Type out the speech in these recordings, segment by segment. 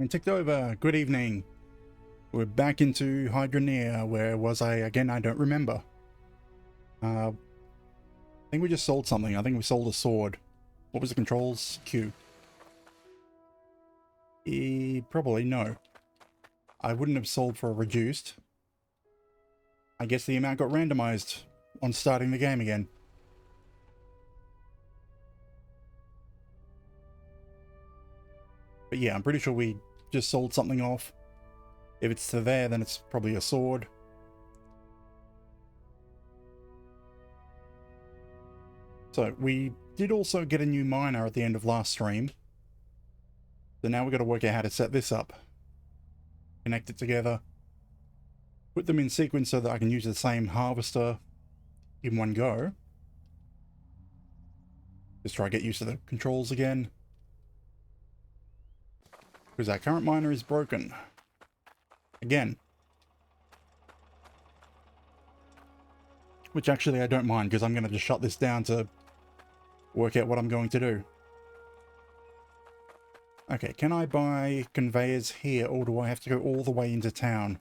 And ticked over. Good evening. We're back into Hydroneer. Where was I again? I don't remember. I think we just sold something. I think we sold a sword. What was the controls? Q. Probably no. I wouldn't have sold for a reduced. I guess the amount got randomized on starting the game again. But yeah, I'm pretty sure we just sold something off. If it's to there, then it's probably a sword. So we did also get a new miner at the end of last stream. So now we've got to work out how to set this up. Connect it together. Put them in sequence so that I can use the same harvester in one go. Just try to get used to the controls again. Because our current miner is broken. Again. Which actually I don't mind, because I'm going to just shut this down to work out what I'm going to do. Okay, can I buy conveyors here, or do I have to go all the way into town?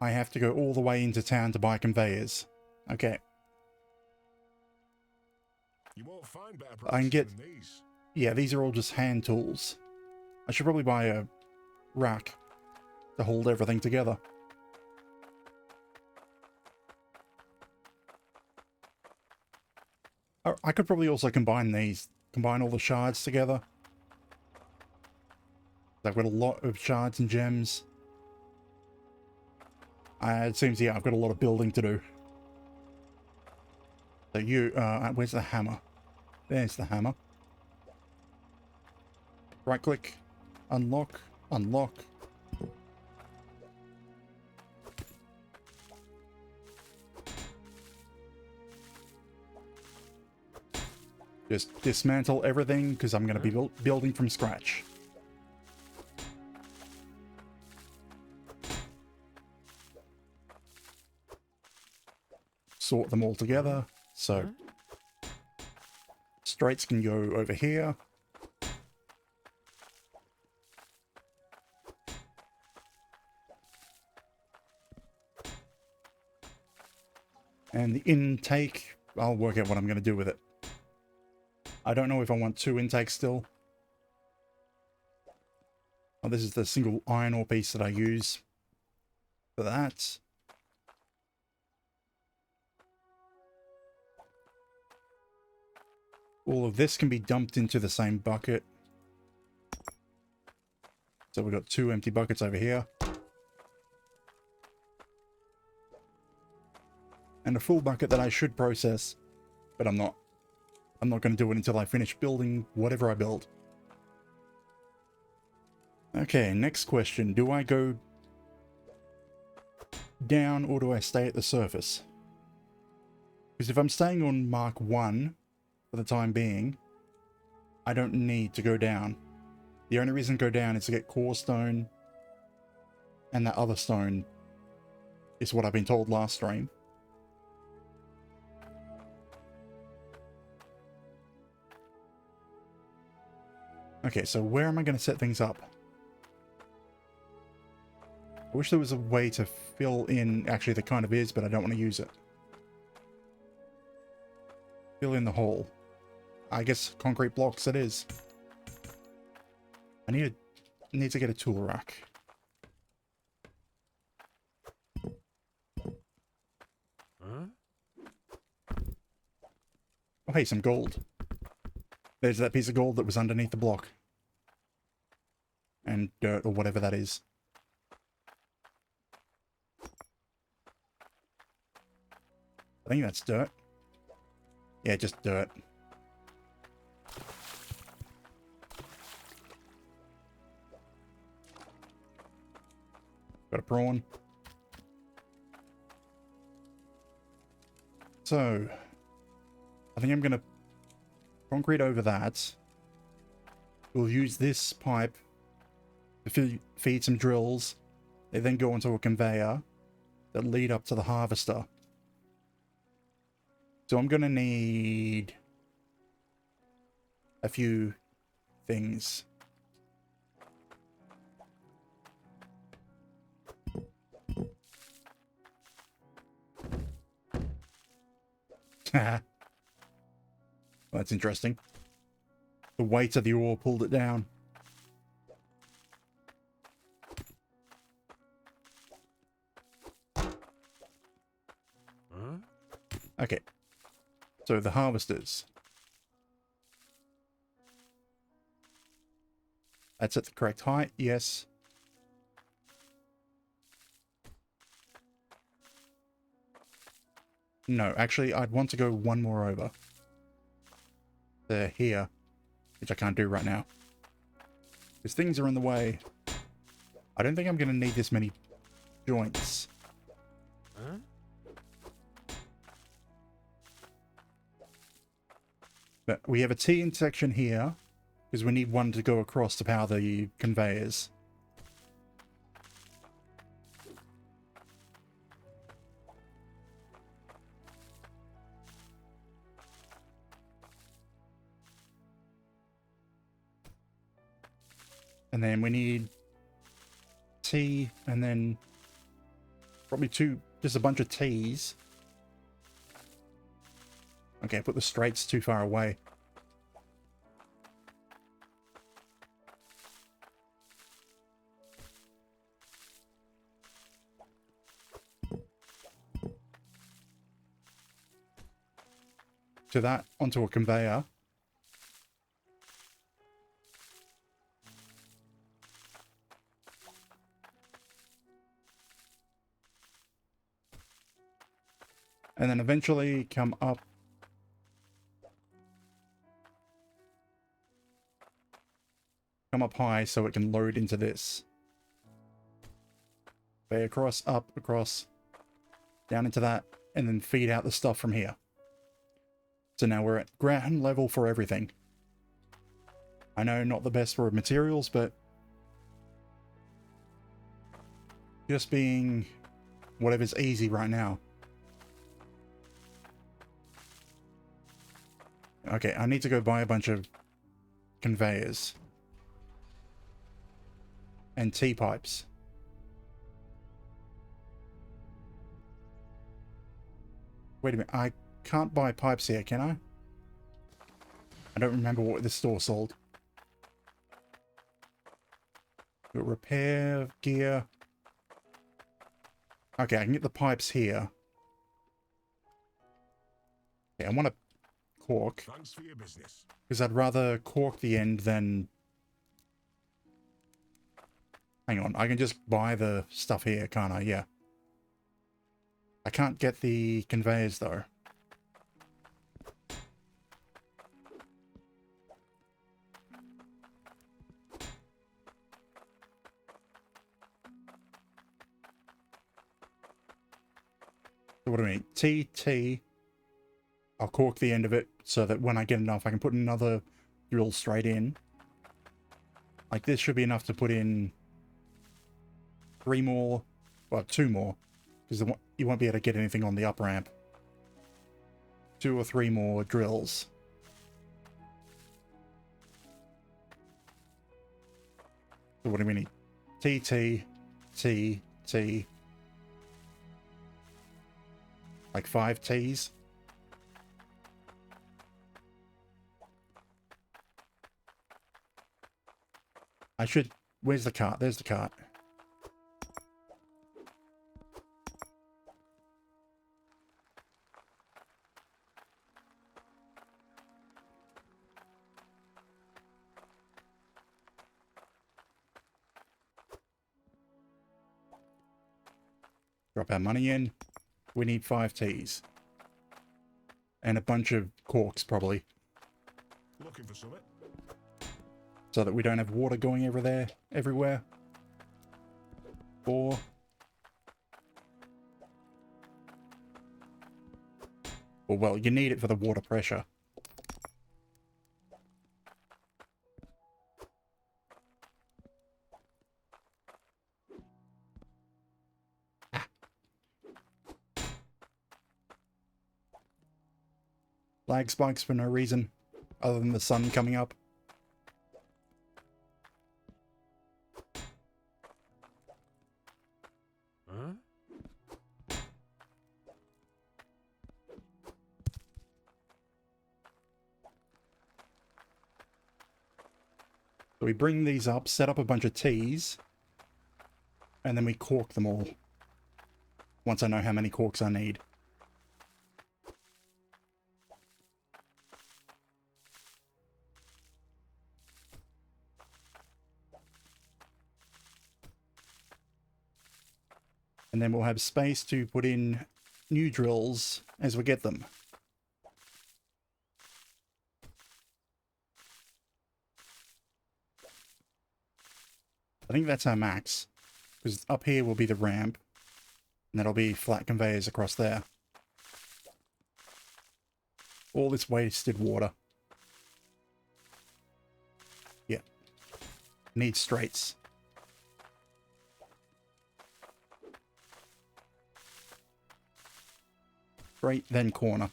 I have to go all the way into town to buy conveyors. Okay. You won't find bad I can get... in these. Yeah, these are all just hand tools. I should probably buy a rack to hold everything together. I could probably also combine these. Combine all the shards together. I've got a lot of shards and gems. It seems, yeah, I've got a lot of building to do. So you, where's the hammer? There's the hammer. Right click. Unlock. Unlock. Just dismantle everything because I'm going to be building from scratch. Sort them all together. So straights can go over here. And the intake, I'll work out what I'm going to do with it. I don't know if I want 2 intakes still. Oh, this is the single iron ore piece that I use for that. All of this can be dumped into the same bucket. So we've got 2 empty buckets over here. And a full bucket that I should process, but I'm not. I'm not going to do it until I finish building whatever I build. Okay, next question. Do I go down or do I stay at the surface? Because if I'm staying on Mark 1 for the time being, I don't need to go down. The only reason to go down is to get core stone, and that other stone is what I've been told last stream. Okay, so where am I going to set things up? I wish there was a way to fill in... Actually, there kind of is, but I don't want to use it. Fill in the hole. I guess concrete blocks it is. I need to get a tool rack. Huh? Oh, hey, some gold. There's that piece of gold that was underneath the block. And dirt, or whatever that is. I think that's dirt. Yeah, just dirt. Got a prawn. So, I think I'm going to concrete over that. We'll use this pipe to feed some drills. They then go onto a conveyor that lead up to the harvester. So I'm going to need a few things. Well, that's interesting. The weight of the ore pulled it down. Huh? Okay. So the harvesters. That's at the correct height, yes. No, actually, I'd want to go one more over. They're here, which I can't do right now. Because things are in the way. I don't think I'm going to need this many joints. Huh? But we have a T intersection here, because we need one to go across to power the conveyors. And then we need T, and then probably just a bunch of T's. Okay, put the straights too far away. To that, onto a conveyor. And then eventually come up. Come up high so it can load into this. Way across, up, across, down into that, and then feed out the stuff from here. So now we're at ground level for everything. I know not the best for materials, but just being whatever's easy right now. Okay, I need to go buy a bunch of conveyors. And T-pipes. Wait a minute, I can't buy pipes here, can I? I don't remember what this store sold. Got repair, gear. Okay, I can get the pipes here. Okay, I want to cork. Thanks for your business. Because I'd rather cork the end than... Hang on, I can just buy the stuff here, can't I? Yeah. I can't get the conveyors, though. So what do I mean? T. I'll cork the end of it so that when I get enough, I can put another drill straight in. Like this should be enough to put in 3 more, well, 2 more, because you won't be able to get anything on the up ramp. 2 or 3 more drills. So what do we need? T. Like 5 T's. I should... Where's the cart? There's the cart. Drop our money in. We need 5 T's. And a bunch of corks, probably. Looking for something? So that we don't have water going everywhere. 4. Well, you need it for the water pressure. Lag spikes for no reason, other than the sun coming up. Huh? So we bring these up, set up a bunch of teas, and then we cork them all. Once I know how many corks I need. And then we'll have space to put in new drills as we get them. I think that's our max. Because up here will be the ramp. And that'll be flat conveyors across there. All this wasted water. Yeah. Need straights. Straight, then corner.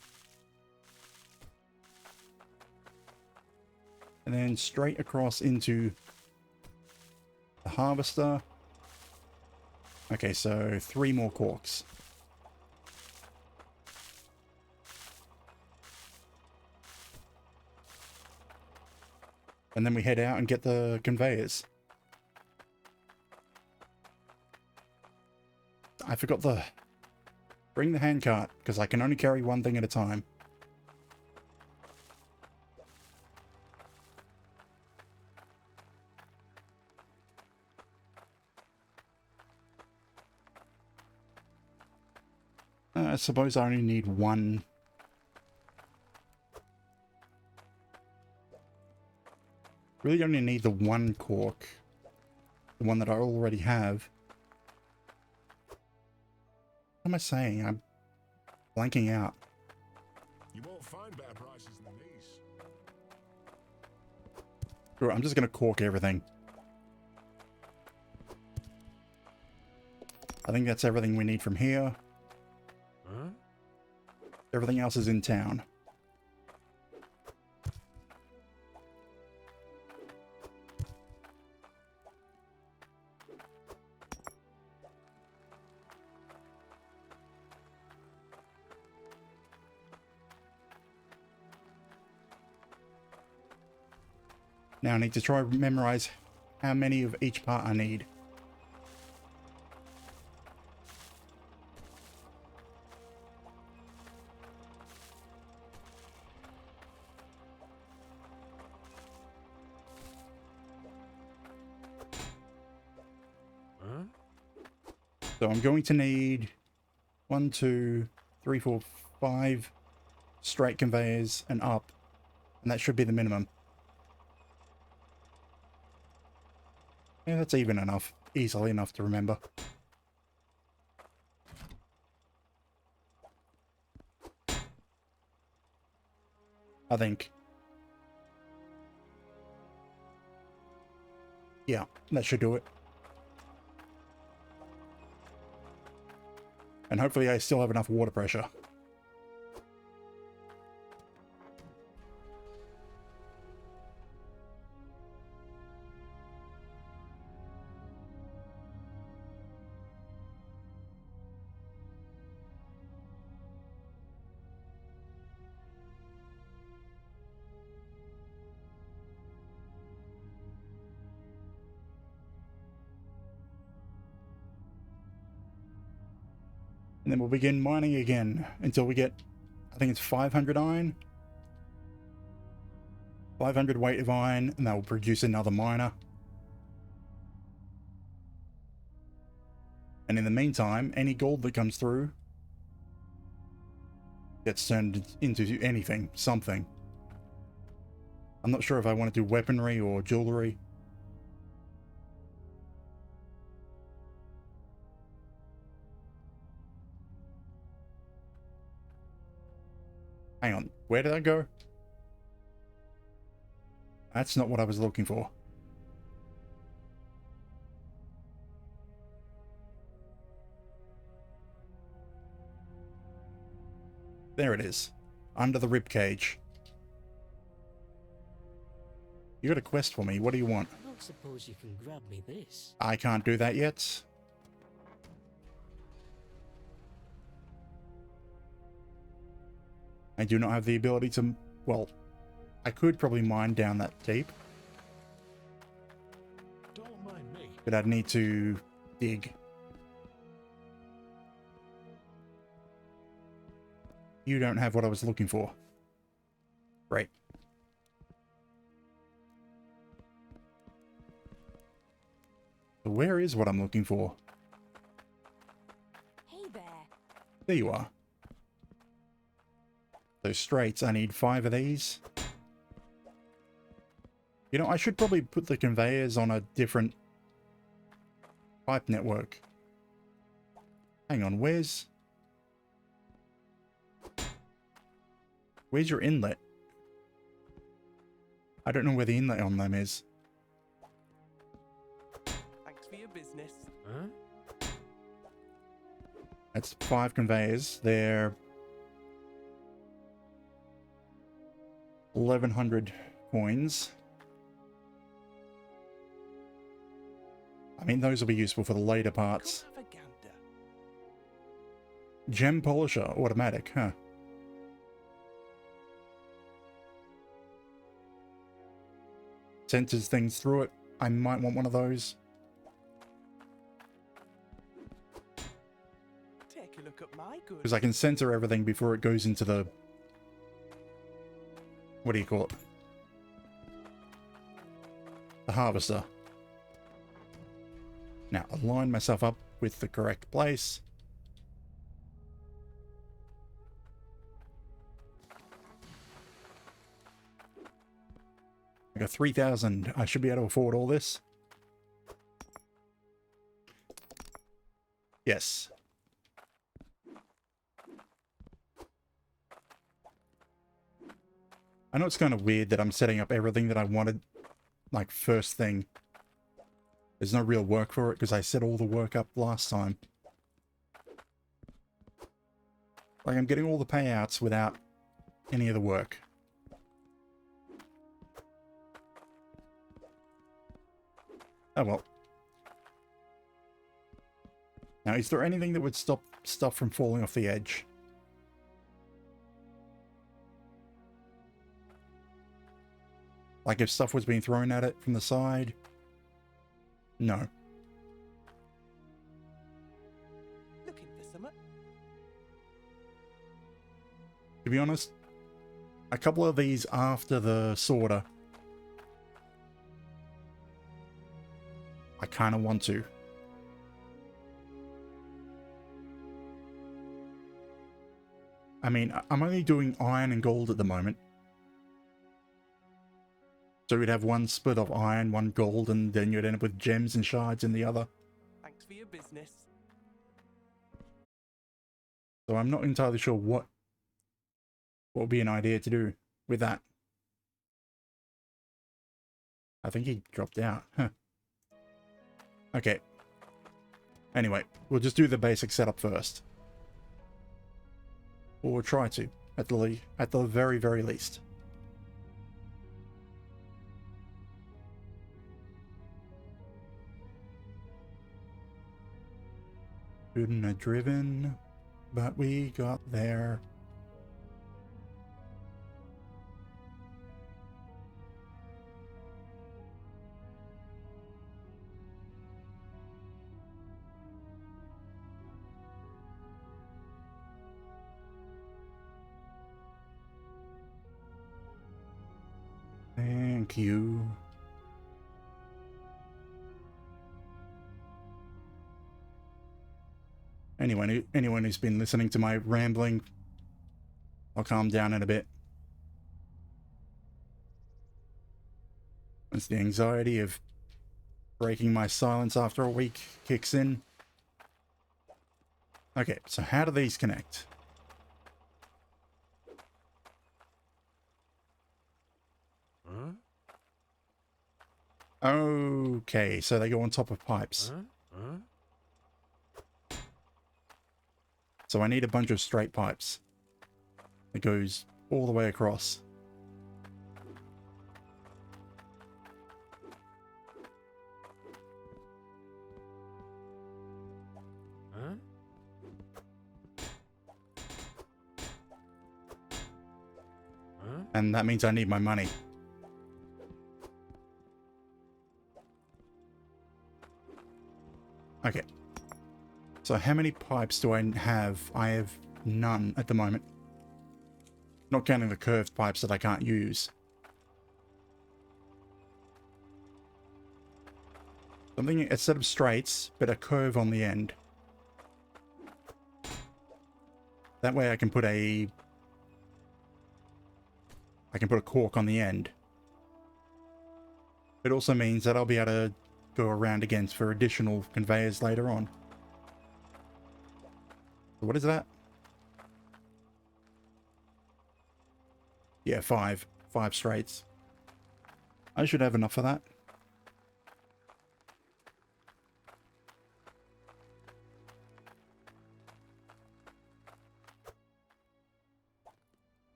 And then straight across into the harvester. Okay, so 3 more corks. And then we head out and get the conveyors. I forgot the... Bring the handcart, because I can only carry one thing at a time. I suppose I only need one. Really only need the one cork. The one that I already have. What am I saying? I'm blanking out. You won't find better prices than these. Sure, I'm just going to cork everything. I think that's everything we need from here. Huh? Everything else is in town. Now I need to try and memorize how many of each part I need. Huh? So I'm going to need 1, 2, 3, 4, 5 straight conveyors and up. And that should be the minimum. Yeah, that's even enough. Easily enough to remember. I think. Yeah, that should do it. And hopefully I still have enough water pressure. And then we'll begin mining again until we get, I think it's 500 iron. 500 weight of iron, and that will produce another miner. And in the meantime, any gold that comes through gets turned into anything, something. I'm not sure if I want to do weaponry or jewelry. Hang on, where did that go? That's not what I was looking for. There it is. Under the rib cage. You got a quest for me. What do you want? I don't suppose you can grab me this. I can't do that yet. I do not have the ability to... Well, I could probably mine down that deep. Don't mind me. But I'd need to dig. You don't have what I was looking for. Great. So where is what I'm looking for? Hey there. There you are. Those straights, I need 5 of these. You know, I should probably put the conveyors on a different pipe network. Hang on, where's your inlet? I don't know where the inlet on them is. Thanks for your business. Huh? That's 5 conveyors. They're 1,100 coins. I mean, those will be useful for the later parts. Come have a gander. Gem polisher, automatic, huh? Sensors things through it. I might want one of those. Take a look at my goods. Because I can censor everything before it goes into the... What do you call it? The harvester. Now, align myself up with the correct place. I got 3,000. I should be able to afford all this. Yes. I know it's kind of weird that I'm setting up everything that I wanted, like, first thing. There's no real work for it because I set all the work up last time. Like, I'm getting all the payouts without any of the work. Oh well. Now, is there anything that would stop stuff from falling off the edge? Like if stuff was being thrown at it from the side? No. Looking for some. To be honest, a couple of these after the sorter, I kind of want to. I mean, I'm only doing iron and gold at the moment. So we'd have one split of iron, one gold, and then you'd end up with gems and shards in the other. Thanks for your business. So I'm not entirely sure what would be an idea to do with that. I think he dropped out. Huh. Okay. Anyway, we'll just do the basic setup first. Or try to, at the very, very least. Couldn't have driven, but we got there. Thank you. Anyone who's been listening to my rambling, I'll calm down in a bit. Once the anxiety of breaking my silence after a week kicks in. Okay, so how do these connect? Huh? Okay, so they go on top of pipes. Huh? Huh? So I need a bunch of straight pipes. It goes all the way across. And that means I need my money. Okay. So how many pipes do I have? I have none at the moment. Not counting the curved pipes that I can't use. Something instead of straights, but a curve on the end. That way I can put a cork on the end. It also means that I'll be able to go around again for additional conveyors later on. So what is that? Yeah, 5 straights. I should have enough for that.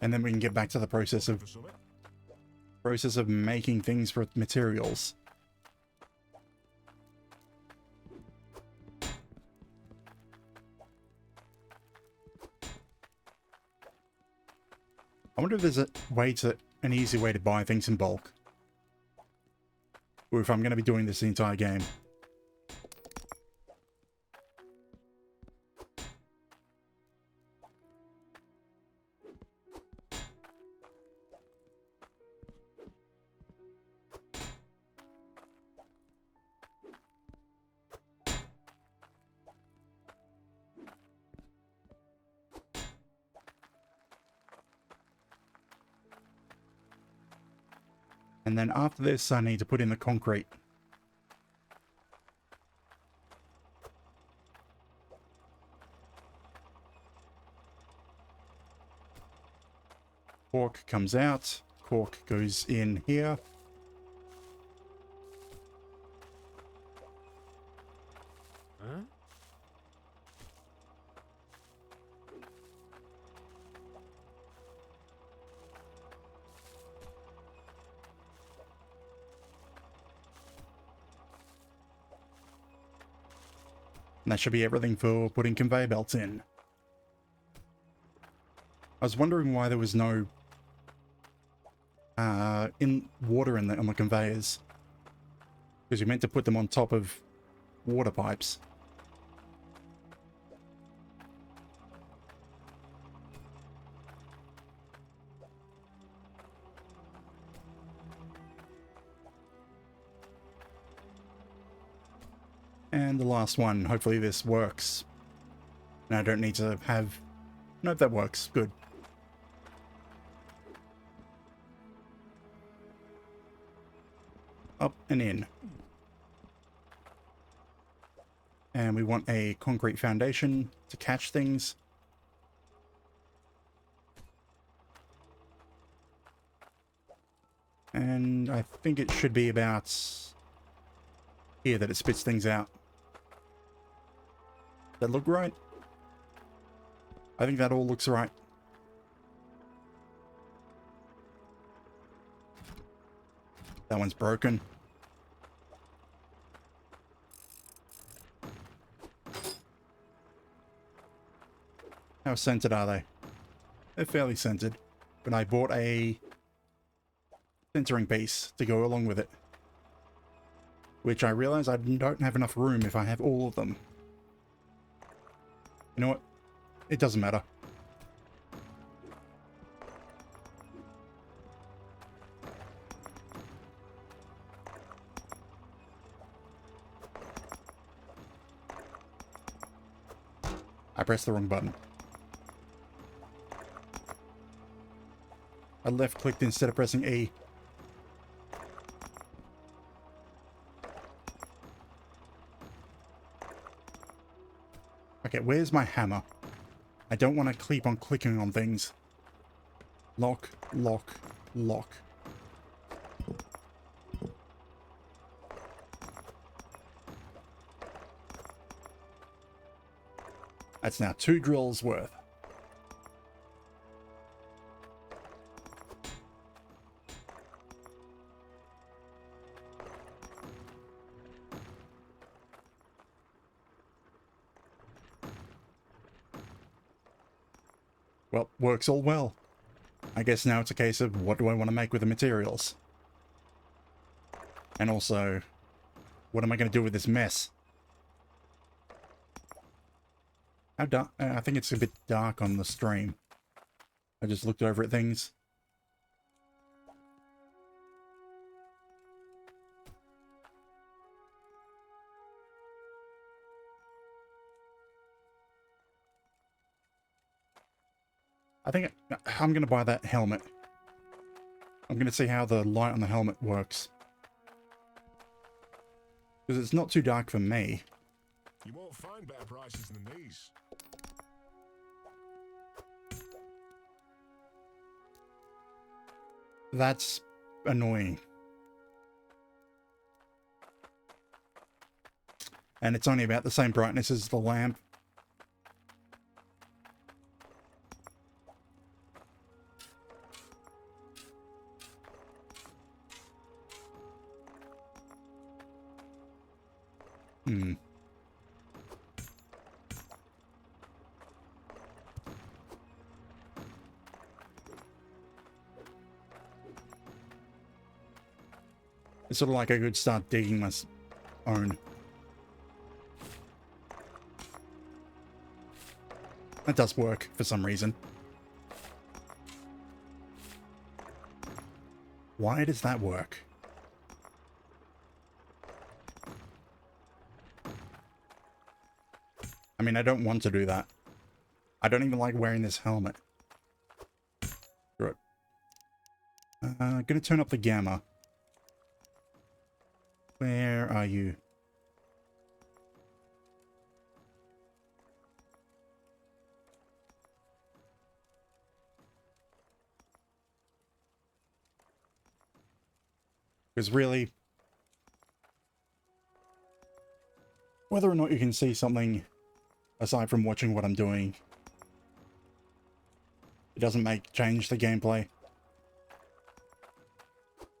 And then we can get back to the process of making things for materials. I wonder if there's an easy way to buy things in bulk. Or if I'm going to be doing this the entire game. And then after this, I need to put in the concrete. Cork comes out. Cork goes in here. Huh? And that should be everything for putting conveyor belts in. I was wondering why there was no water on the conveyors. Because you meant to put them on top of water pipes. And the last one, hopefully this works. And I don't need to have... Nope, that works. Good. Up and in. And we want a concrete foundation to catch things. And I think it should be about here that it spits things out. That look right? I think that all looks right. That one's broken. How scented are they? They're fairly scented, but I bought a centering piece to go along with it, which I realize I don't have enough room if I have all of them. You know what? It doesn't matter. I pressed the wrong button. I left clicked instead of pressing E. Okay, where's my hammer? I don't want to keep on clicking on things. Lock, lock, lock. That's now 2 drills worth. Well, works all well. I guess now it's a case of what do I want to make with the materials? And also, what am I going to do with this mess? How dark? I think it's a bit dark on the stream. I just looked over at things. I think I'm going to buy that helmet. I'm going to see how the light on the helmet works. Because it's not too dark for me. You won't find better prices than these. That's annoying. And it's only about the same brightness as the lamp. It's sort of like I could start digging my own. That does work for some reason. Why does that work? I mean, I don't want to do that. I don't even like wearing this helmet. Good. Gonna turn up the gamma. Where are you? Because really, whether or not you can see something aside from watching what I'm doing, it doesn't change the gameplay.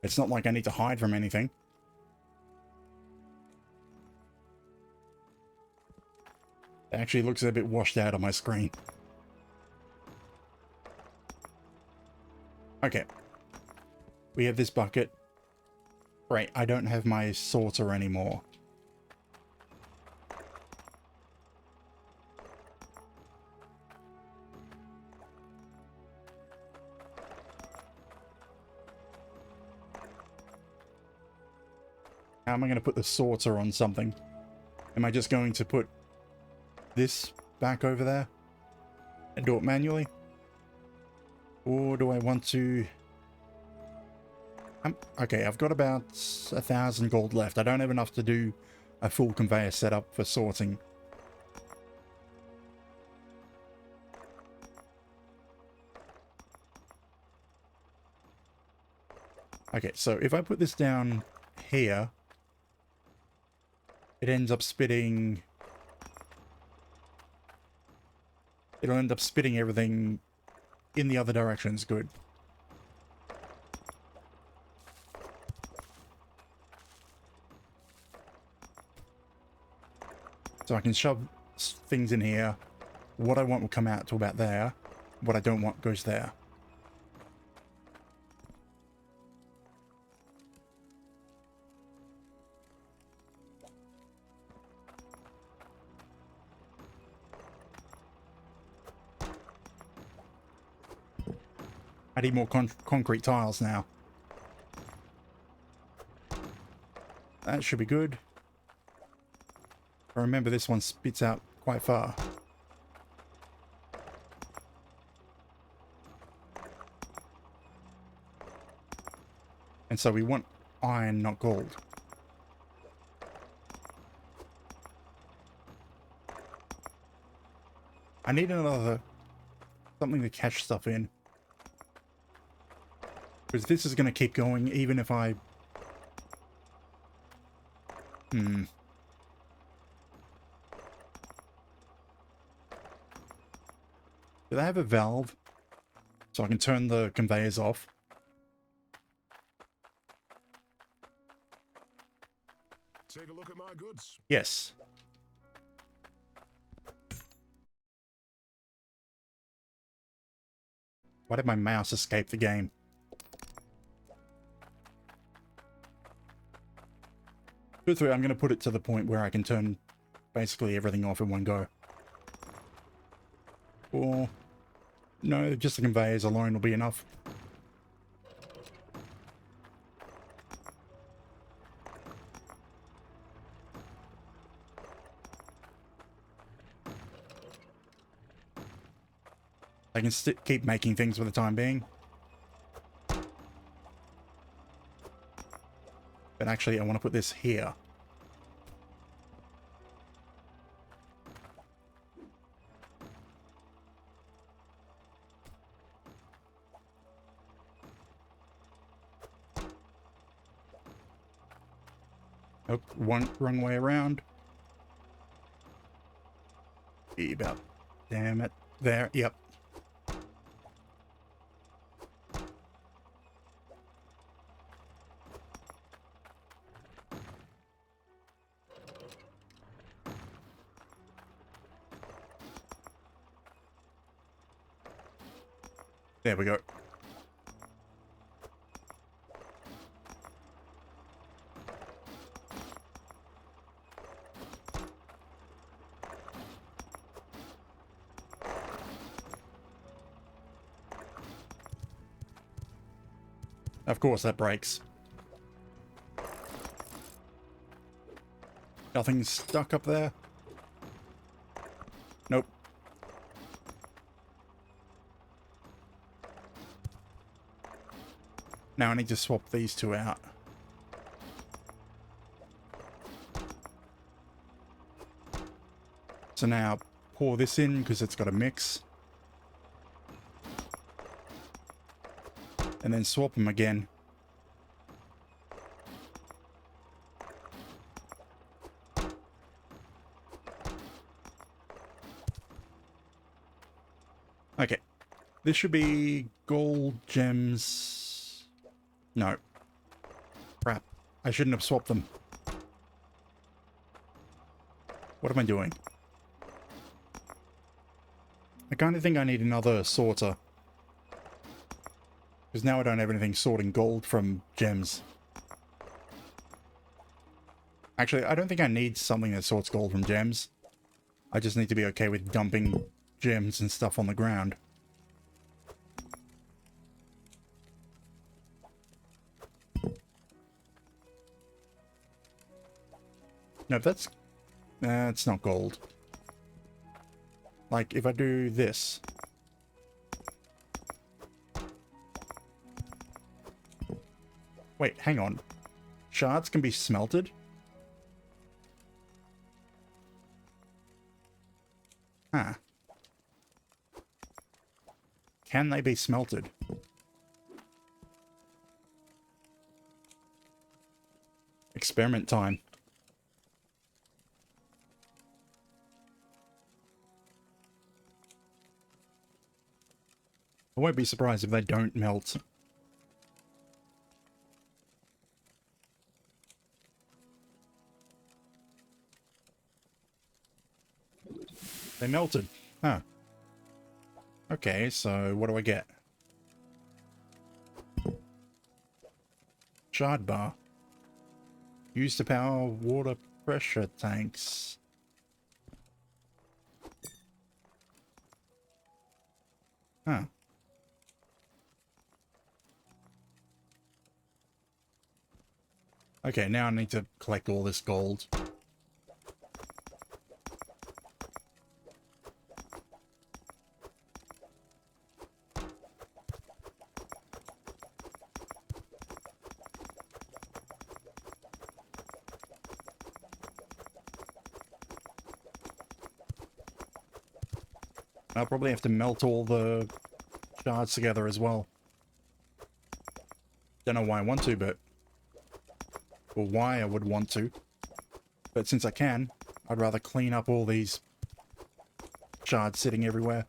It's not like I need to hide from anything. It actually looks a bit washed out on my screen. Okay. We have this bucket. Great, I don't have my sorter anymore. How am I going to put the sorter on something? Am I just going to put this back over there and do it manually? Or do I want to... okay, I've got about 1,000 gold left. I don't have enough to do a full conveyor setup for sorting. Okay, so if I put this down here, it ends up spitting... It'll end up spitting everything in the other directions. Good. So I can shove things in here. What I want will come out to about there. What I don't want goes there. I need more concrete tiles now. That should be good. I remember this one spits out quite far. And so we want iron, not gold. I need another... something to catch stuff in. Because this is going to keep going even if I... Do they have a valve? So I can turn the conveyors off. Take a look at my goods. Yes. Why did my mouse escape the game? Truthfully, I'm going to put it to the point where I can turn basically everything off in one go. Or, no, just the conveyors alone will be enough. I can keep making things for the time being. But actually, I want to put this here. Oh, wrong way around. Be about, damn it. There, yep. There we go. Of course that breaks. Nothing's stuck up there? Nope. Now I need to swap these two out. So now pour this in because it's got a mix. And then swap them again. Okay. This should be gold, gems. No. Crap. I shouldn't have swapped them. What am I doing? I kind of think I need another sorter. Because now I don't have anything sorting gold from gems. Actually, I don't think I need something that sorts gold from gems. I just need to be okay with dumping gems and stuff on the ground. No, that's not gold. Like, if I do this. Wait, hang on. Shards can be smelted? Huh. Can they be smelted? Experiment time. I won't be surprised if they don't melt. They melted. Huh. Okay, so what do I get? Shard bar. Used to power water pressure tanks. Huh. Okay, now I need to collect all this gold. I'll probably have to melt all the shards together as well. Don't know why I want to, but... or why I would want to. But since I can, I'd rather clean up all these shards sitting everywhere.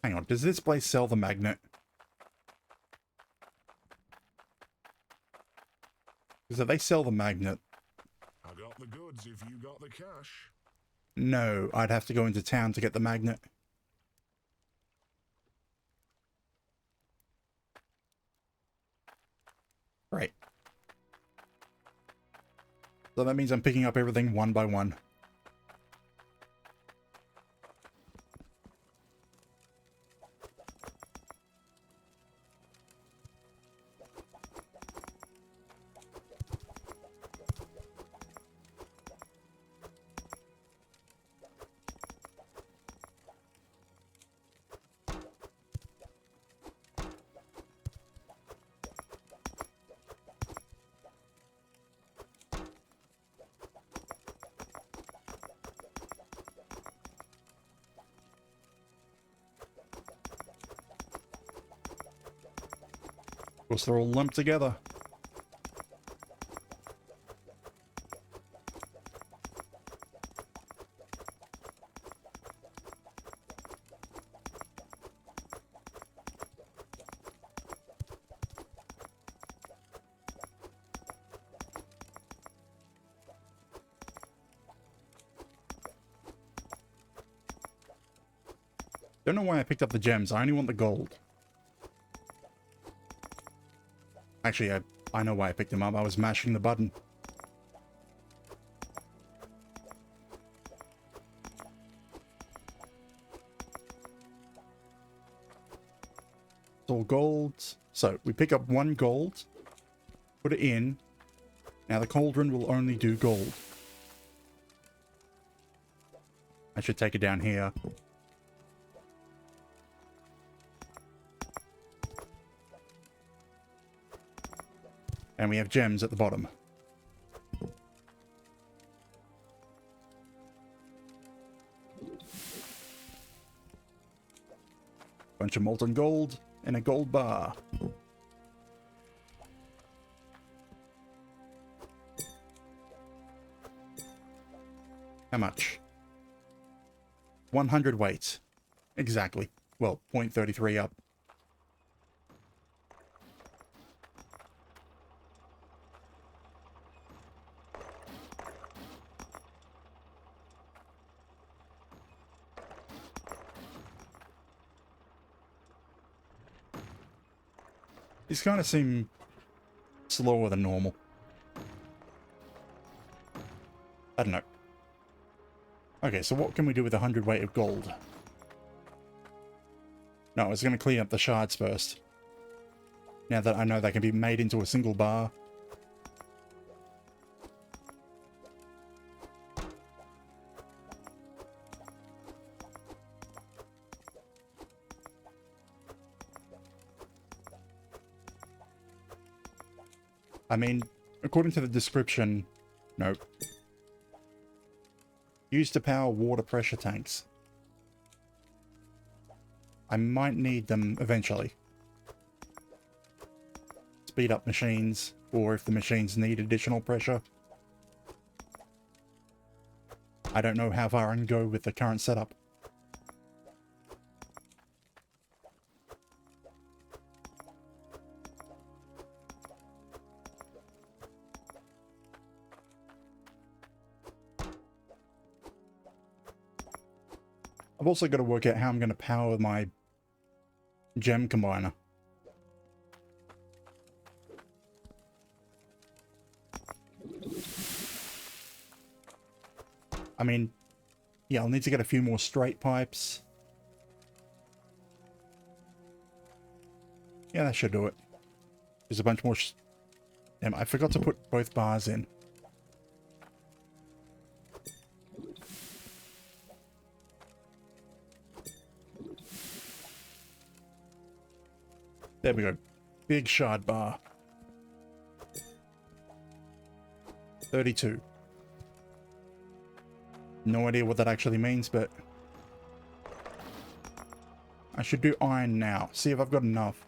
Hang on, does this place sell the magnet? Because if they sell the magnet... I got the goods if you got the cash. No, I'd have to go into town to get the magnet. Right. So that means I'm picking up everything one by one. Of course, they're all lumped together. Don't know why I picked up the gems. I only want the gold. Actually, I know why I picked them up. I was mashing the button. It's all gold. So, we pick up one gold, put it in. Now the cauldron will only do gold. I should take it down here. And we have gems at the bottom. Bunch of molten gold and a gold bar. How much? 100 weight. Exactly. Well, 0.33 up. These kind of seem slower than normal. I don't know. Okay, so what can we do with 100 weight of gold? No, I was going to clean up the shards first. Now that I know they can be made into a single bar. I mean, according to the description, nope. Used to power water pressure tanks. I might need them eventually. Speed up machines, or if the machines need additional pressure. I don't know how far I can go with the current setup. I've also got to work out how I'm going to power my gem combiner. I mean, yeah, I'll need to get a few more straight pipes. Yeah, that should do it. There's a bunch more... Damn, I forgot to put both bars in. There we go. Big shard bar. 32. No idea what that actually means, but... I should do iron now. See if I've got enough.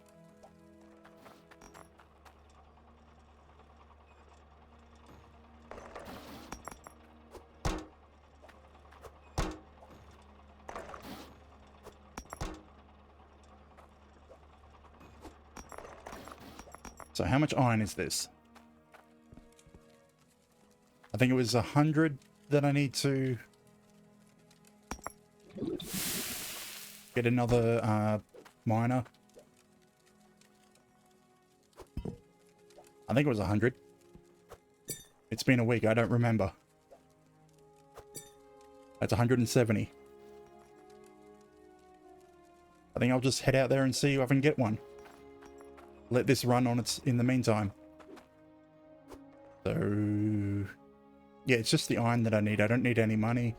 So how much iron is this? I think it was 100 that I need to Get another miner. I think it was 100. It's been a week, I don't remember. That's 170. I think I'll just head out there and see if I can get one. Let this run on its in the meantime. So yeah, it's just the iron that I need. I don't need any money.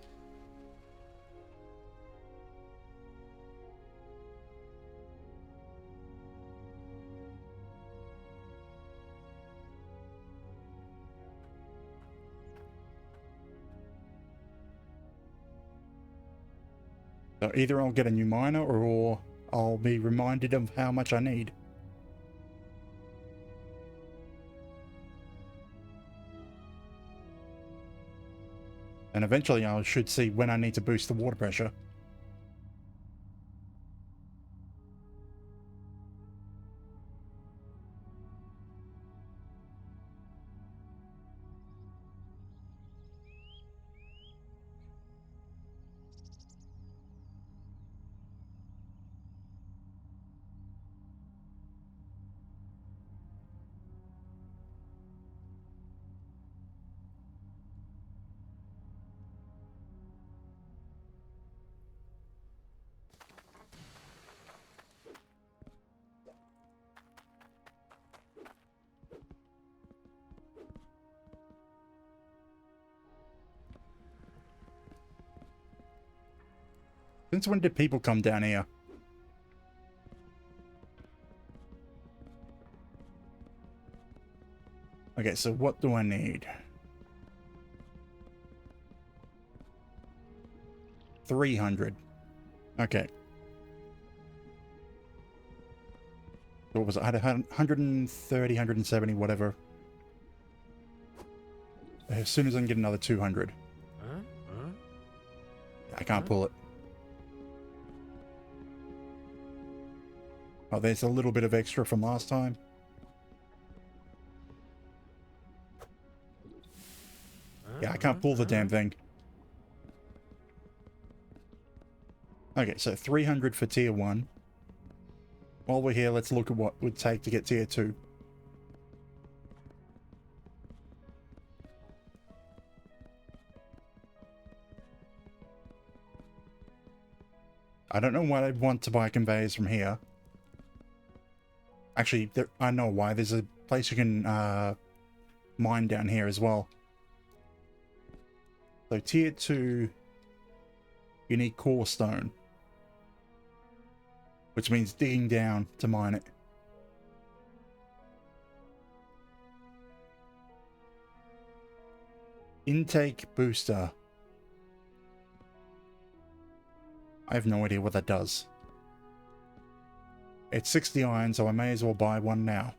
So either I'll get a new miner or I'll be reminded of how much I need. And eventually I should see when I need to boost the water pressure. Since when did people come down here? Okay, so what do I need? 300. Okay. What was it? I had 130, 170, whatever. As soon as I can get another 200. I can't pull it. Oh, there's a little bit of extra from last time. Yeah, I can't pull the damn thing. Okay, so 300 for tier 1. While we're here, let's look at what it would take to get tier 2. I don't know why I'd want to buy conveyors from here. Actually, I know why. There's a place you can mine down here as well. So tier 2, you need core stone. Which means digging down to mine it. Intake booster. I have no idea what that does. It's 60 iron, so I may as well buy one now.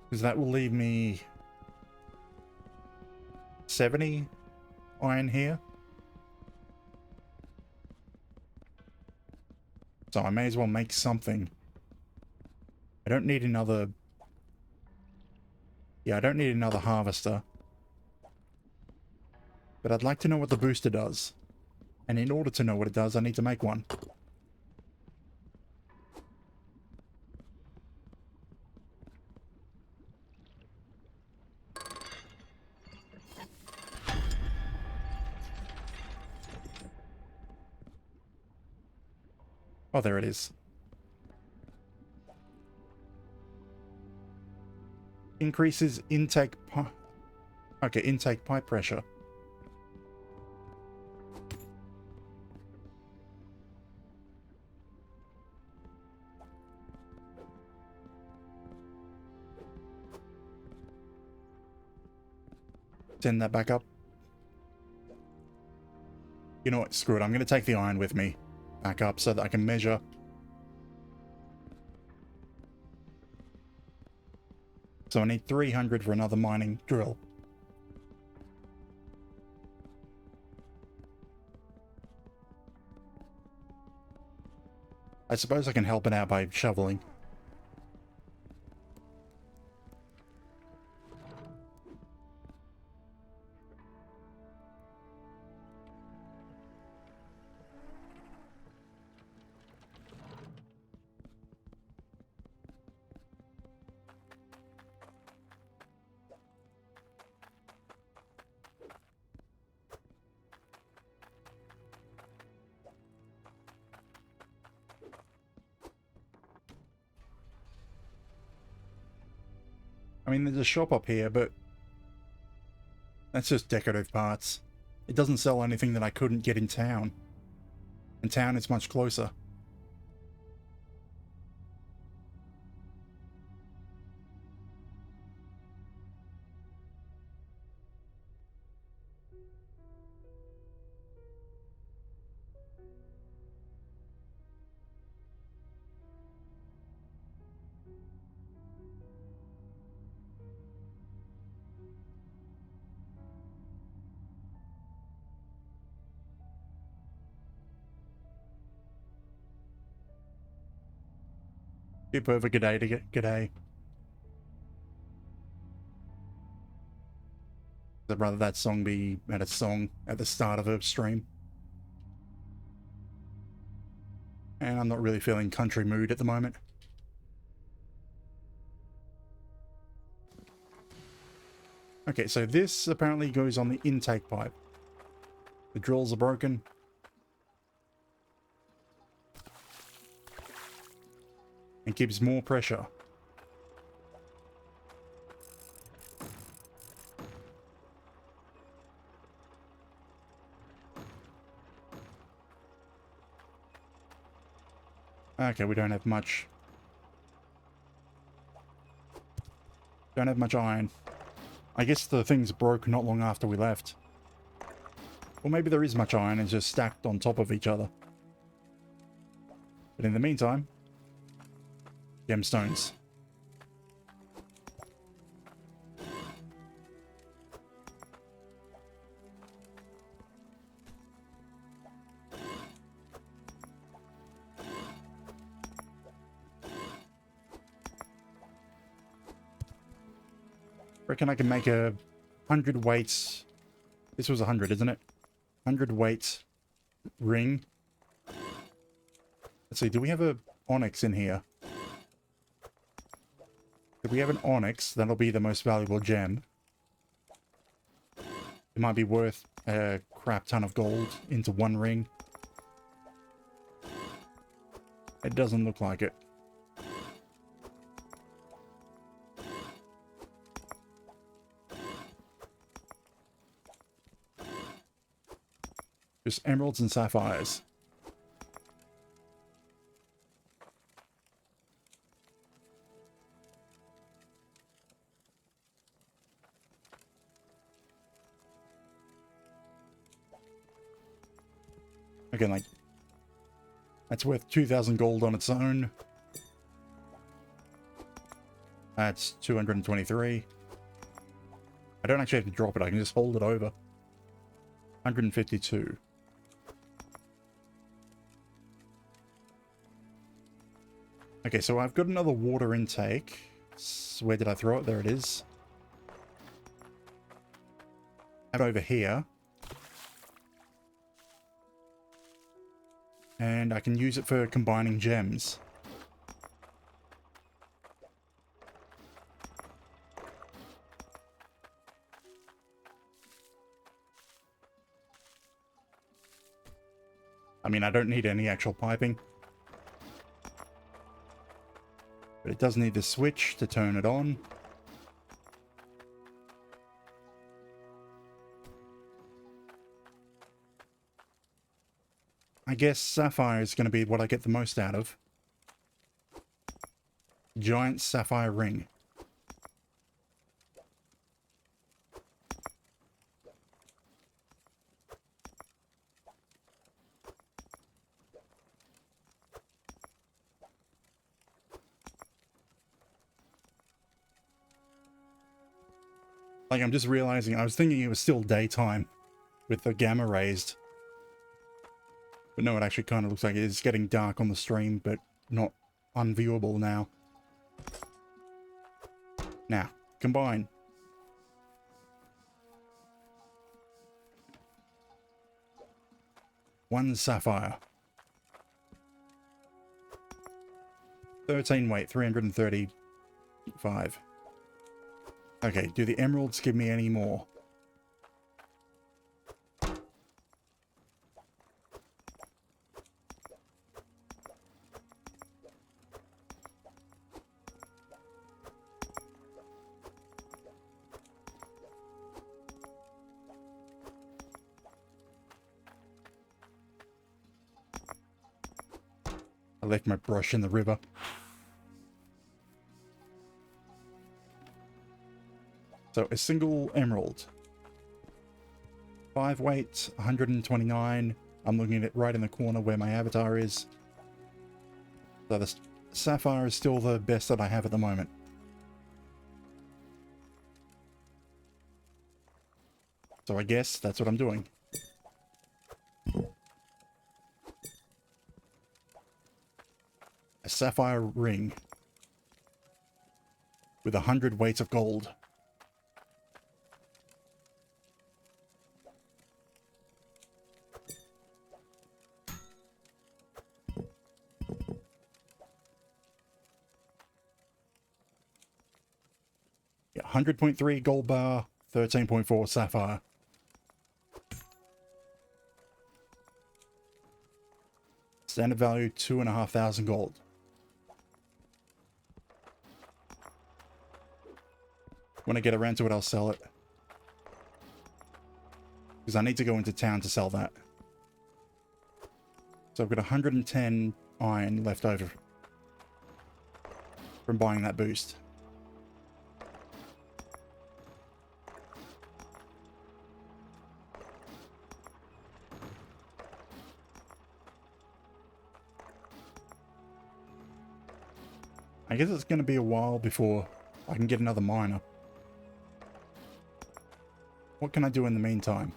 Because that will leave me 70 iron here. So I may as well make something. I don't need another... Yeah, I don't need another harvester. But I'd like to know what the booster does. And in order to know what it does, I need to make one. Oh, there it is. Increases intake pipe... Okay, intake pipe pressure. Send that back up. You know what? Screw it. I'm going to take the iron with me back up so that I can measure. So I need 300 for another mining drill. I suppose I can help it out by shoveling. I mean, there's a shop up here, but that's just decorative parts. It doesn't sell anything that I couldn't get in town. And town is much closer. Skip over g'day to get g'day. I'd rather that song be at a song at the start of a stream. And I'm not really feeling country mood at the moment. Okay, so this apparently goes on the intake pipe. The drills are broken. And gives more pressure. Okay, we don't have much. Don't have much iron. I guess the things broke not long after we left. Or maybe there is much iron, it's just stacked on top of each other. But in the meantime, gemstones. Reckon I can make 100 weights. This was 100, isn't it? 100 weights ring. Let's see, do we have a onyx in here? If we have an onyx, that'll be the most valuable gem. It might be worth a crap ton of gold into one ring. It doesn't look like it. Just emeralds and sapphires. Again, like, that's worth 2,000 gold on its own. That's 223. I don't actually have to drop it, I can just hold it over. 152. Okay, so I've got another water intake. Where did I throw it? There it is. Have it over here. And I can use it for combining gems. I mean, I don't need any actual piping. But it does need the switch to turn it on. I guess sapphire is going to be what I get the most out of. Giant sapphire ring. Like, I'm just realizing, I was thinking it was still daytime with the gamma raised. But no, it actually kind of looks like it is getting dark on the stream, but not unviewable now. Now, combine. One sapphire. 13 weight, 335. Okay, do the emeralds give me any more? left my brush in the river. So a single emerald. 5 weight, 129. I'm looking at it right in the corner where my avatar is. So the sapphire is still the best that I have at the moment. So I guess that's what I'm doing. A sapphire ring with 100 weights of gold. Yeah, 100.3 gold bar, 13.4 sapphire. Standard value 2,500 gold. When I get around to it, I'll sell it. Because I need to go into town to sell that. So I've got 110 iron left over from buying that boost. I guess it's going to be a while before I can get another miner. What can I do in the meantime?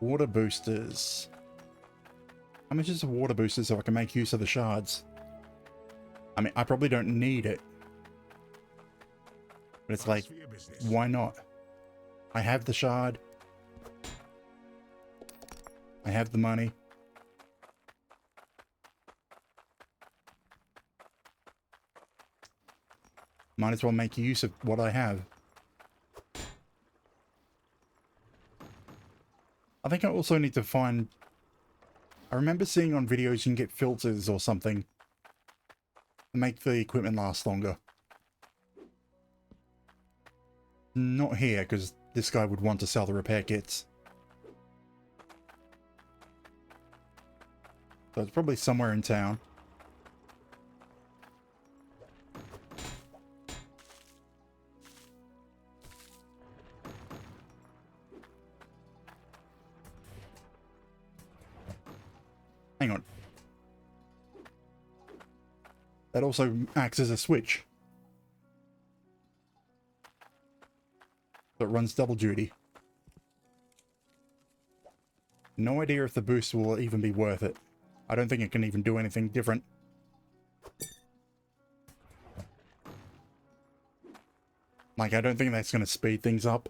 Water boosters. How much is a water booster so I can make use of the shards? I mean, I probably don't need it. But it's like, why not? I have the shard. I have the money. Might as well make use of what I have. I think I also need to find... I remember seeing on videos you can get filters or something to make the equipment last longer. Not here, because this guy would want to sell the repair kits. So it's probably somewhere in town. Hang on. That also acts as a switch. So it runs double duty. No idea if the boost will even be worth it. I don't think it can even do anything different. Like, I don't think that's going to speed things up.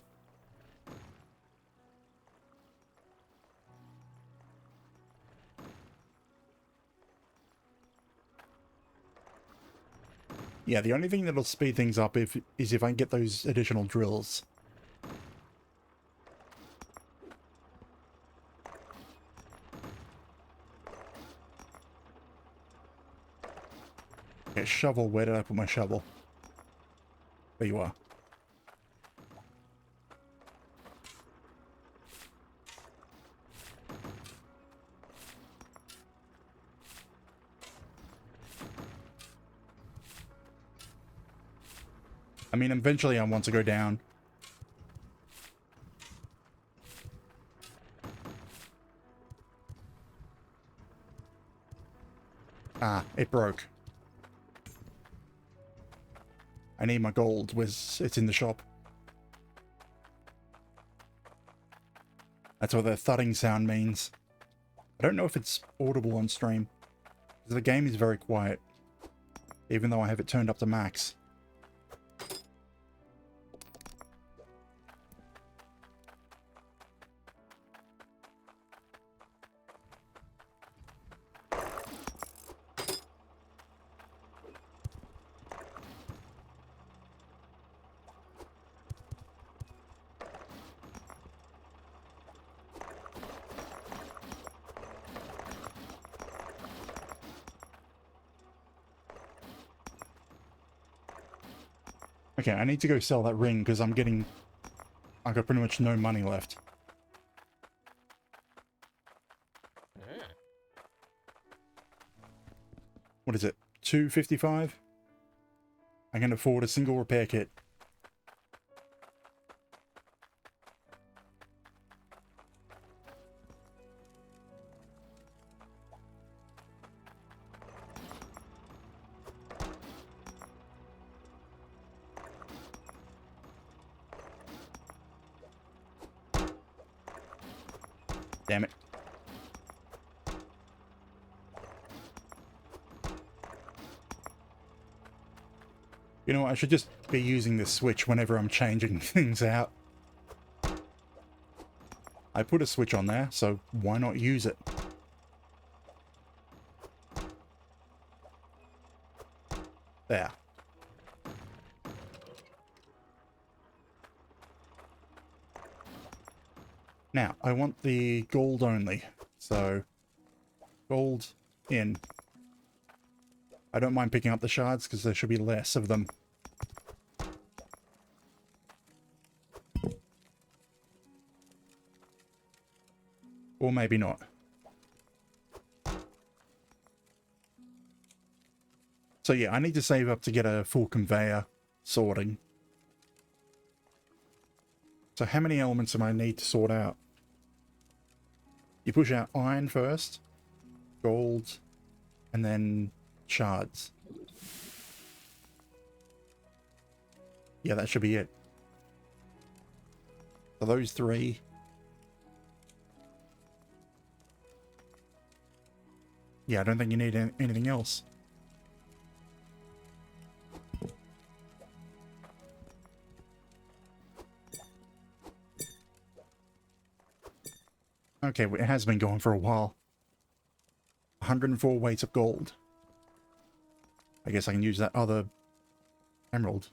Yeah, the only thing that'll speed things up is if I can get those additional drills. Okay, shovel. Where did I put my shovel? There you are. I mean, eventually I want to go down. Ah, it broke. I need my gold. It's in the shop. That's what the thudding sound means. I don't know if it's audible on stream, because the game is very quiet, even though I have it turned up to max. Okay, I need to go sell that ring because I've got pretty much no money left. What is it? 255? I can afford a single repair kit. Damn it. You know what, I should just be using this switch whenever I'm changing things out. I put a switch on there, so why not use it? There. Now, I want the gold only, so gold in. I don't mind picking up the shards because there should be less of them. Or maybe not. So yeah, I need to save up to get a full conveyor sorting. So how many elements am I need to sort out? You push out iron first, gold, and then shards. Yeah, that should be it. So those three. Yeah, I don't think you need anything else. Okay, it has been going for a while. 104 weights of gold. I guess I can use that other emerald.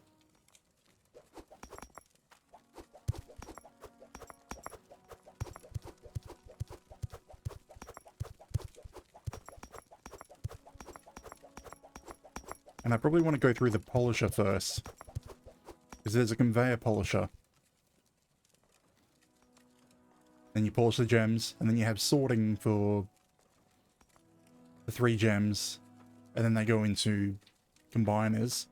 And I probably want to go through the polisher first, because there's a conveyor polisher. Then you polish the gems, and then you have sorting for the 3 gems, and then they go into combiners.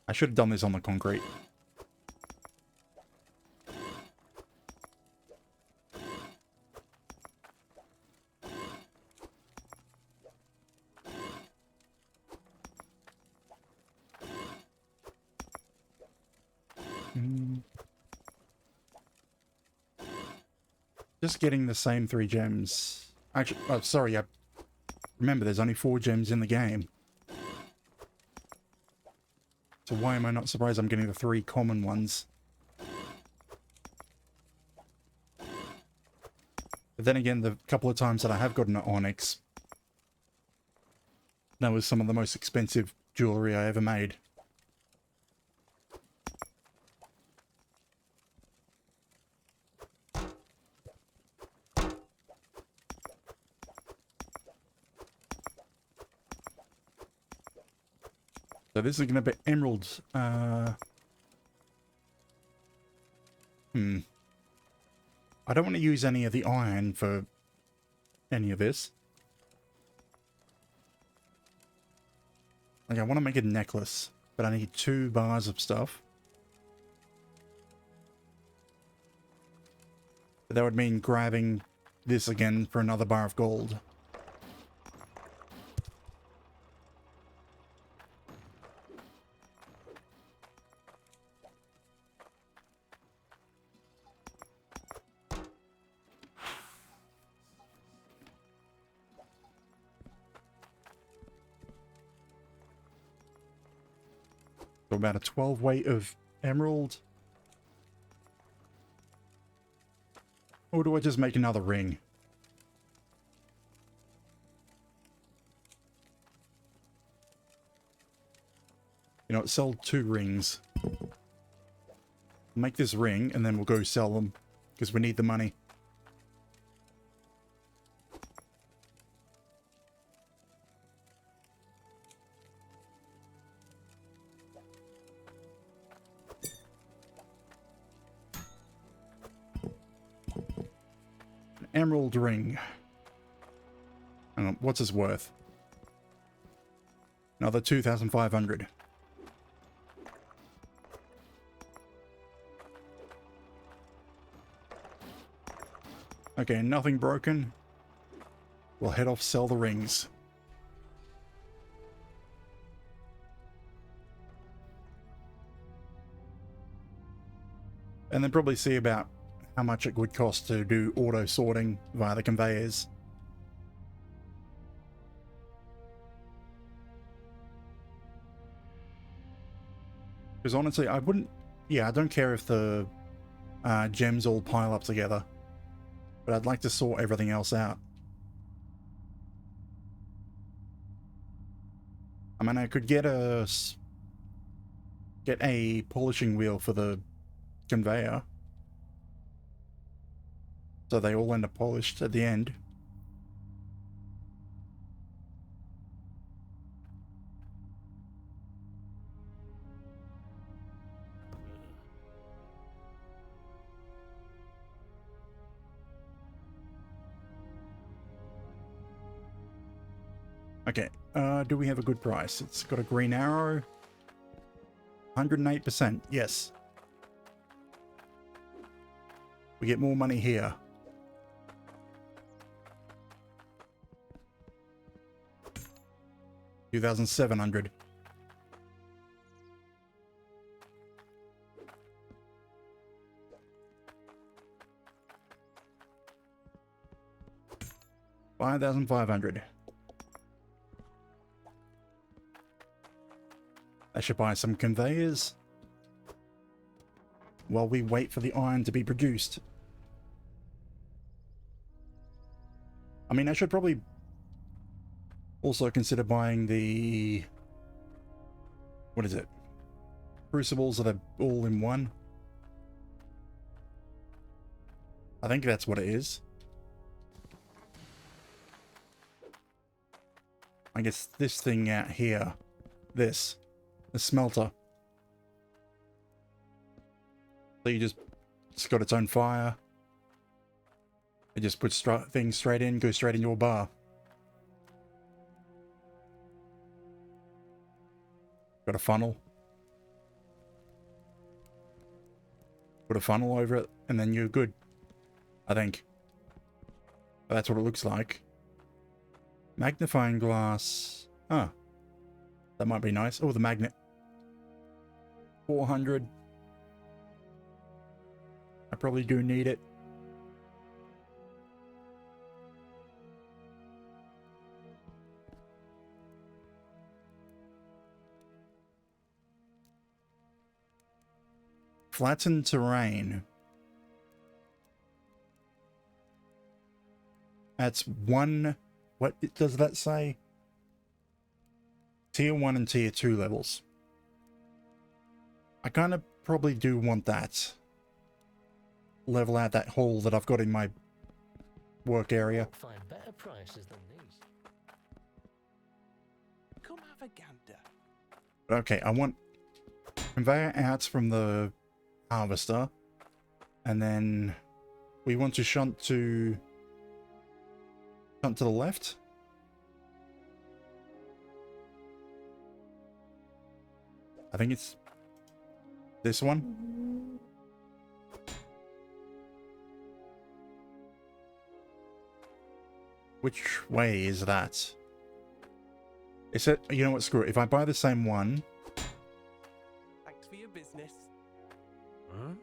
I should have done this on the concrete. Just getting the same 3 gems. Actually, oh, sorry, remember there's only 4 gems in the game. So why am I not surprised I'm getting the 3 common ones? But then again, the couple of times that I have gotten an onyx, that was some of the most expensive jewelry I ever made. So this is going to be emeralds. I don't want to use any of the iron for any of this. Like, I want to make a necklace, but I need 2 bars of stuff. But that would mean grabbing this again for another bar of gold. So about a 12 weight of emerald. Or do I just make another ring? You know, sell 2 rings. Make this ring and then we'll go sell them because we need the money. emerald ring. Hang on, what's this worth? Another 2,500. Okay, nothing broken. We'll head off, sell the rings. And then probably see about how much it would cost to do auto sorting via the conveyors. Because honestly, I wouldn't... Yeah, I don't care if the gems all pile up together. But I'd like to sort everything else out. I mean, I could get a polishing wheel for the conveyor. So they all end up polished at the end. Okay, do we have a good price? It's got a green arrow. 108%, yes. We get more money here. $2,700. $5,500. I should buy some conveyors while we wait for the iron to be produced. I mean, I should probably also consider buying the... What is it? Crucibles that are all in one. I think that's what it is. I guess this thing out here. This. The smelter. So it's got its own fire. It just puts things straight in, goes straight in your bar. Got a funnel. Put a funnel over it, and then you're good. I think. But that's what it looks like. Magnifying glass. Ah. That might be nice. Oh, the magnet. 400. I probably do need it. Flattened terrain. That's one... What does that say? Tier 1 and Tier 2 levels. I kind of probably do want that. Level out that hole that I've got in my work area. Find better prices than these. Come have a gander. Okay, I want conveyor outs from the harvester. And then we want to shunt to the left. I think it's this one. Which way is that? Is it, you know what, screw it. If I buy the same one. Thanks for your business. Huh?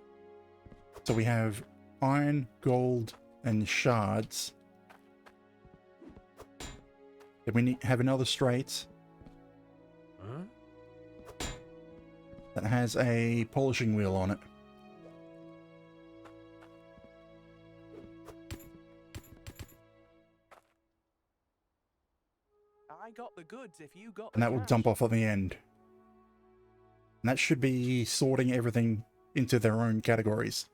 So we have iron, gold, and shards. Then we have another straight. Huh? That has a polishing wheel on it. I got the goods if you got And the that will cash. dump off at the end. And that should be sorting everything into their own categories.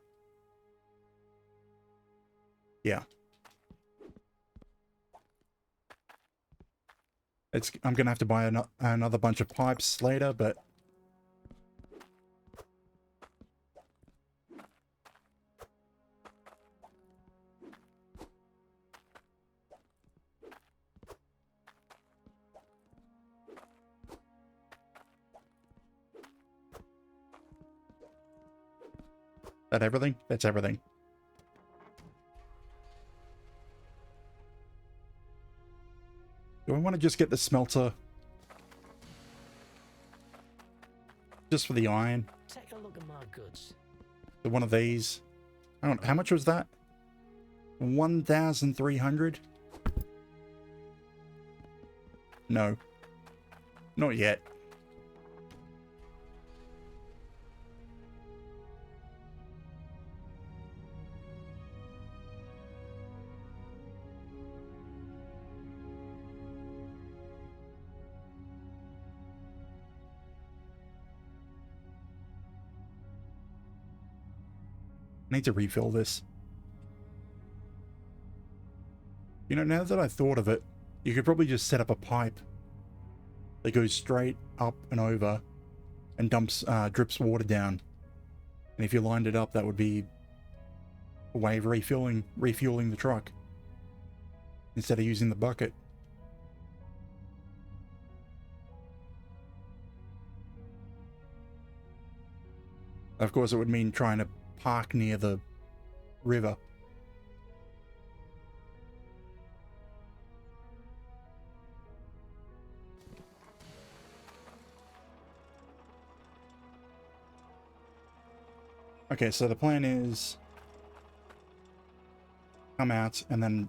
Yeah. I'm going to have to buy another bunch of pipes later, but... That everything? That's everything. Do I want to just get the smelter? Just for the iron? Take a look at my goods. The one of these? I don't know, how much was that? 1,300? No. Not yet. I need to refill this. You know, now that I thought of it, you could probably just set up a pipe that goes straight up and over and drips water down. And if you lined it up, that would be a way of refueling the truck instead of using the bucket. Of course, it would mean trying to park near the river. Okay, so the plan is come out and then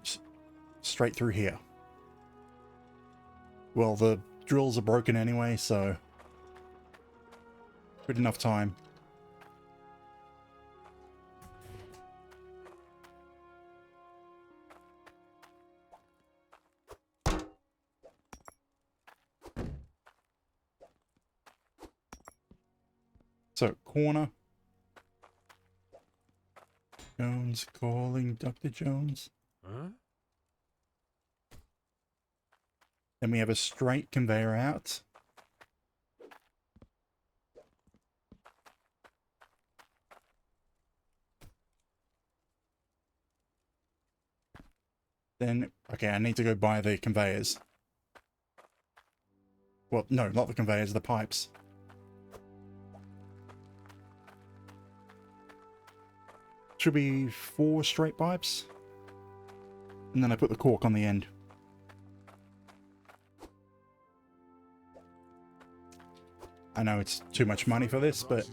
straight through here. Well, the drills are broken anyway, so good enough time. So, corner. Jones calling Dr. Jones. Huh? Then we have a straight conveyor out. Then, okay, I need to go buy the conveyors. Well, no, not the conveyors, the pipes. Should be 4 straight pipes. And then I put the cork on the end. I know it's too much money for this, but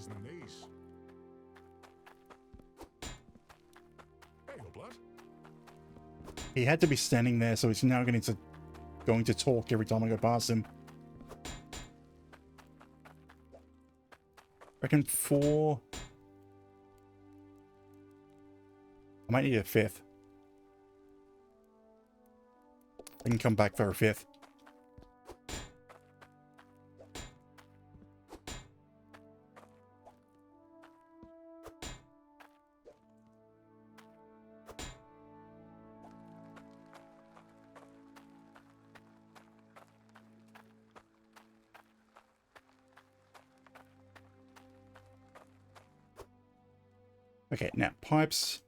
he had to be standing there, so he's now going to talk every time I go past him. Reckon 4. I might need a 5th. I can come back for a 5th. Okay, now pipes.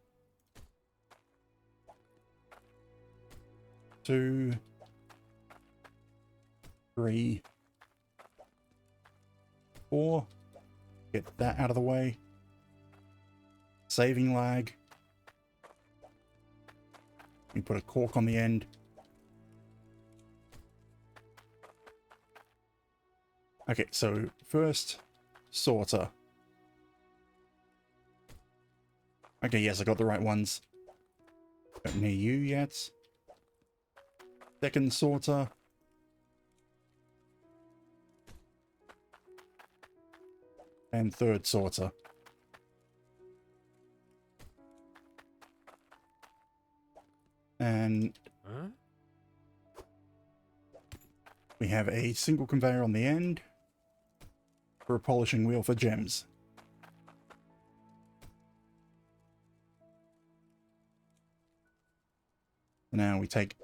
2, 3, 4. Get that out of the way. Saving lag. We put a cork on the end. Okay, so first sorter. Okay, yes, I got the right ones. Don't need you yet. Second sorter. And third sorter. And Huh? we have a single conveyor on the end for a polishing wheel for gems. Now we take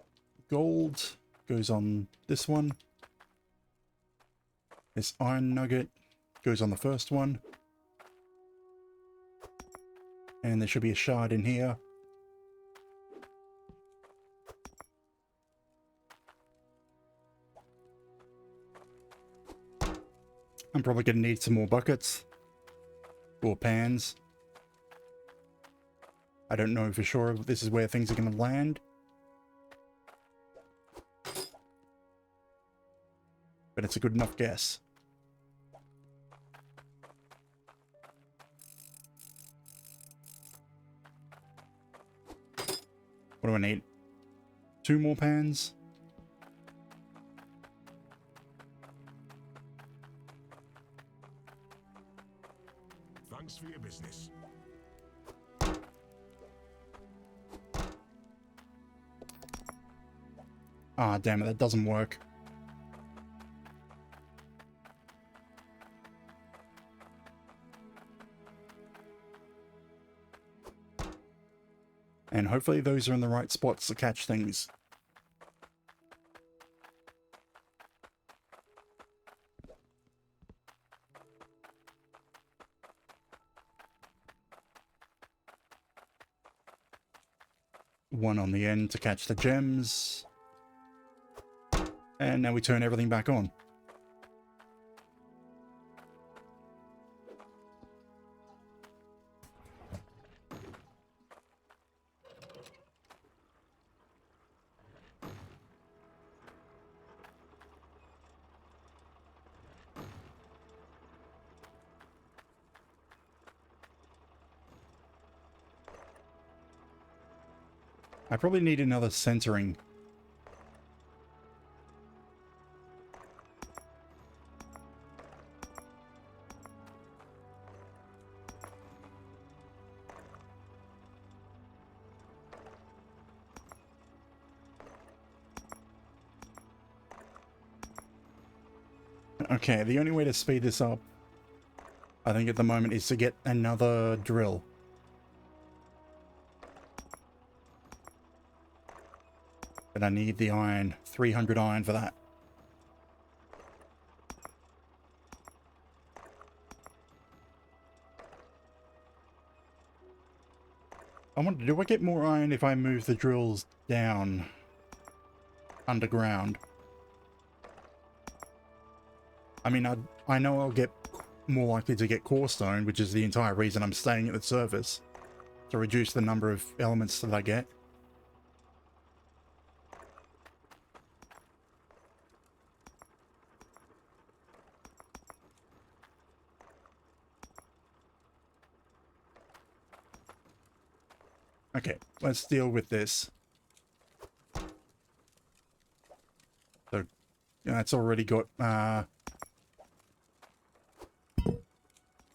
gold, goes on this one. This iron nugget goes on the first one. And there should be a shard in here. I'm probably going to need some more buckets or pans. I don't know for sure if this is where things are going to land. But it's a good enough guess. What do I need? 2 more pans? Thanks for your business. Ah, damn it, that doesn't work. And hopefully those are in the right spots to catch things. One on the end to catch the gems. And now we turn everything back on. I probably need another centering. Okay, the only way to speed this up, I think at the moment, is to get another drill. But I need the iron, 300 iron for that. I wonder, do I get more iron if I move the drills down underground? I mean, I know I'll get more likely to get core stone, which is the entire reason I'm staying at the surface, to reduce the number of elements that I get. Okay, let's deal with this. So, yeah, it's already got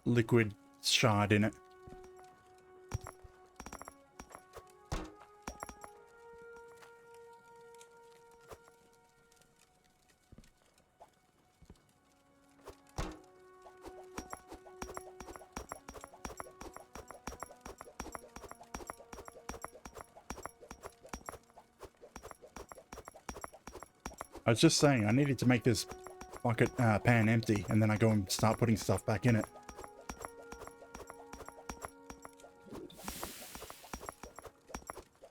liquid shard in it. I was just saying, I needed to make this bucket pan empty, and then I go and start putting stuff back in it.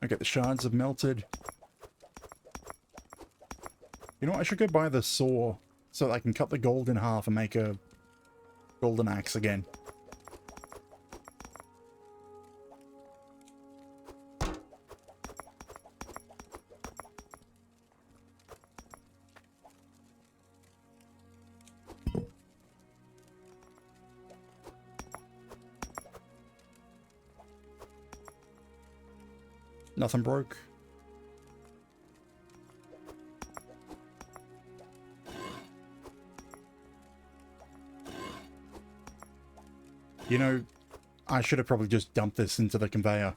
Okay, the shards have melted. You know what, I should go buy the saw so that I can cut the gold in half and make a golden axe again. Nothing broke. You know, I should have probably just dumped this into the conveyor.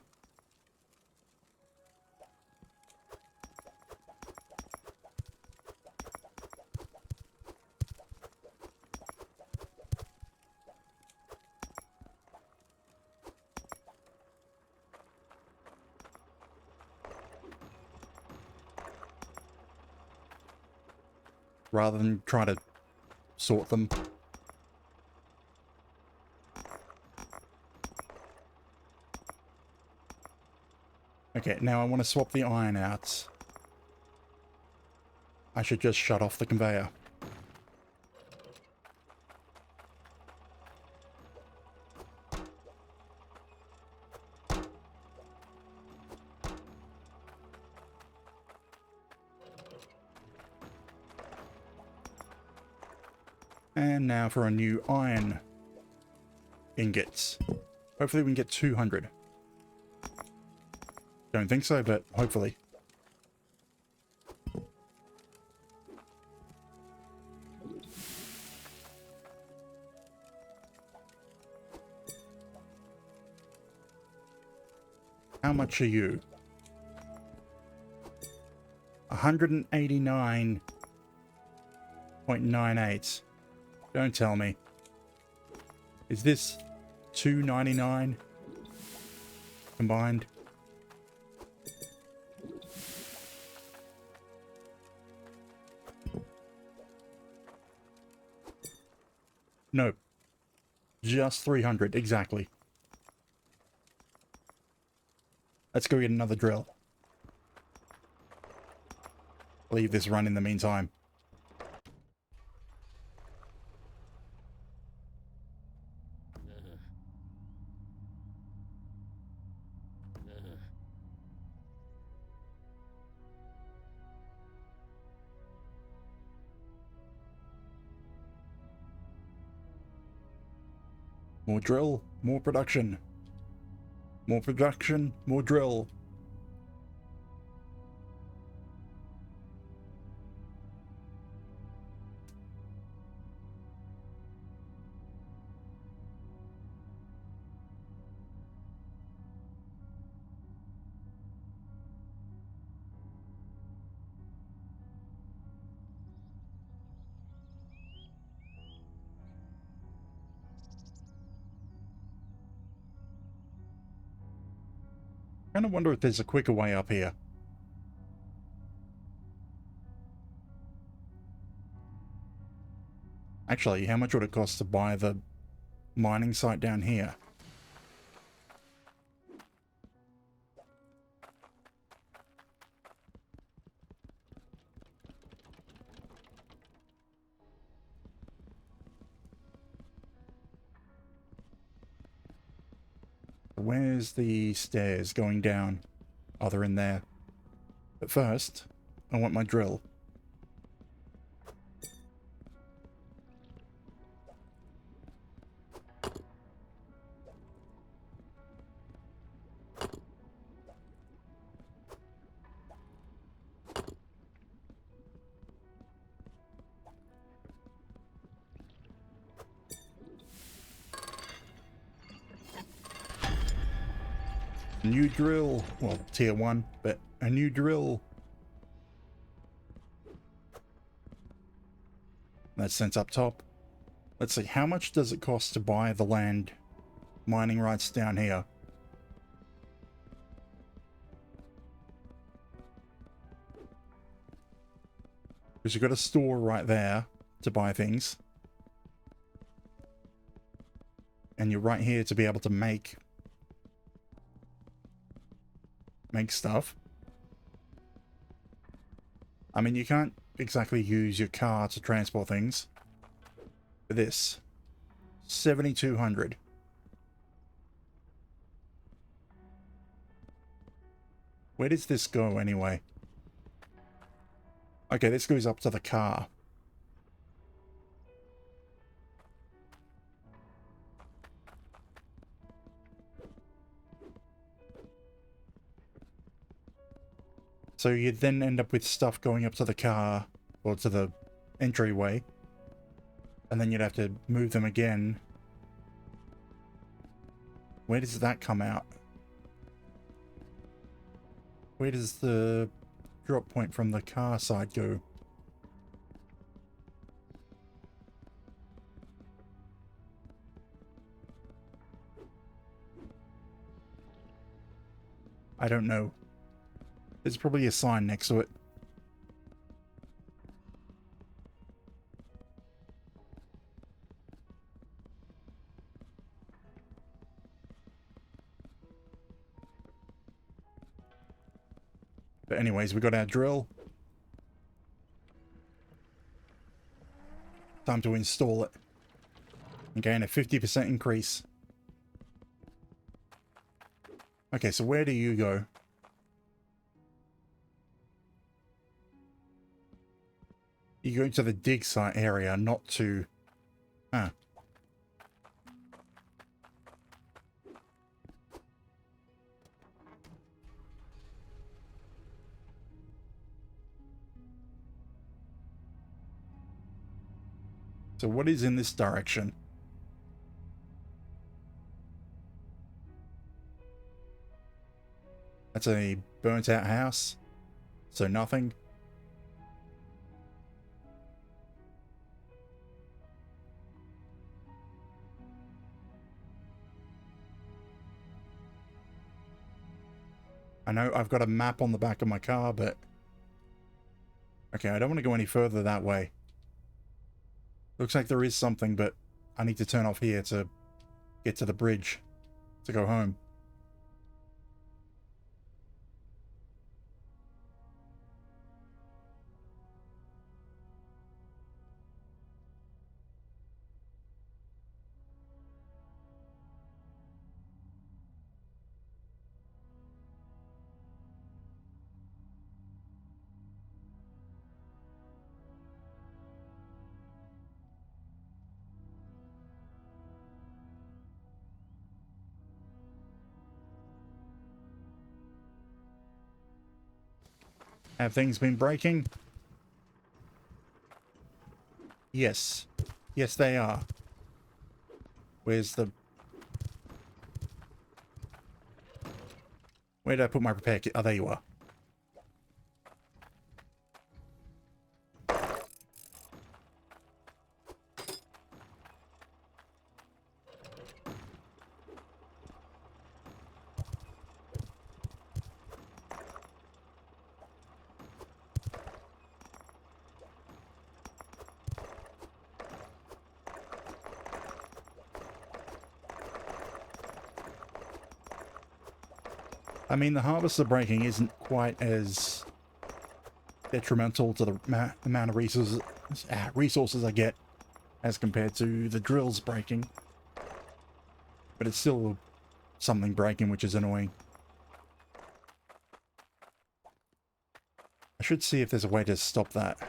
Rather than try to sort them. Okay, now I want to swap the iron out. I should just shut off the conveyor. And now for a new iron ingots. Hopefully we can get 200. Don't think so, but hopefully. How much are you? 189.98. Don't tell me. Is this 299 combined? No. Just 300, exactly. Let's go get another drill. Leave this run in the meantime. More drill, more production. More production, more drill. I kind of wonder if there's a quicker way up here. Actually, how much would it cost to buy the mining site down here? Where's the stairs going down? Oh, they're in there. But first, I want my drill. New drill. Well, tier 1, but a new drill. That's sent up top. Let's see, how much does it cost to buy the land mining rights down here? Because you've got a store right there to buy things. And you're right here to be able to make stuff. I mean, you can't exactly use your car to transport things. But this, 7,200. Where does this go anyway? Okay, this goes up to the car. So you'd then end up with stuff going up to the car, or to the entryway. And then you'd have to move them again. Where does that come out? Where does the drop point from the car side go? I don't know. There's probably a sign next to it. But anyways, we got our drill. Time to install it. And gain a 50% increase. Okay, so where do you go? You go to the dig site area, not to Ah. So what is in this direction? That's a burnt out house. So nothing. I know I've got a map on the back of my car, but... Okay, I don't want to go any further that way. Looks like there is something, but I need to turn off here to get to the bridge to go home. Have things been breaking? Yes. Yes, they are. Where's the... Where did I put my repair kit? Oh, there you are. I mean, the harvester breaking isn't quite as detrimental to the amount of resources I get as compared to the drills breaking. But it's still something breaking, which is annoying. I should see if there's a way to stop that.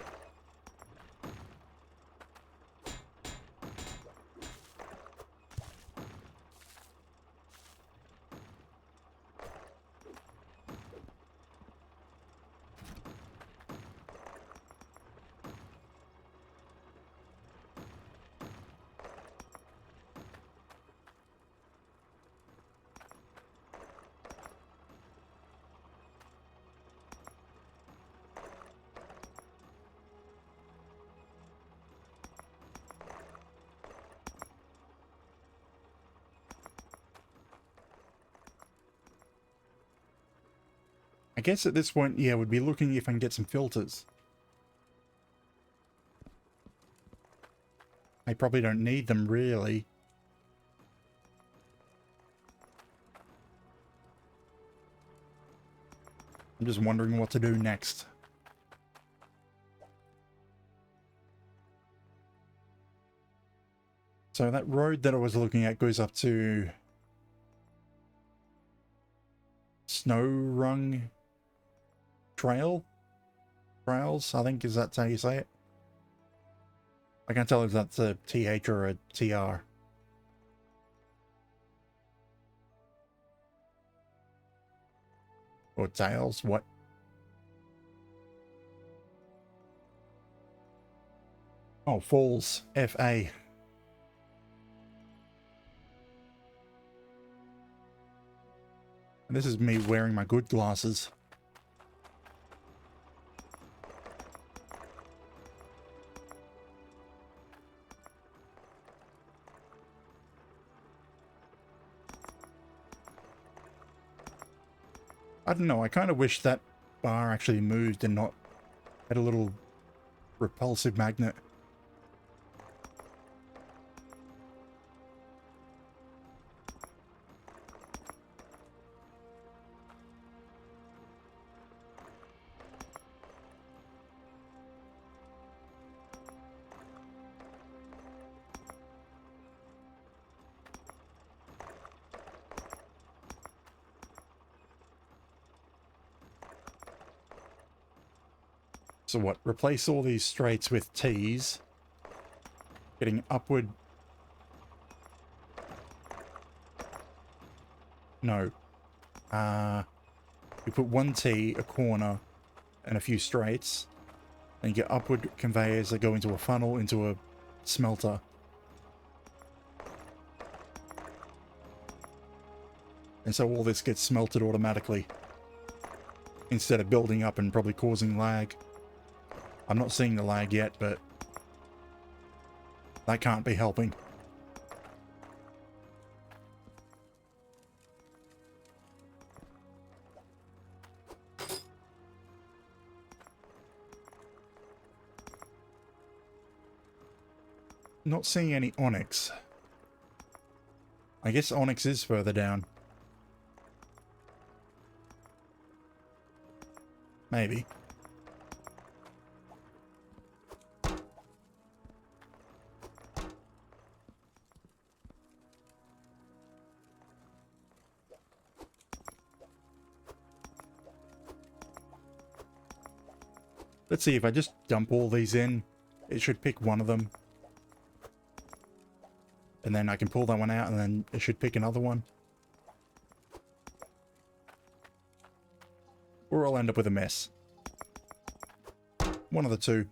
I guess at this point, yeah, we'd be looking if I can get some filters. I probably don't need them, really. I'm just wondering what to do next. So that road that I was looking at goes up to Snow Rung Trails, I think, is that how you say it? I can't tell if that's a TH or a TR. Or Tails, what? Oh, Falls, FA. And this is me wearing my good glasses. I don't know, I kind of wish that bar actually moved and not had a little repulsive magnet. So what, replace all these straights with T's, getting upward No. You put one T, a corner, and a few straights. And you get upward conveyors that go into a funnel, into a smelter. And so all this gets smelted automatically. Instead of building up and probably causing lag. I'm not seeing the lag yet, but that can't be helping. Not seeing any onyx. I guess onyx is further down. Maybe. Let's see, if I just dump all these in, it should pick one of them. And then I can pull that one out, and then it should pick another one. Or I'll end up with a mess. One of the two.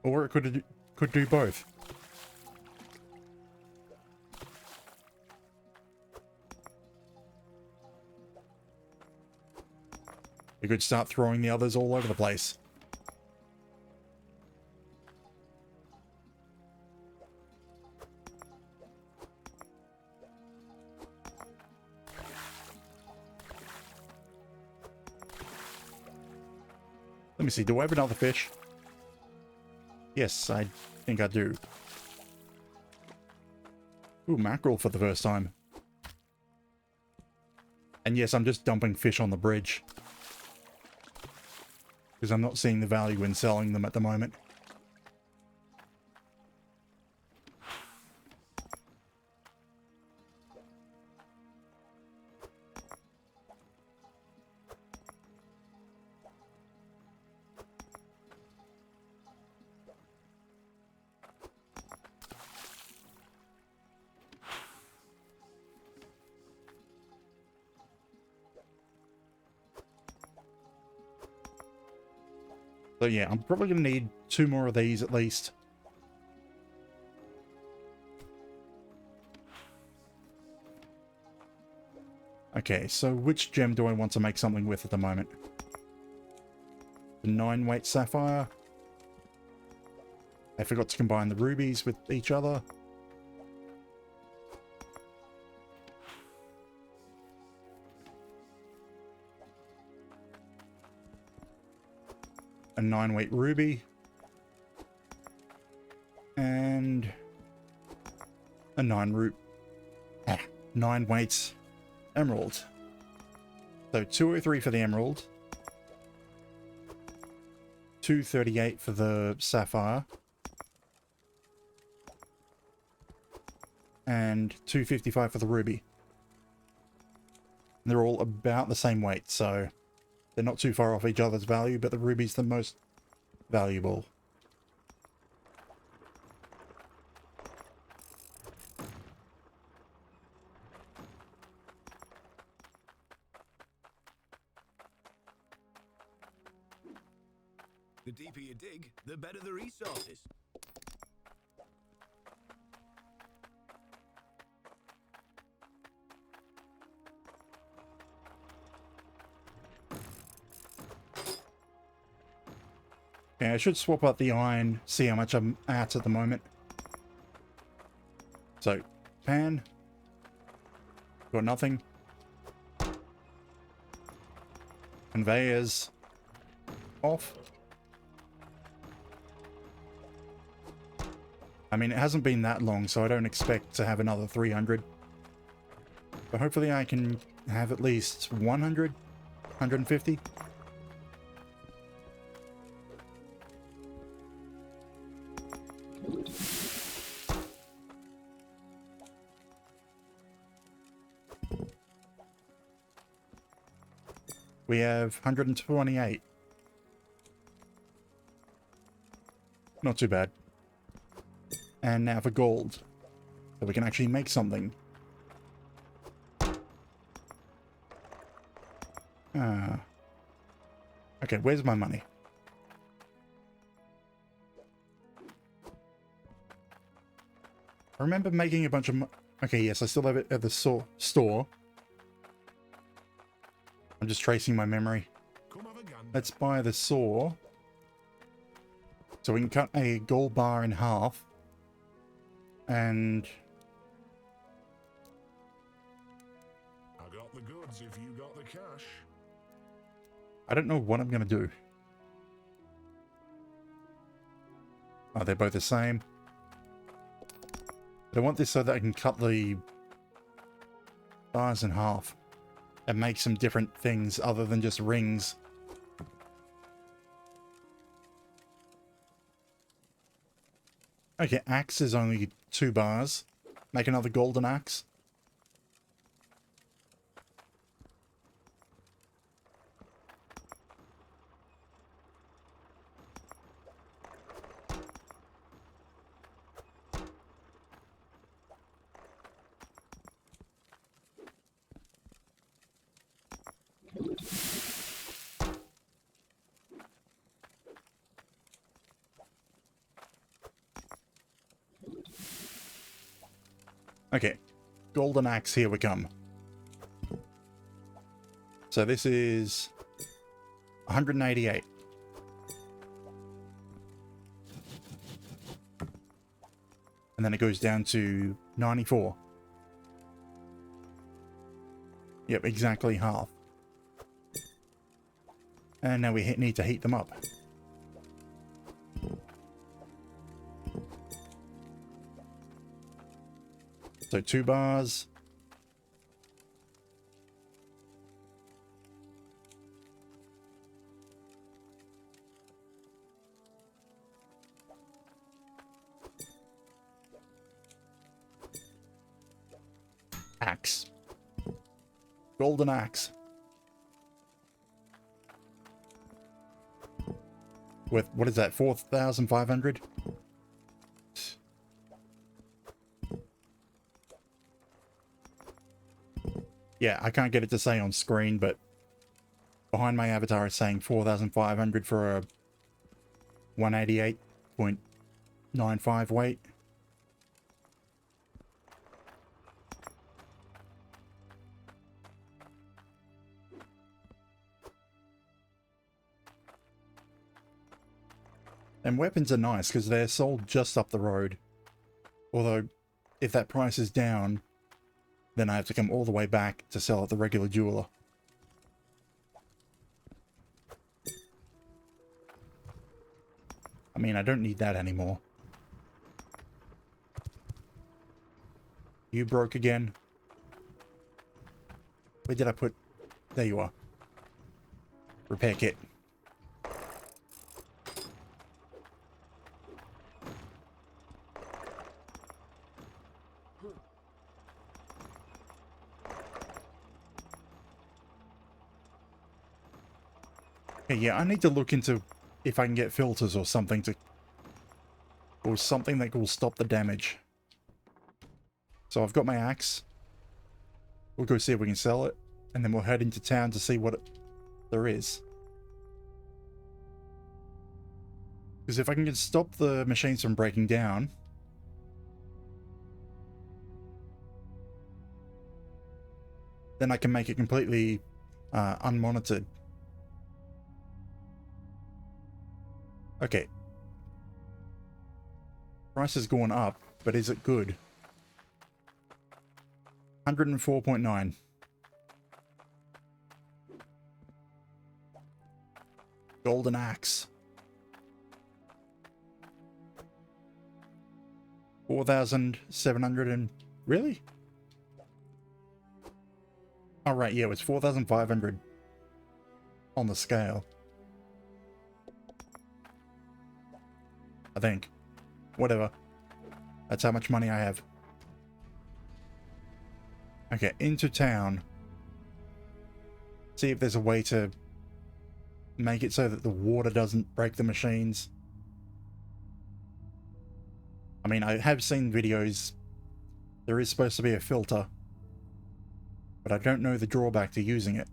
Or it could do both. You could start throwing the others all over the place. Let me see, do I have another fish? Yes, I think I do. Ooh, mackerel for the first time. And yes, I'm just dumping fish on the bridge. Because I'm not seeing the value in selling them at the moment. So yeah, I'm probably going to need 2 more of these at least. Okay, so which gem do I want to make something with at the moment? The 9-weight sapphire. I forgot to combine the rubies with each other. A 9-weight ruby. And a 9 weights emerald. So 203 for the emerald. 238 for the sapphire. And 255 for the ruby. They're all about the same weight, so they're not too far off each other's value, but the ruby's the most valuable. The deeper you dig, the better the resources. Yeah, I should swap out the iron, see how much I'm at the moment. So, pan. Got nothing. Conveyors. Off. I mean, it hasn't been that long, so I don't expect to have another 300. But hopefully I can have at least 100, 150. We have 128. Not too bad. And now for gold. So we can actually make something. Okay, where's my money? I remember making a bunch of okay, yes, I still have it at the store. I'm just tracing my memory. Let's buy the saw. So we can cut a gold bar in half. And I got the goods if you got the cash. I don't know what I'm going to do. Oh, they're both the same. But I want this so that I can cut the bars in half and make some different things other than just rings. Okay, axe is only 2 bars. Make another golden axe. Okay, golden axe, here we come. So this is 188. And then it goes down to 94. Yep, exactly half. And now we need to heat them up. So 2 bars. Axe. Golden axe. With, what is that, 4,500? Yeah, I can't get it to say on screen, but behind my avatar is saying 4,500 for a 188.95 weight. And weapons are nice because they're sold just up the road. Although, if that price is down, then I have to come all the way back to sell at the regular jeweler. I mean, I don't need that anymore. You broke again. Where did I put... There you are. Repair kit. Okay, yeah, I need to look into if I can get filters or something to... Or something that will stop the damage. So I've got my axe. We'll go see if we can sell it. And then we'll head into town to see what there is. Because if I can stop the machines from breaking down... then I can make it completely unmonitored. Okay. Price has gone up, but is it good? 104.9. Golden axe. 4,700 and... Really? Oh, right, yeah, it was 4,500 on the scale. I think. Whatever. That's how much money I have. Okay, into town. See if there's a way to make it so that the water doesn't break the machines. I mean, I have seen videos. There is supposed to be a filter, but I don't know the drawback to using it.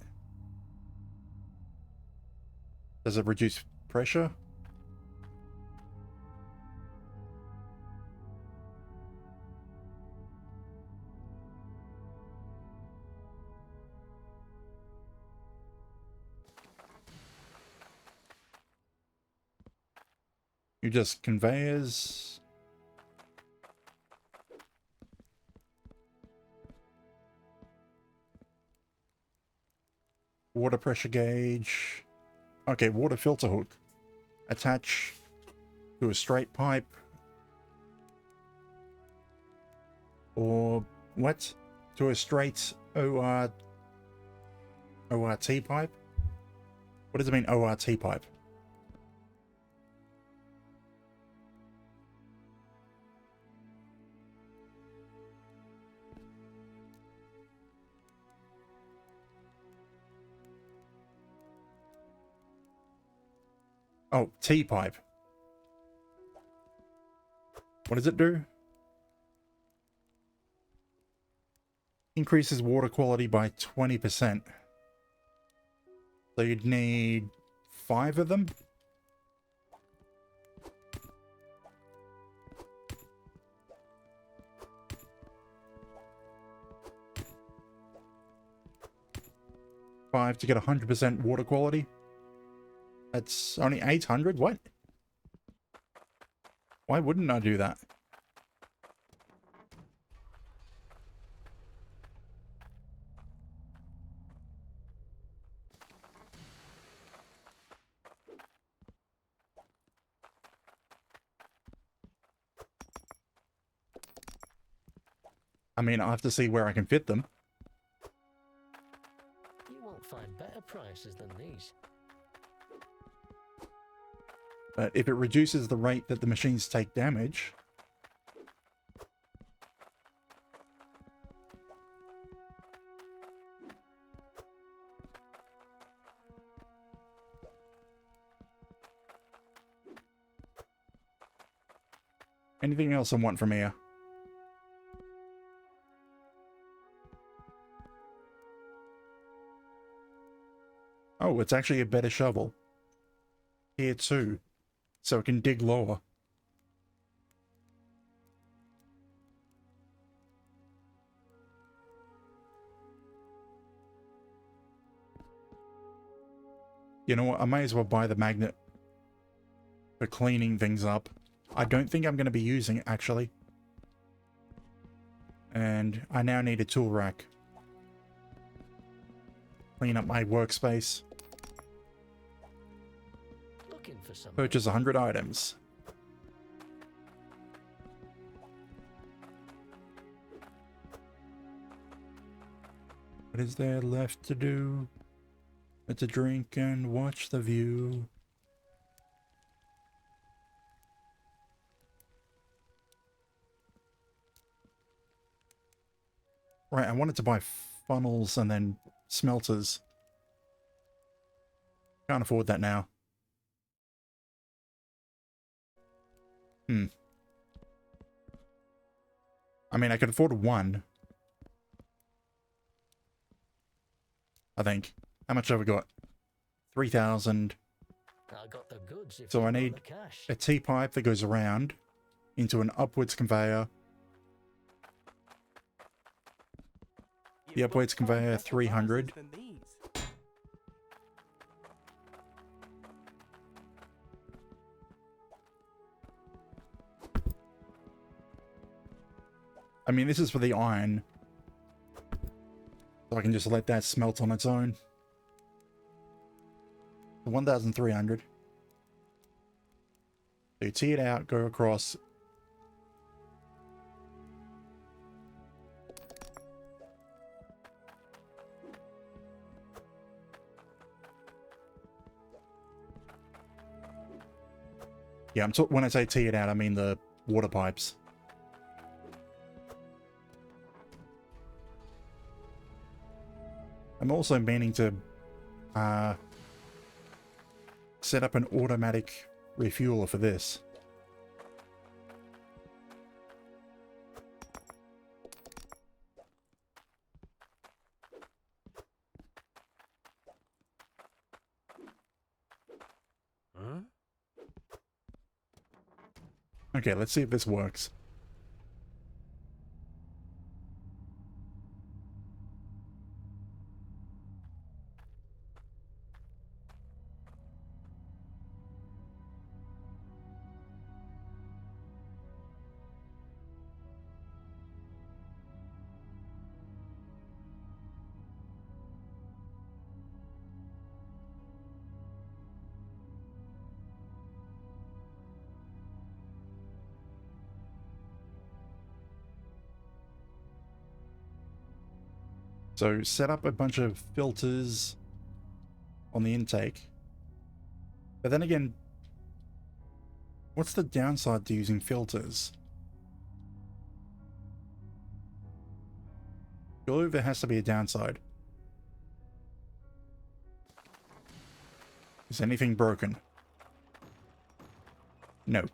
Does it reduce pressure? You just conveyors. Water pressure gauge. Okay, water filter hook. Attach to a straight pipe. Or what? To a straight ORT pipe? What does it mean, ORT pipe? Oh, T-pipe. What does it do? Increases water quality by 20%. So you'd need 5 of them? To get 100% water quality. That's only 800? What? Why wouldn't I do that? I mean, I have to see where I can fit them. You won't find better prices than these. But if it reduces the rate that the machines take damage... Anything else I want from here? Oh, it's actually a better shovel. Here too. So it can dig lower. You know what? I may as well buy the magnet for cleaning things up. I don't think I'm going to be using it, actually. And I now need a tool rack. Clean up my workspace. Looking for some. Purchase 100 items. What is there left to do? To drink and watch the view. Right, I wanted to buy funnels and then smelters. Can't afford that now. I mean, I could afford one. I think. How much have we got? 3,000. I got the goods if So you I got need the cash. a T-pipe that goes around into an upwards conveyor. The upwards conveyor, 300. I mean, this is for the iron. So I can just let that smelt on its own. 1,300. So you tee it out, go across. Yeah, when I say tee it out, I mean the water pipes. I'm also meaning to set up an automatic refueler for this. Okay, let's see if this works. So set up a bunch of filters on the intake. But then again, what's the downside to using filters? Surely there has to be a downside. Is anything broken? No.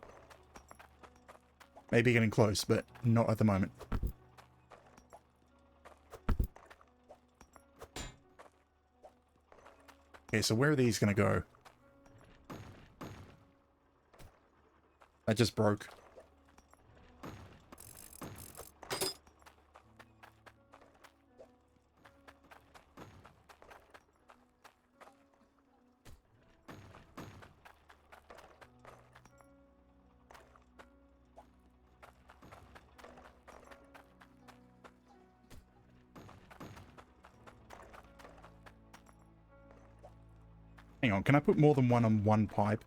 Maybe getting close, but not at the moment. Okay, so where are these gonna go? That just broke. Hang on, can I put more than one on one pipe?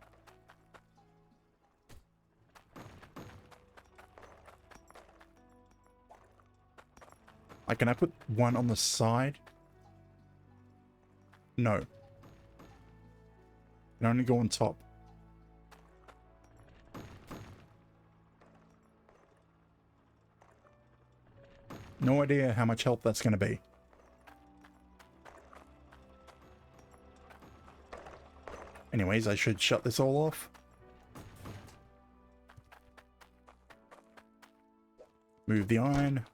Like, can I put one on the side? No. It can only go on top. No idea how much help that's going to be. Anyways, I should shut this all off. Move the iron.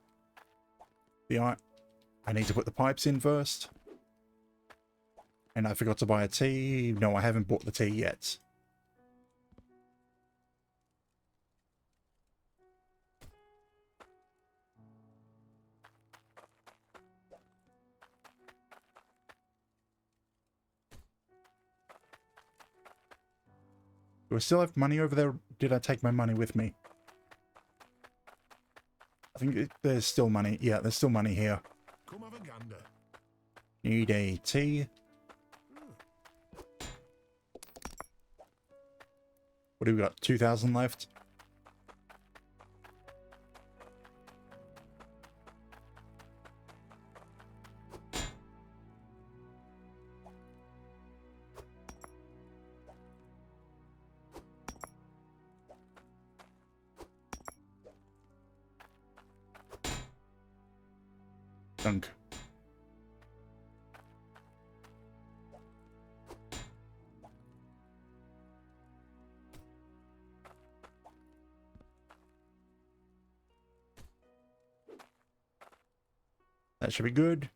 I need to put the pipes in first. And I forgot to buy a tea. No, I haven't bought the tea yet. Do I still have money over there? Or did I take my money with me? I think there's still money. Yeah, there's still money here. Come have a gander. Need a tea. What do we got? 2,000 left. Dunk. That should be good.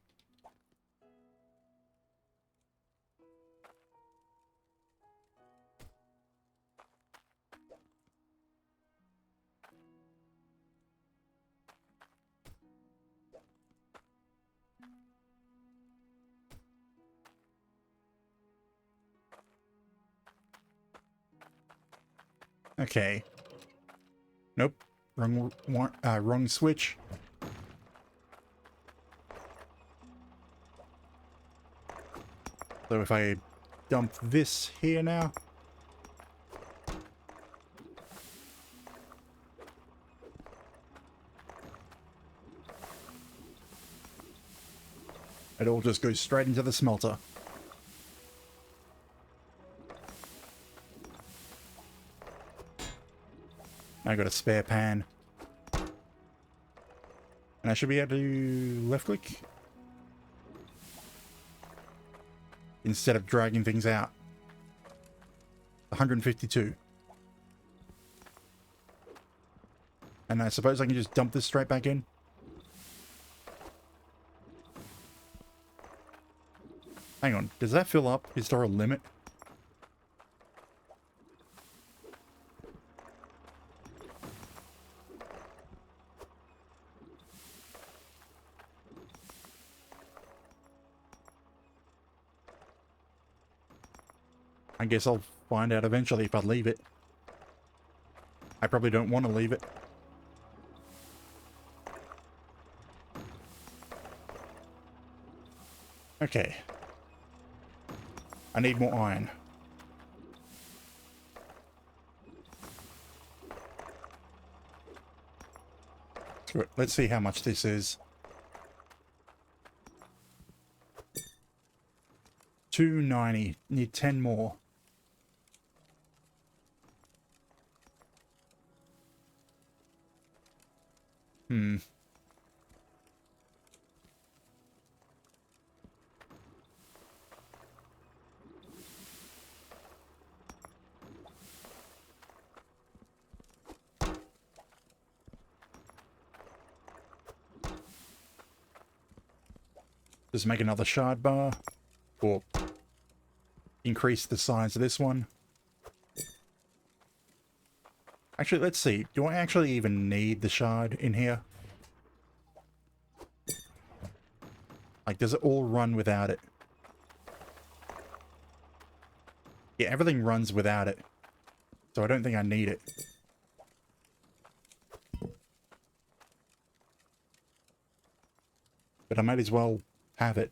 Okay. Nope. Wrong switch. So if I dump this here now. It all just goes straight into the smelter. I got a spare pan. And I should be able to left click instead of dragging things out. 152. And I suppose I can just dump this straight back in. Hang on, does that fill up? Is there a limit? I guess I'll find out eventually if I leave it. I probably don't want to leave it. Okay. I need more iron. Good. Let's see how much this is. 290. Need 10 more. Just make another shard bar, or increase the size of this one. Actually, let's see. Do I actually even need the shard in here? Like, does it all run without it? Yeah, everything runs without it. So I don't think I need it. But I might as well have it.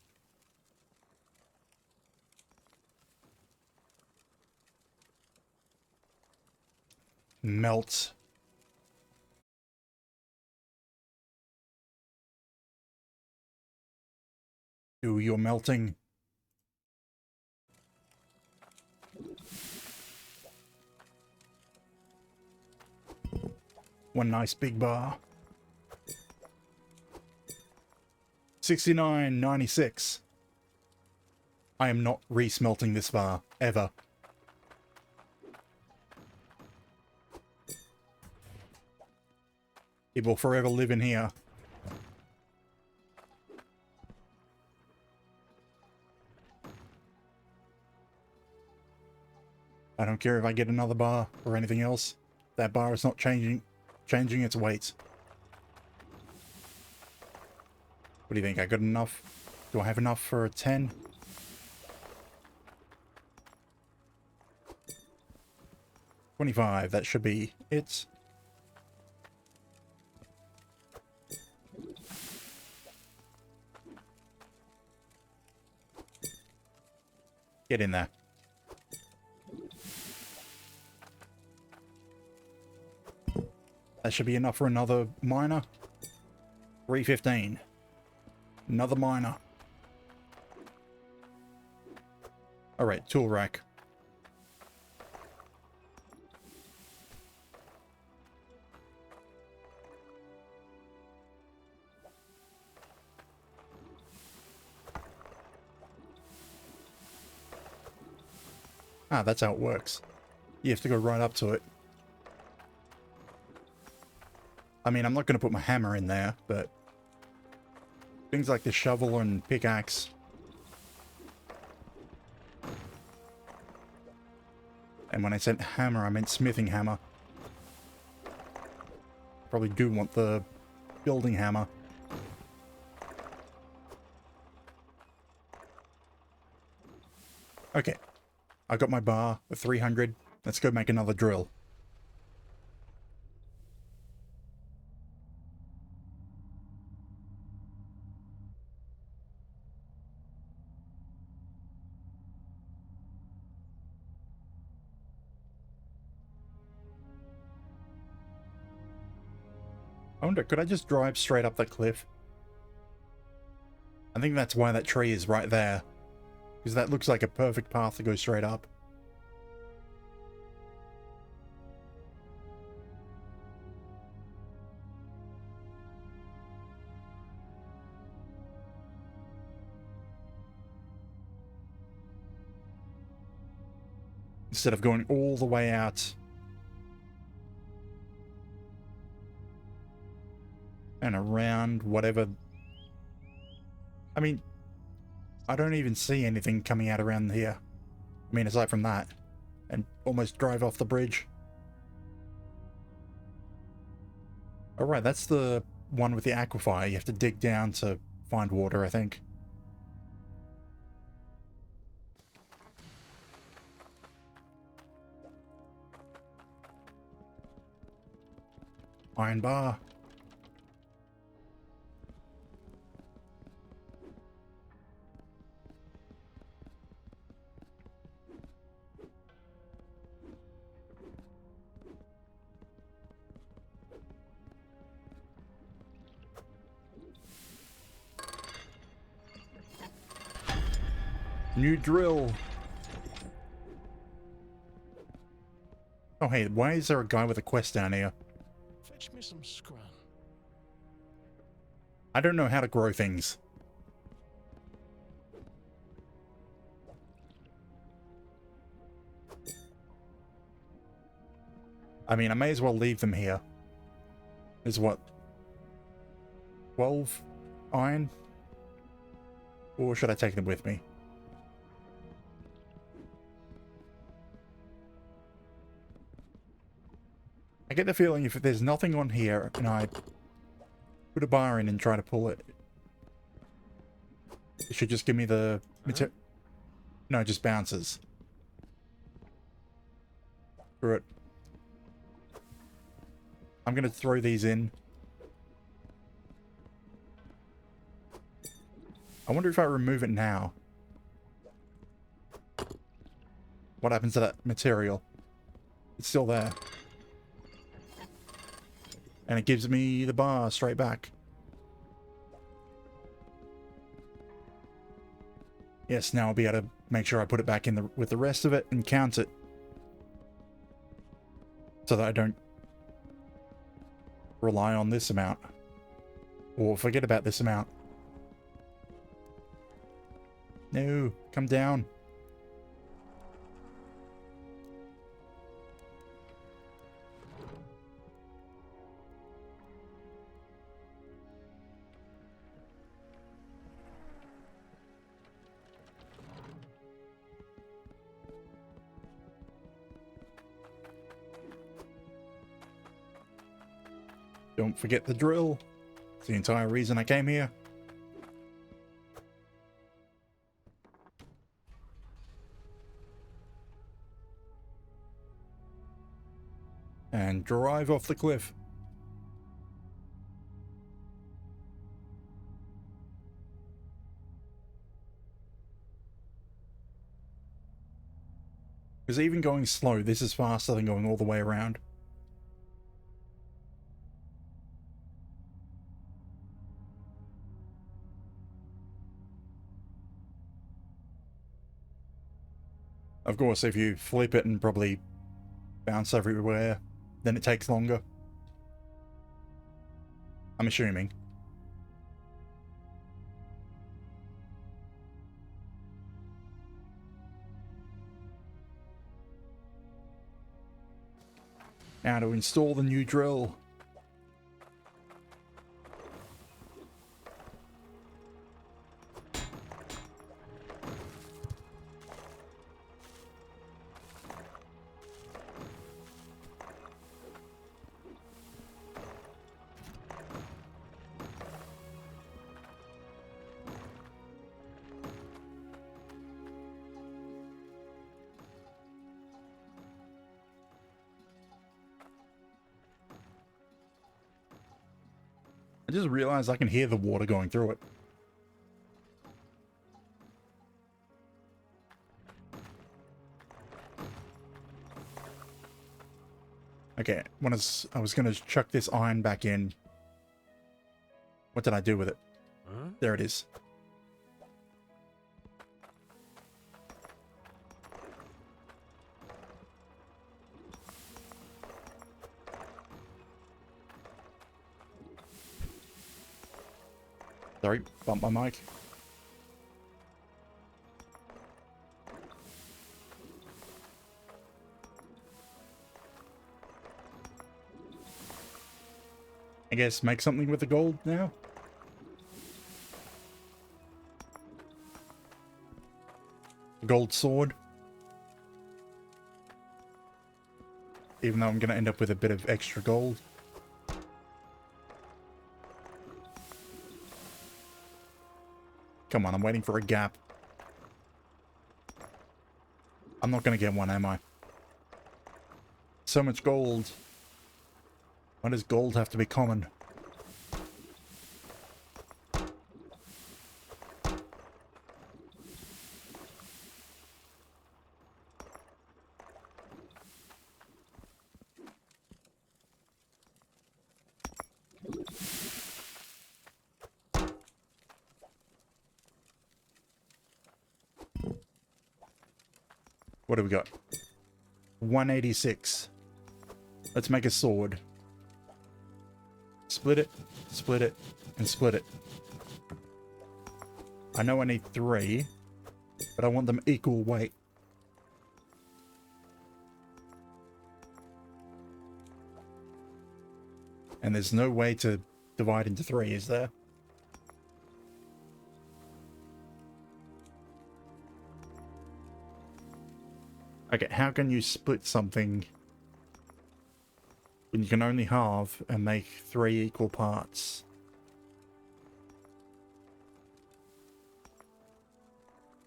Melt. Do your melting. One nice big bar. 69.96. I am not re-smelting this bar, ever. It will forever live in here. I don't care if I get another bar or anything else. That bar is not changing its weight. What do you think? I got enough? Do I have enough for a 10? $25, that should be it. Get in there. That should be enough for another miner. 315. Another miner. Alright, tool rack. Ah, that's how it works. You have to go right up to it. I mean, I'm not going to put my hammer in there, but things like the shovel and pickaxe. And when I said hammer, I meant smithing hammer. Probably do want the building hammer. Okay. I got my bar of 300. Let's go make another drill. I wonder, could I just drive straight up that cliff? I think that's why that tree is right there. Because that looks like a perfect path to go straight up. Instead of going all the way out. And around whatever. I mean, I don't even see anything coming out around here. I mean, aside from that. And almost drive off the bridge. Alright, that's the one with the aquifer. You have to dig down to find water, I think. Iron bar. New drill. Oh, hey, why is there a guy with a quest down here? Fetch me some scran. I don't know how to grow things. I mean, I may as well leave them here. There's what? 12 iron? Or should I take them with me? I get the feeling if there's nothing on here and I put a bar in and try to pull it, it should just give me the material. No, it just bounces. Screw it. I'm going to throw these in. I wonder if I remove it now, what happens to that material? It's still there. And it gives me the bar straight back. Yes, now I'll be able to make sure I put it back in with the rest of it and count it. So that I don't rely on this amount. Or forget about this amount. No, come down. Don't forget the drill. It's the entire reason I came here. And drive off the cliff. Because even going slow, this is faster than going all the way around. Of course, if you flip it and probably bounce everywhere, then it takes longer. I'm assuming. Now to install the new drill. I just realized I can hear the water going through it. Okay, I was going to chuck this iron back in. What did I do with it? Huh? There it is. Sorry, bump my mic. I guess make something with the gold now. Gold sword. Even though I'm going to end up with a bit of extra gold. Come on, I'm waiting for a gap. I'm not going to get one, am I? So much gold. Why does gold have to be common? What do we got? 186. Let's make a sword. Split it, and split it. I know I need 3, but I want them equal weight. And there's no way to divide into 3, is there? Okay, how can you split something when you can only halve and make 3 equal parts?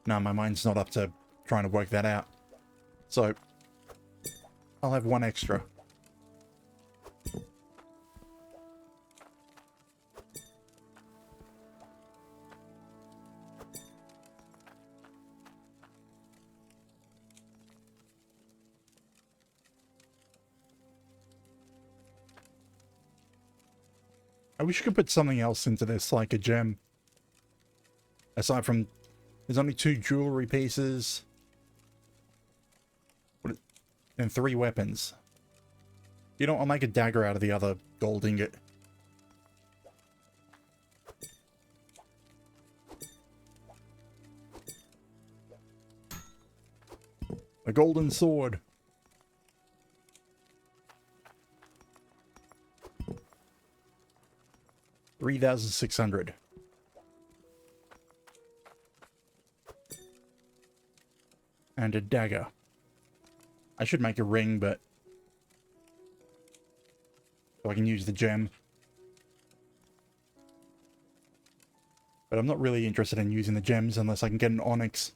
No, my mind's not up to trying to work that out. So, I'll have 1 extra. I wish you could put something else into this, like a gem. Aside from, there's only 2 jewelry pieces. And 3 weapons. You know, I'll make a dagger out of the other gold ingot. A golden sword. $3,600. And a dagger. I should make a ring, but so I can use the gem. But I'm not really interested in using the gems unless I can get an onyx.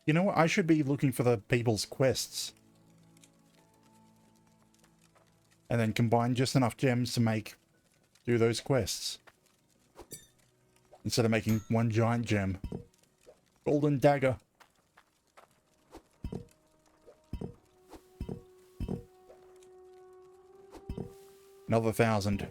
You know what? I should be looking for the people's quests. And then combine just enough gems to do those quests. Instead of making 1 giant gem. Golden dagger. Another 1,000.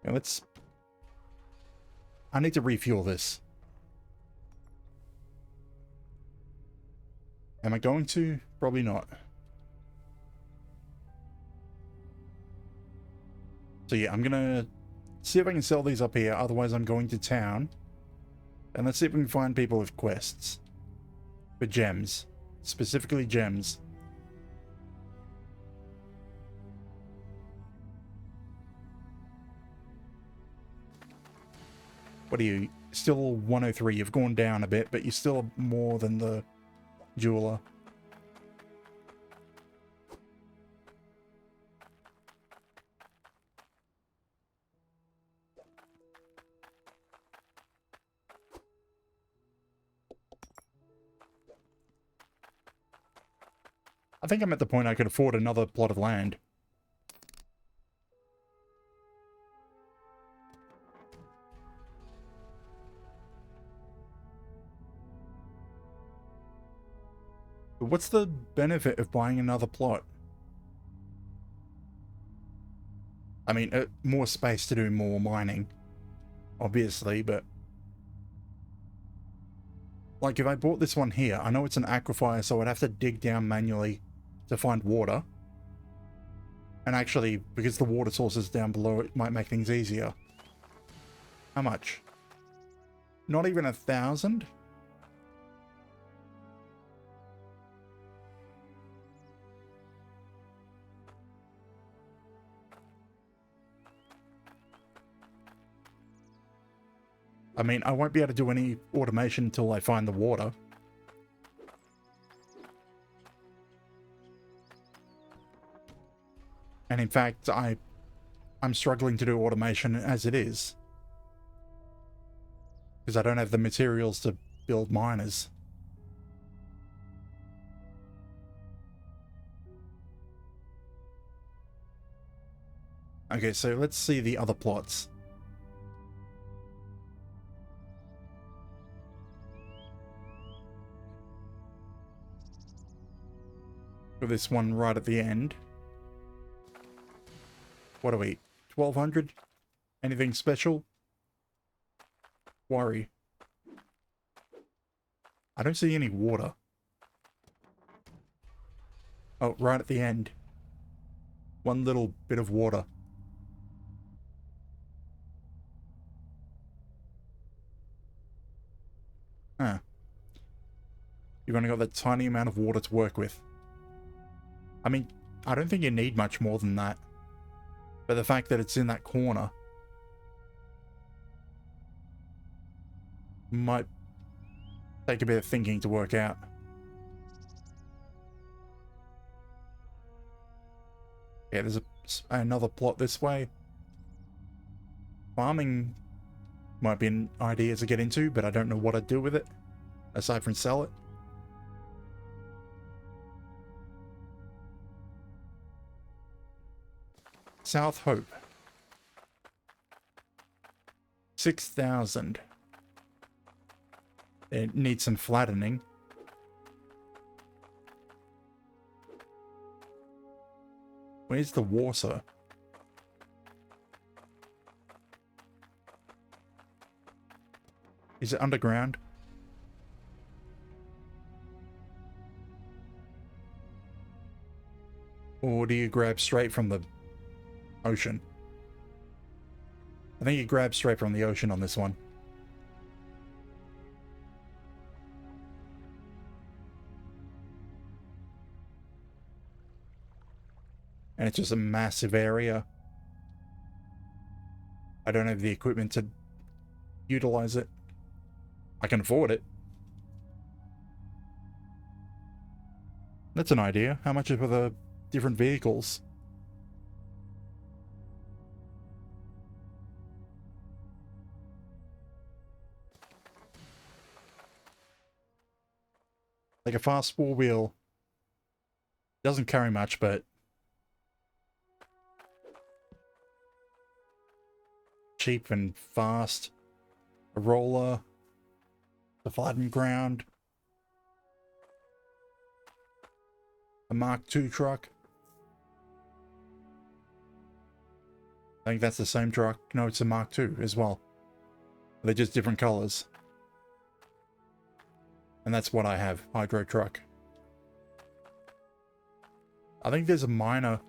Now I need to refuel this. Am I going to? Probably not. So yeah, I'm gonna see if I can sell these up here, otherwise I'm going to town. And let's see if we can find people with quests. For gems. Specifically gems. What are you? Still 103. You've gone down a bit, but you're still more than the jeweler. I think I'm at the point I could afford another plot of land. But what's the benefit of buying another plot? I mean, more space to do more mining, obviously, but... Like, if I bought this one here, I know it's an aquifer, so I'd have to dig down manually to find water. And actually, because the water source is down below, it might make things easier. How much? Not even 1,000? I mean, I won't be able to do any automation until I find the water. in fact, I'm struggling to do automation as it is. Because I don't have the materials to build miners. Okay, so let's see the other plots. For this one right at the end. What are we? 1200? Anything special? Worry. I don't see any water. Oh, right at the end. One little bit of water. Huh. You've only got that tiny amount of water to work with. I mean, I don't think you need much more than that. But the fact that it's in that corner might take a bit of thinking to work out. Yeah, there's another plot this way. Farming might be an idea to get into, but I don't know what I'd do with it, aside from sell it. South Hope. 6,000. It needs some flattening. Where's the water? Is it underground? Or do you grab straight from the ocean? I think you grab straight from the ocean on this one. And it's just a massive area. I don't have the equipment to utilize it. I can afford it. That's an idea. How much are the different vehicles? Like a fast four-wheel. Doesn't carry much, but cheap and fast. A roller. The flattened ground. A Mark II truck. I think that's the same truck. No, it's a Mark II as well. They're just different colors. And that's what I have. Hydro truck. I think there's a miner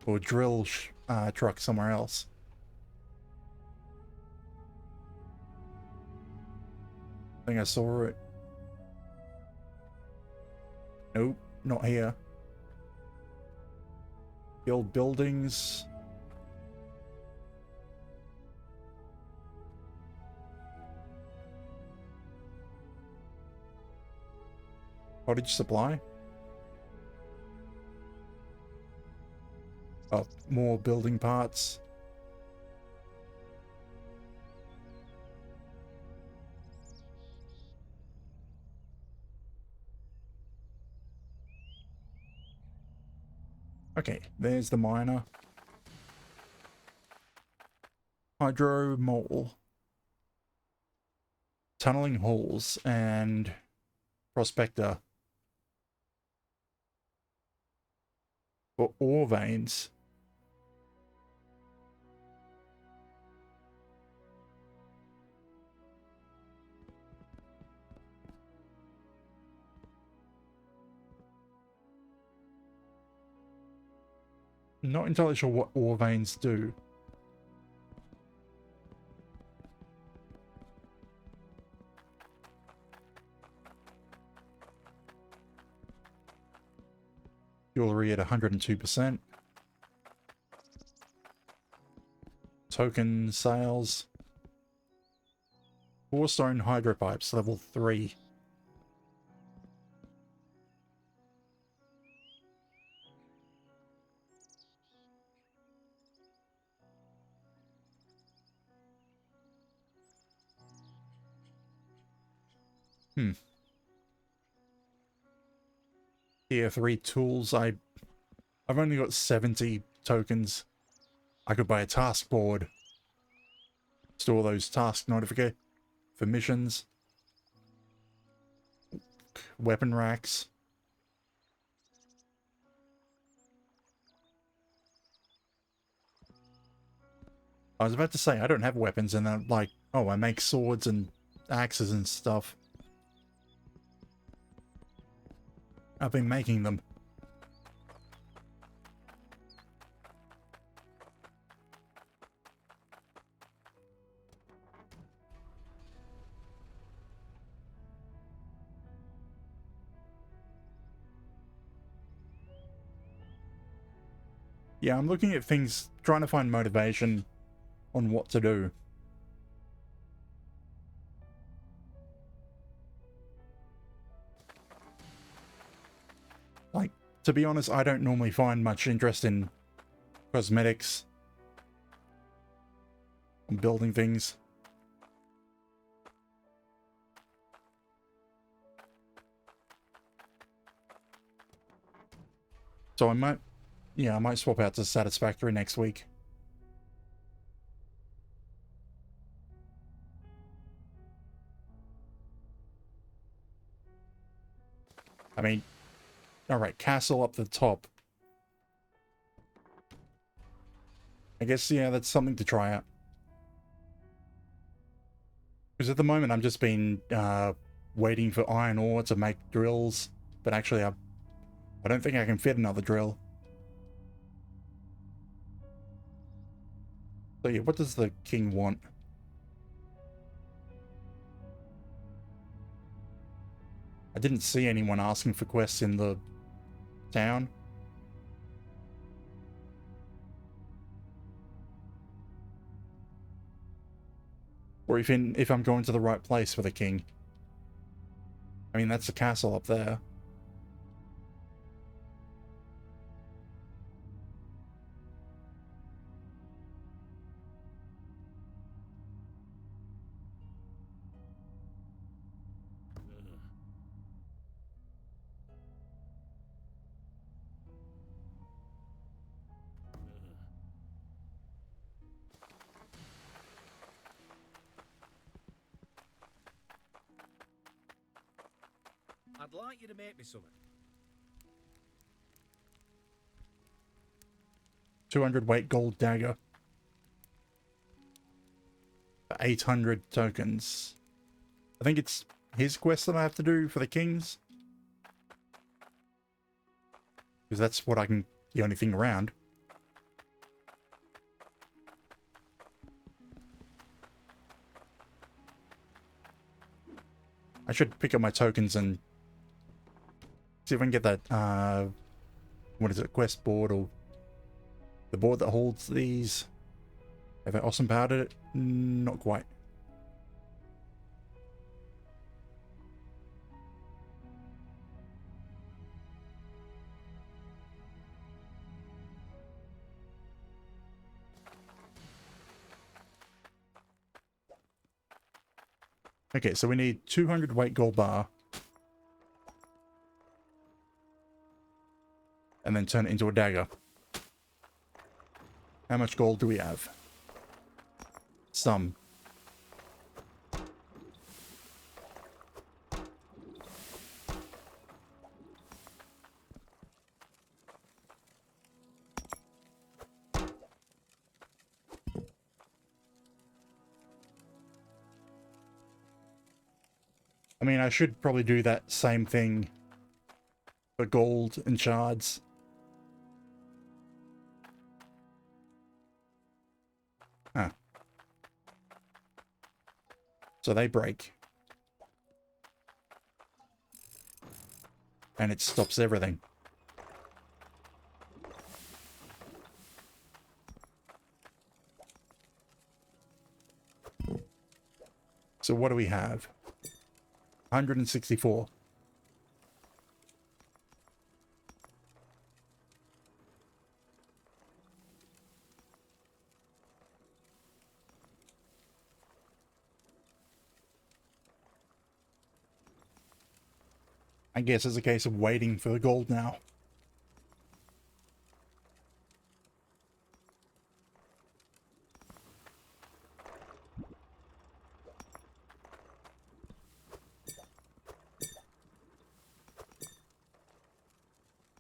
or drill truck somewhere else. I think I saw it. Nope, not here. Build buildings. Cottage supply. Oh, more building parts. Okay, there's the miner. Hydro mole. Tunneling holes and prospector. For ore veins. Not entirely sure what ore veins do. Jewelry at 102%. Token sales. 4-stone hydropipes, level 3. Tier 3 tools. I've only got 70 tokens. I could buy a task board. Store those task notifications for missions. Weapon racks. I was about to say, I don't have weapons, and then, like, oh, I make swords and axes and stuff. I've been making them. Yeah, I'm looking at things, trying to find motivation on what to do. Like, to be honest, I don't normally find much interest in cosmetics and building things. So I might, yeah, I might swap out to Satisfactory next week. I mean, alright, castle up the top. I guess, yeah, that's something to try out. Because at the moment, I'm just been waiting for iron ore to make drills. But actually, I don't think I can fit another drill. So yeah, what does the king want? I didn't see anyone asking for quests in the town. Or if I'm going to the right place for the king. I mean, that's the castle up there. I'd like you to make me something. 200 weight gold dagger. 800 tokens. I think it's his quest that I have to do for the kings. Because that's what I can, the only thing around. I should pick up my tokens and see if I can get that, what is it, quest board, or the board that holds these. Have I awesome powered it? Not quite. Okay, so we need 200 weight gold bar. And then turn it into a dagger. How much gold do we have? Some. I mean, I should probably do that same thing for gold and shards. Ah. So they break. And it stops everything. So what do we have? 164. I guess it's a case of waiting for the gold now.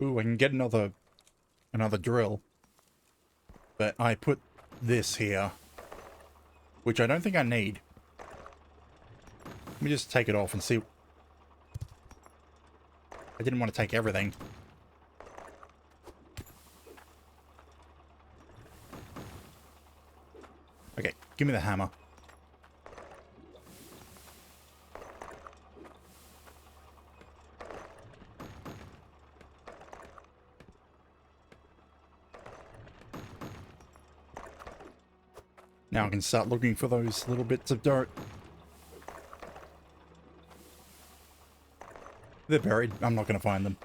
Ooh, I can get another drill. But I put this here, which I don't think I need. Let me just take it off and see. I didn't want to take everything. Okay, give me the hammer. Now I can start looking for those little bits of dirt. They're buried. I'm not going to find them.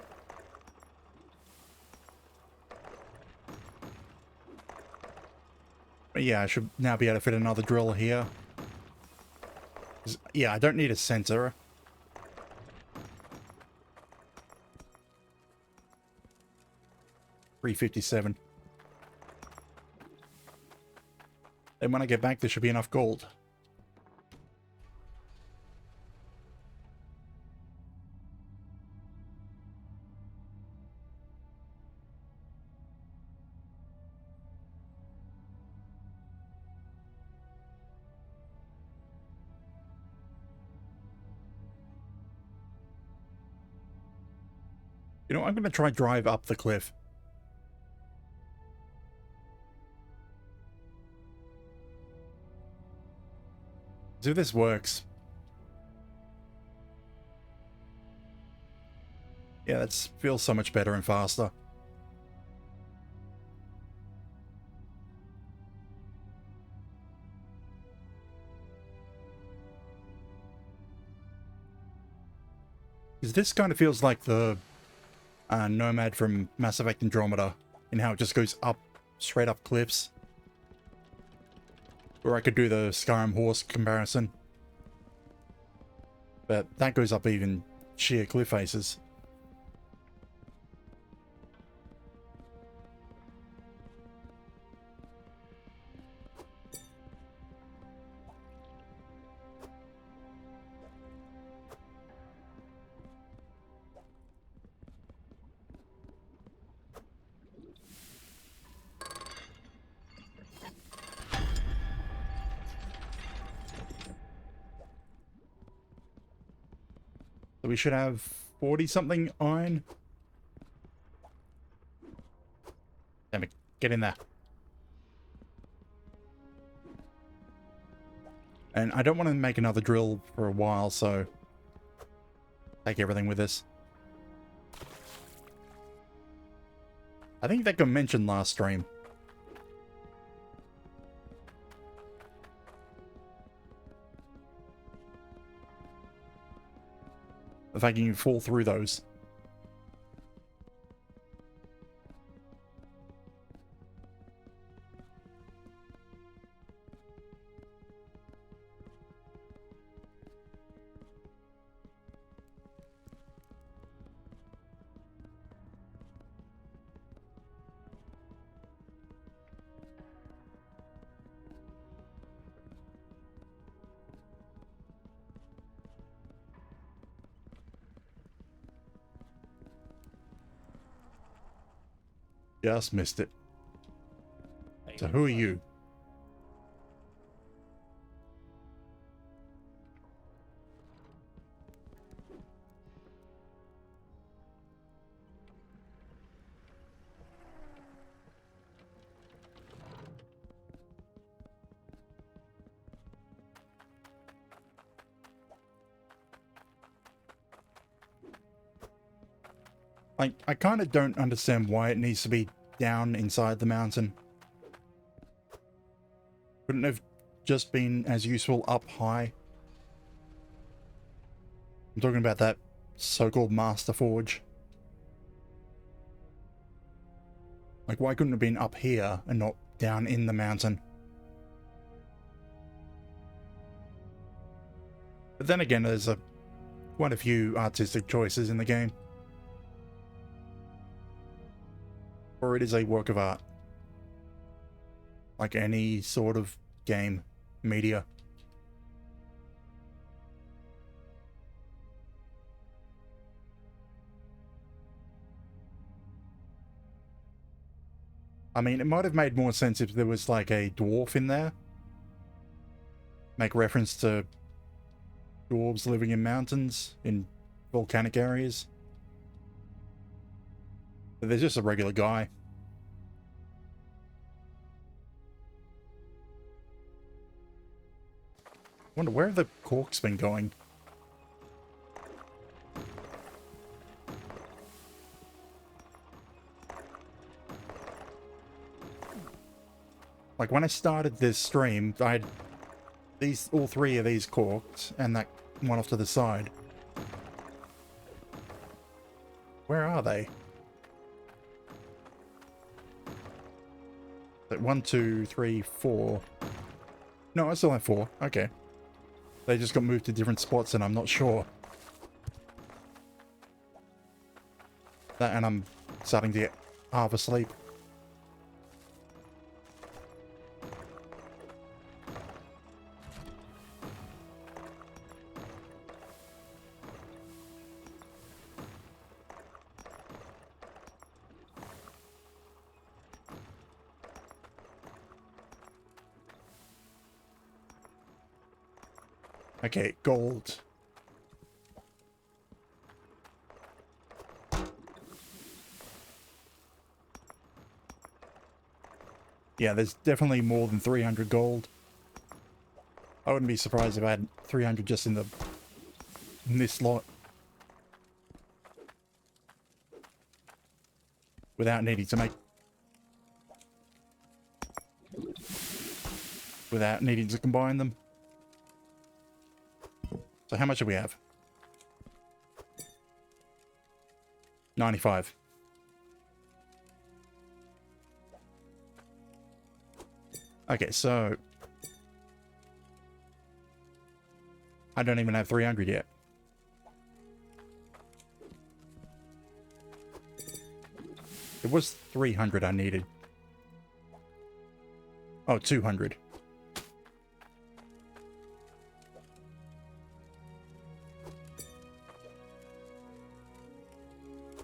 But yeah, I should now be able to fit another drill here. Yeah, I don't need a sensor. $357. And when I get back, there should be enough gold. You know, I'm going to try drive up the cliff. See if this works. Yeah, that feels so much better and faster. Because this kind of feels like the Nomad from Mass Effect Andromeda, in how it just goes up, straight up cliffs. Or I could do the Skyrim horse comparison. But that goes up even sheer cliff faces. So we should have 40 something iron. Damn it, get in there. And I don't want to make another drill for a while, so take everything with us. I think that got mentioned last stream. The fact you can fall through those. Just missed it. So who are you? I kind of don't understand why it needs to be down inside the mountain. Couldn't have just been as useful up high. I'm talking about that so-called Master Forge. Like, why couldn't it have been up here and not down in the mountain? But then again, there's a Quite a few artistic choices in the game. Or it is a work of art. Like any sort of game, media. I mean, it might have made more sense if there was like a dwarf in there. Make reference to dwarves living in mountains, in volcanic areas. But there's just a regular guy. Wonder where have the corks been going? Like when I started this stream, I had all three of these corked and that one off to the side. Where are they? Like 1, 2, 3, 4. No, I still have 4. Okay. They just got moved to different spots and I'm not sure. That and I'm starting to get half asleep. Okay, gold. Yeah, there's definitely more than 300 gold. I wouldn't be surprised if I had 300 just in this lot. Without needing to make... Without needing to combine them. So how much do we have? 95. Okay, so... I don't even have 300 yet. It was 300 I needed. Oh, 200.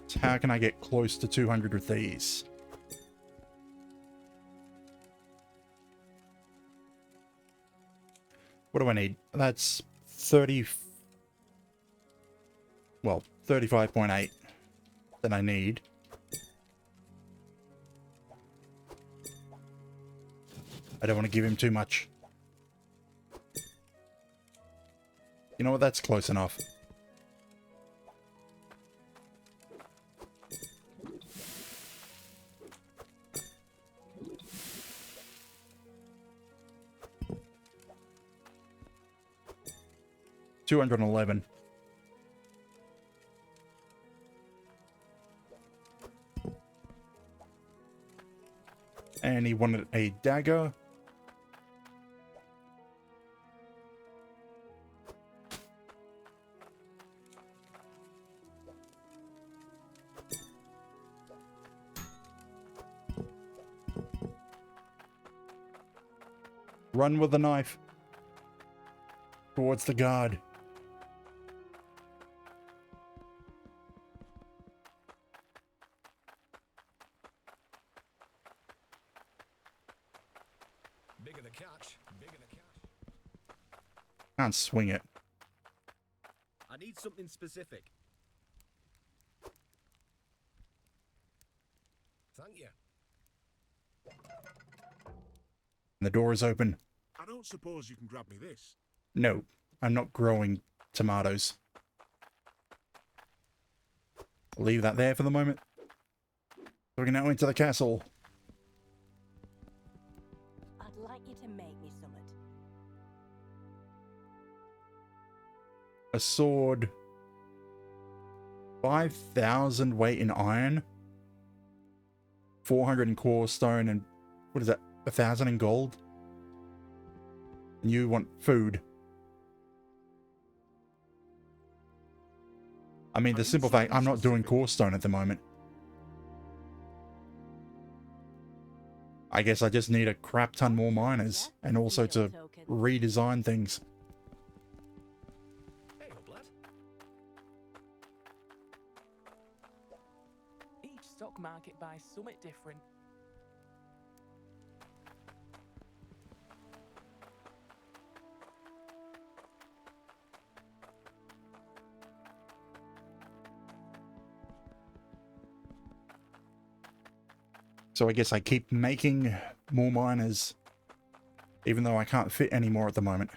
So how can I get close to 200 with these? What do I need? That's 30... Well, 35.8 that I need. I don't want to give him too much. You know what? That's close enough. $211. And he wanted a dagger. Run with the knife towards the guard. Bigger the catch, bigger the catch. Can't swing it. I need something specific. Thank you. The door is open. I don't suppose you can grab me this. No, I'm not growing tomatoes. I'll leave that there for the moment. So we can now enter the castle. I'd like you to make me something. A sword. 5,000 weight in iron. 400 in core stone and what is that? 1,000 in gold. And you want food. I mean, the simple fact, I'm not doing core stone at the moment. I guess I just need a crap ton more miners, and also to redesign things. Hey, old lad. Each stock market buys something different. So I guess I keep making more miners, even though I can't fit any more at the moment.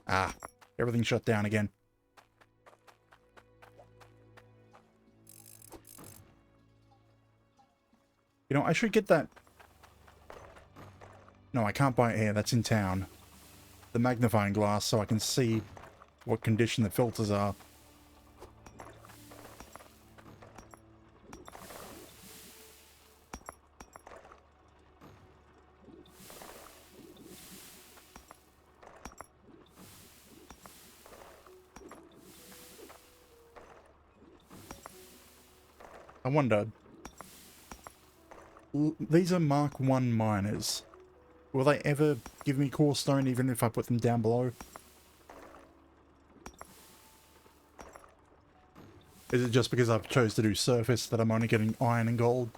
Ah, everything shut down again. You know, I should get that. No, I can't buy it here. That's in town. The magnifying glass, so I can see what condition the filters are. I wonder. These are Mark 1 miners. Will they ever give me core stone even if I put them down below? Is it just because I've chose to do surface that I'm only getting iron and gold?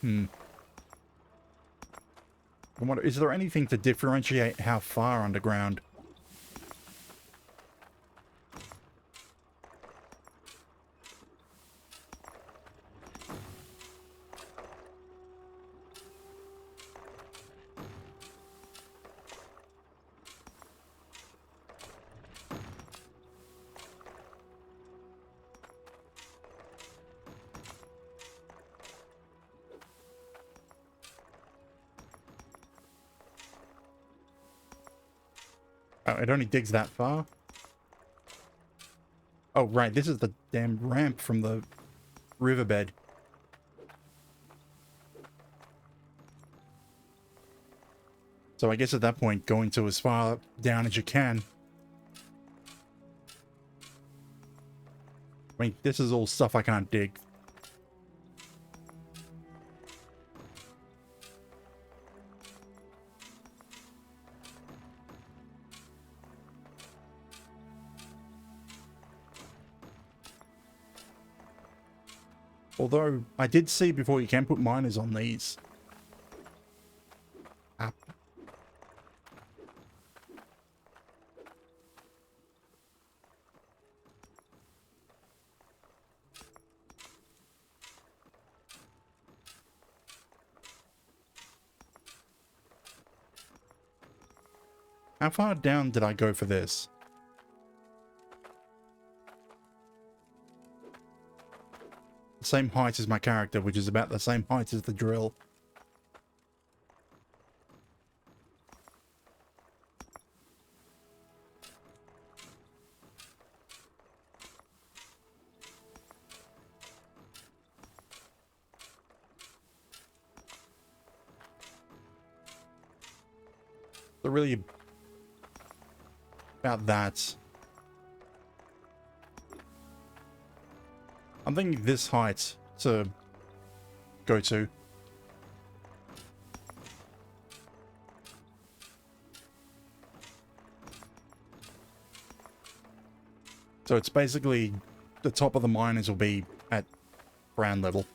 I wonder, is there anything to differentiate how far underground? Oh, it only digs that far? Oh, right, this is the damn ramp from the riverbed. So I guess at that point, going to as far down as you can. I mean, this is all stuff I can't dig. Although, I did see before you can put miners on these. Ah. How far down did I go for this? The same height as my character, which is about the same height as the drill. So really about that. I'm thinking this height to go to. So it's basically the top of the miners will be at ground level.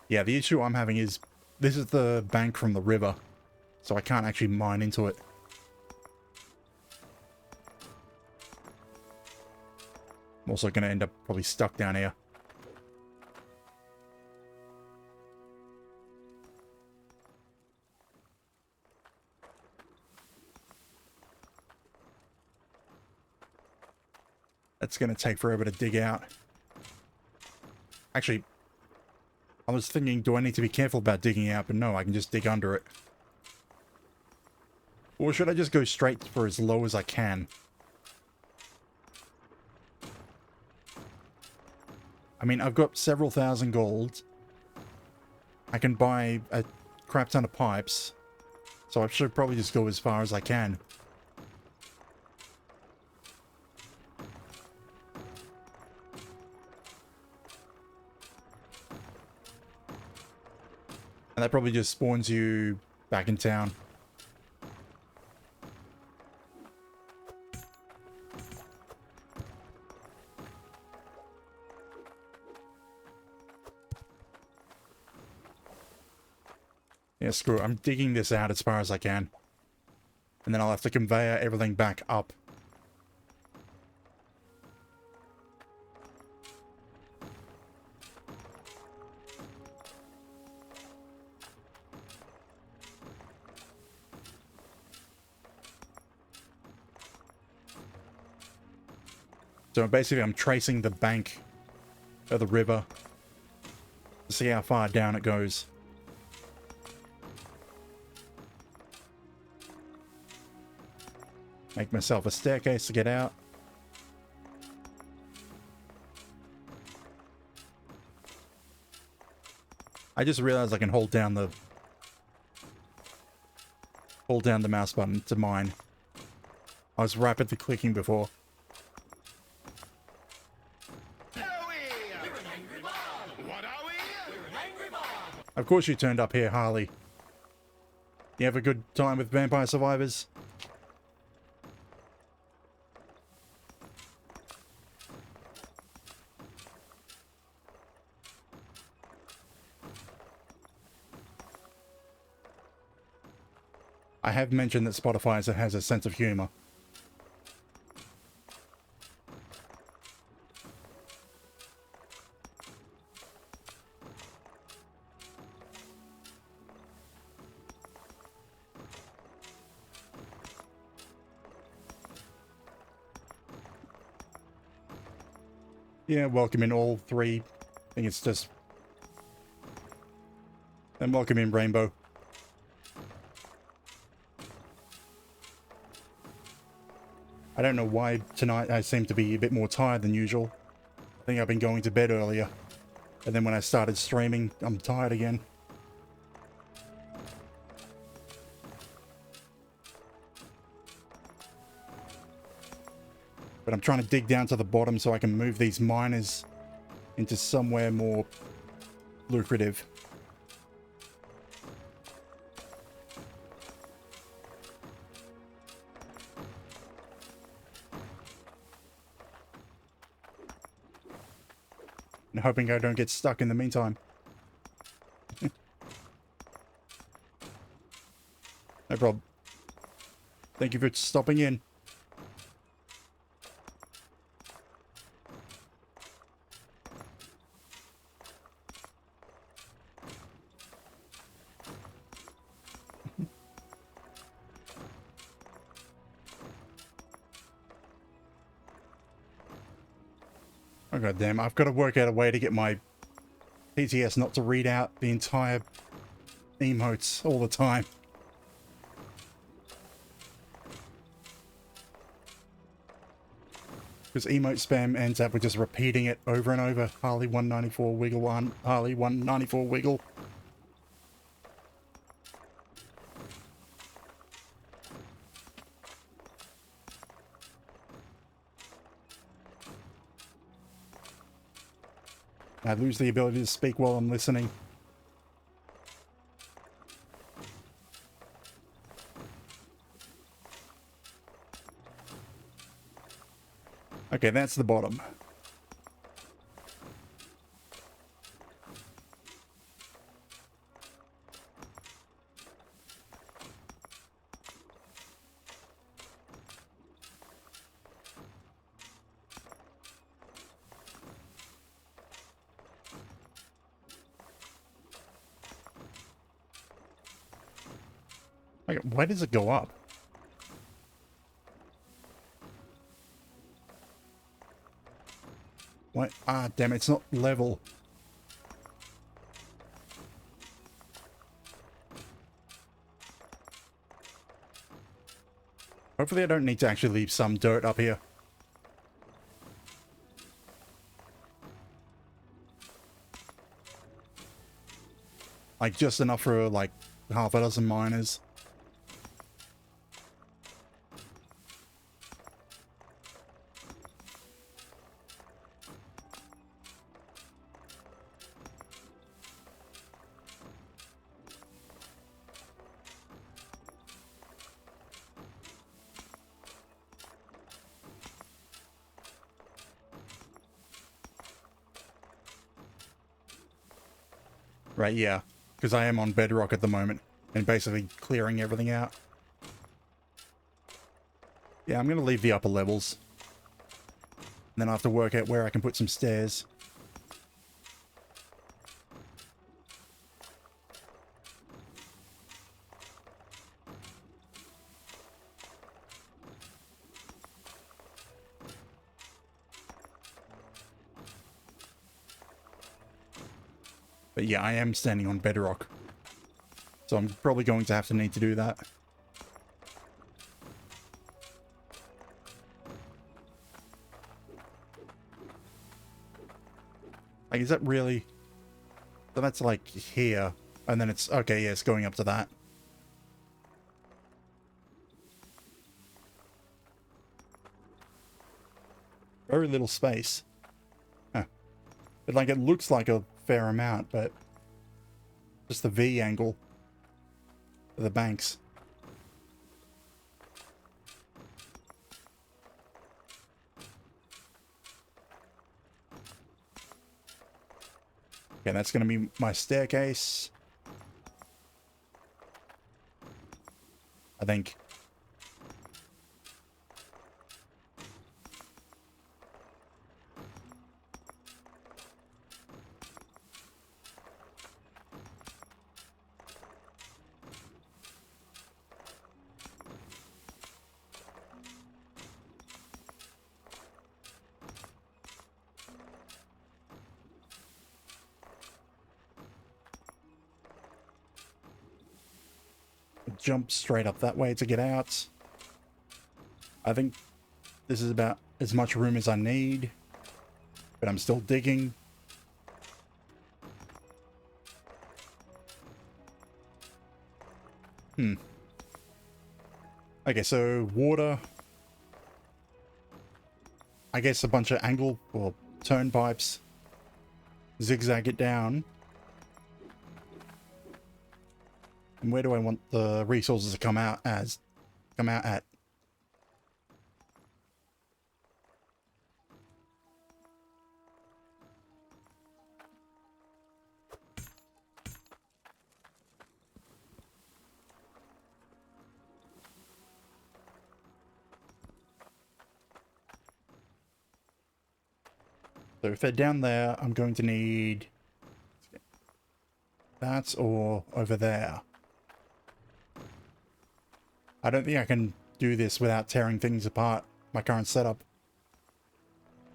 Yeah, the issue I'm having is this is the bank from the river, so I can't actually mine into it. I'm also going to end up probably stuck down here. That's going to take forever to dig out. Actually, I was thinking, do I need to be careful about digging out? But no, I can just dig under it. Or should I just go straight for as low as I can? I mean, I've got several thousand gold. I can buy a crap ton of pipes. So I should probably just go as far as I can. And that probably just spawns you back in town. Yeah, screw it. I'm digging this out as far as I can. And then I'll have to conveyor everything back up. So basically I'm tracing the bank of the river to see how far down it goes. Make myself a staircase to get out. I just realized I can hold down the mouse button to mine. I was rapidly clicking before. Of course you turned up here, Harley. You have a good time with Vampire Survivors? I have mentioned that Spotify has a sense of humor. Yeah, welcome in all three. I think it's just... And welcome in Rainbow. I don't know why tonight I seem to be a bit more tired than usual. I think I've been going to bed earlier. And then when I started streaming, I'm tired again. But I'm trying to dig down to the bottom so I can move these miners into somewhere more lucrative. And hoping I don't get stuck in the meantime. No problem. Thank you for stopping in. Oh god damn, I've got to work out a way to get my PTS not to read out the entire emotes all the time. Because emote spam ends up with just repeating it over and over. Harley 194 wiggle one, Harley 194 wiggle. I lose the ability to speak while I'm listening. Okay, that's the bottom. Okay, why does it go up? What? Ah, damn it, it's not level. Hopefully I don't need to actually leave some dirt up here. Like, just enough for, like, half a dozen miners. Right, yeah. Because I am on bedrock at the moment. And basically clearing everything out. Yeah, I'm going to leave the upper levels. And then I have to work out where I can put some stairs. But yeah, I am standing on bedrock. So I'm probably going to have to need to do that. Like, is that really... So that's like here. And then it's... Okay, yeah, it's going up to that. Very little space. Huh. But like, it looks like a fair amount, but... Just the V angle. For the banks. Okay, that's going to be my staircase. I think. Jump straight up that way to get out. I think this is about as much room as I need, but I'm still digging. Okay, so water. I guess a bunch of angle or turn pipes. Zigzag it down. And where do I want the resources to come out as? Come out at? So if they're down there, I'm going to need that or over there. I don't think I can do this without tearing things apart, my current setup.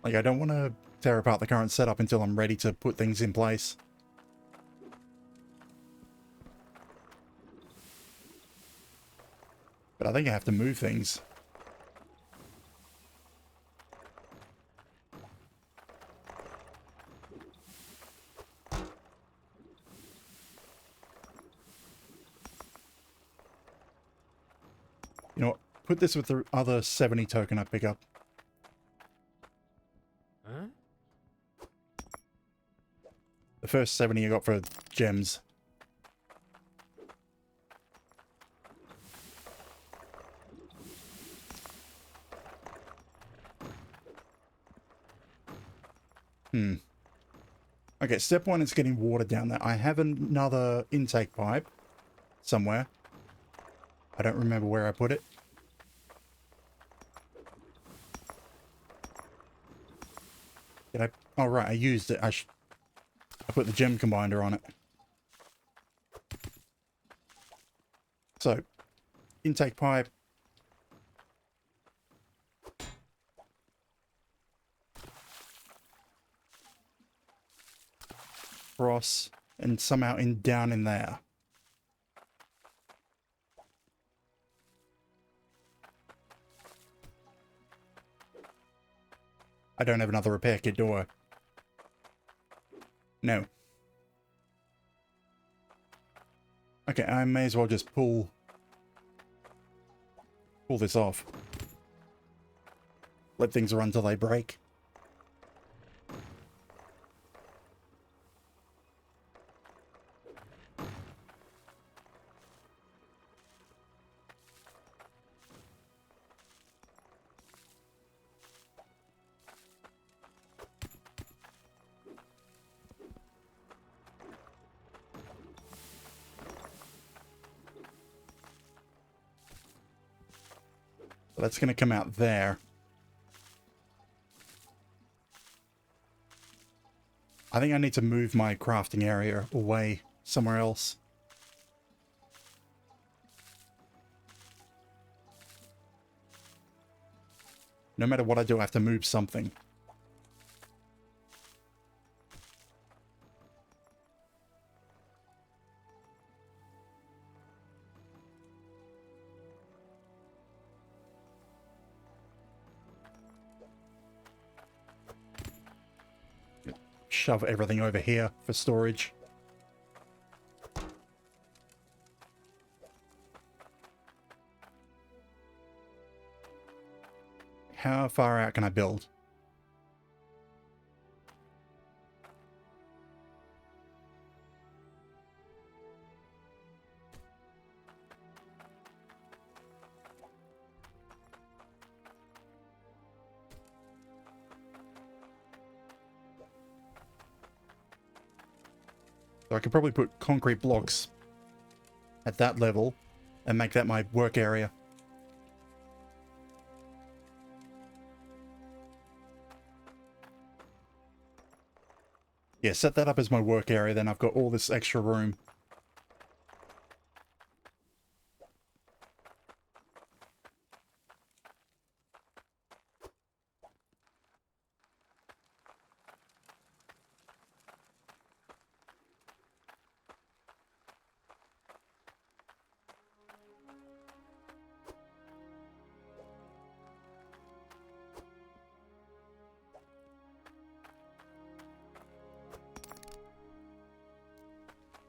Like, I don't want to tear apart the current setup until I'm ready to put things in place. But I think I have to move things. You know what? Put this with the other 70 token I pick up. Huh? The first 70 I got for gems. Okay, step one is getting water down there. I have another intake pipe somewhere. I don't remember where I put it. Did I? Oh, right, I used it. I put the gem combiner on it. So, intake pipe. Cross, and somehow down in there. I don't have another repair kit, do I? No. Okay, I may as well just pull this off. Let things run till they break. So that's going to come out there. I think I need to move my crafting area away somewhere else. No matter what I do, I have to move something. Shove everything over here for storage. How far out can I build? So I could probably put concrete blocks at that level and make that my work area. Yeah, set that up as my work area, then I've got all this extra room.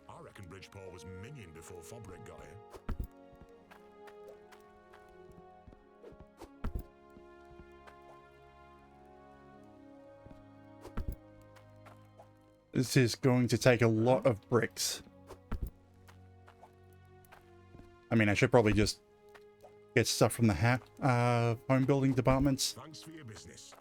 I reckon Bridgeport was minion before Fabric got here. This is going to take a lot of bricks. I mean, I should probably just get stuff from the home building departments. Thanks for your business.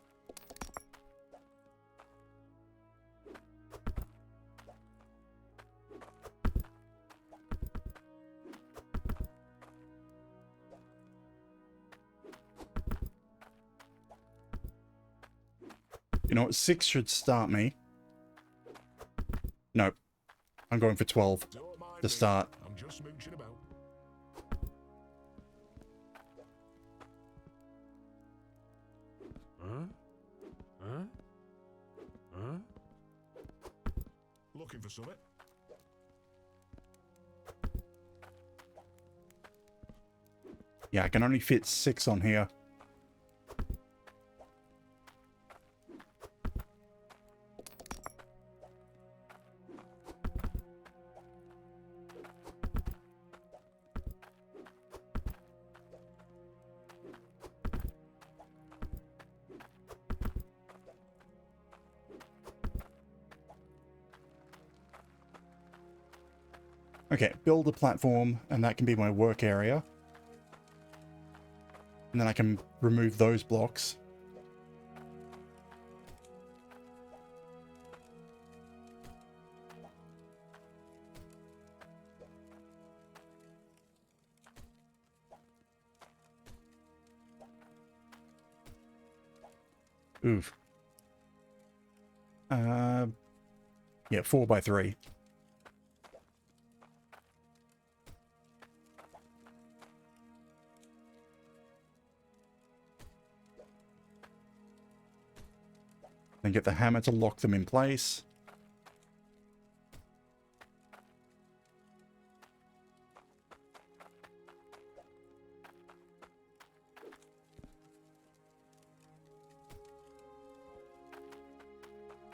You know what? 6 should start me. Nope. I'm going for 12 Don't mind to me. start. I'm just mooching about. Looking for something? Yeah, I can only fit 6 on here. Okay, build a platform, and that can be my work area. And then I can remove those blocks. Oof. Yeah, 4 by 3. Then get the hammer to lock them in place.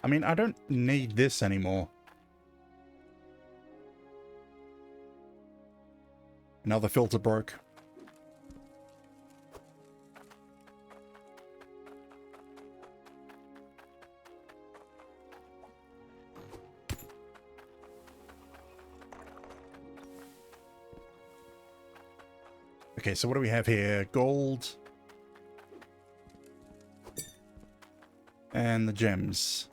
I mean, I don't need this anymore. Another filter broke. Okay, so what do we have here? Gold. And the gems.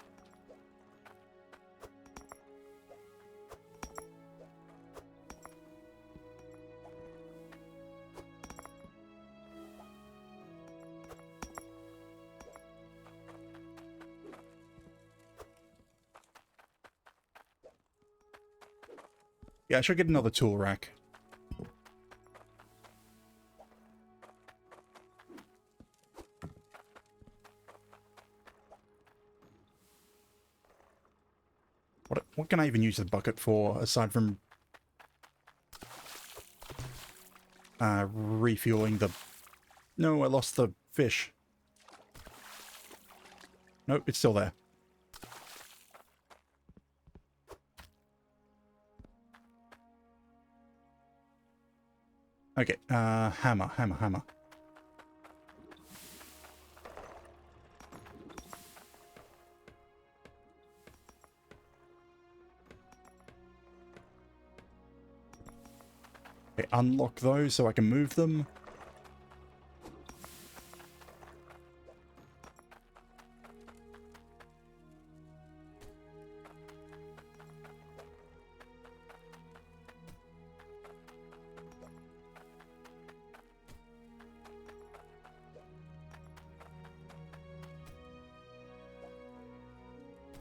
Yeah, I should get another tool rack. What can I even use the bucket for, aside from refueling the... No, I lost the fish. Nope, it's still there. Okay, hammer. Okay, unlock those so I can move them.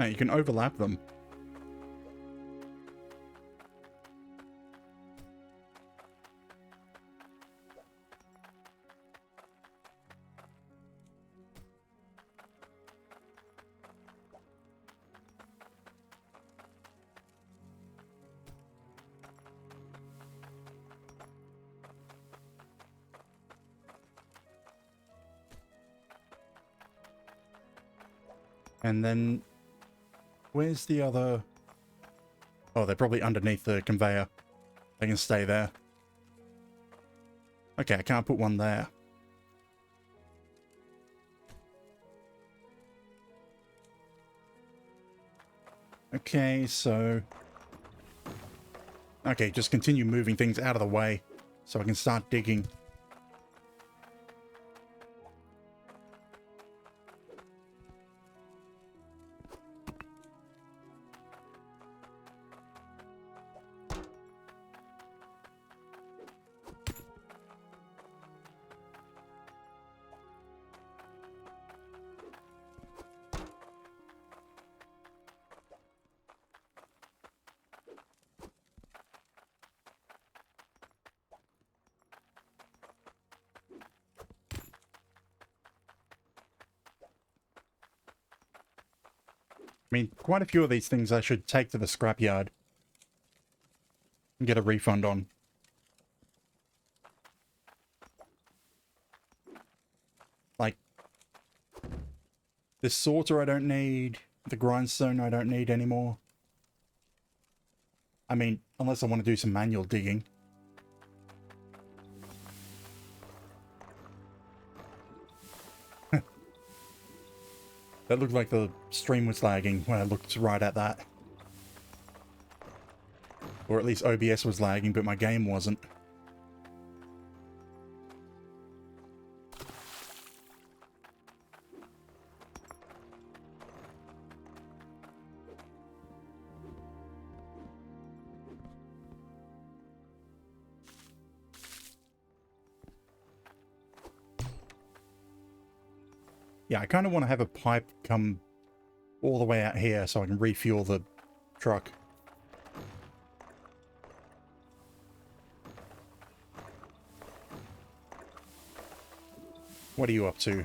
You can overlap them. And then... Where's the other... Oh, they're probably underneath the conveyor. They can stay there. Okay, I can't put one there. Okay, so... Okay, just continue moving things out of the way so I can start digging. I mean, quite a few of these things I should take to the scrapyard and get a refund on. Like, this sorter I don't need, the grindstone I don't need anymore. I mean, unless I want to do some manual digging. That looked like the stream was lagging when I looked right at that. Or at least OBS was lagging, but my game wasn't. Yeah, I kind of want to have a pipe come all the way out here so I can refuel the truck. What are you up to?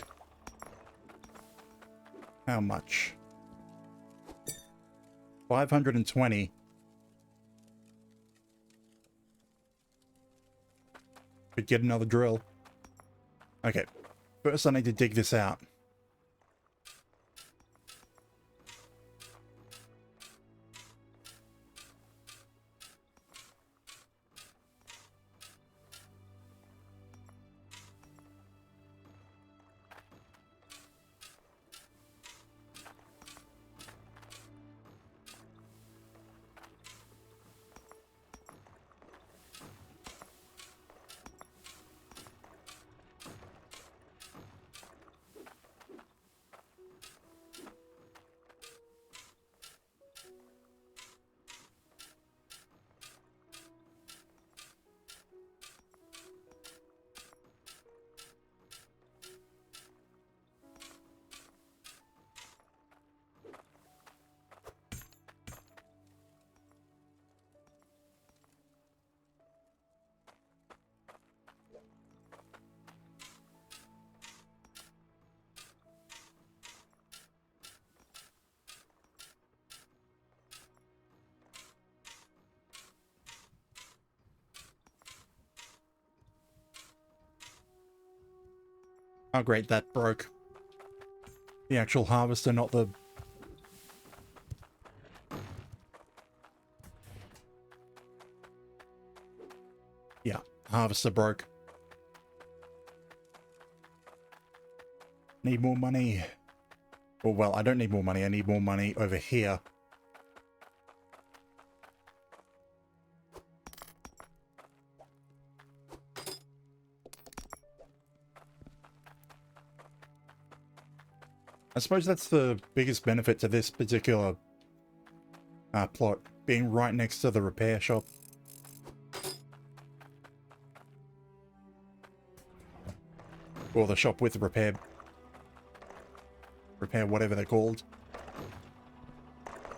How much? 520. Could get another drill. Okay, first I need to dig this out. Oh great, that broke. The actual harvester, not the... Yeah, harvester broke. Need more money. Well, I don't need more money. I need more money over here. I suppose that's the biggest benefit to this particular plot, being right next to the repair shop. Or the shop with repair whatever they're called.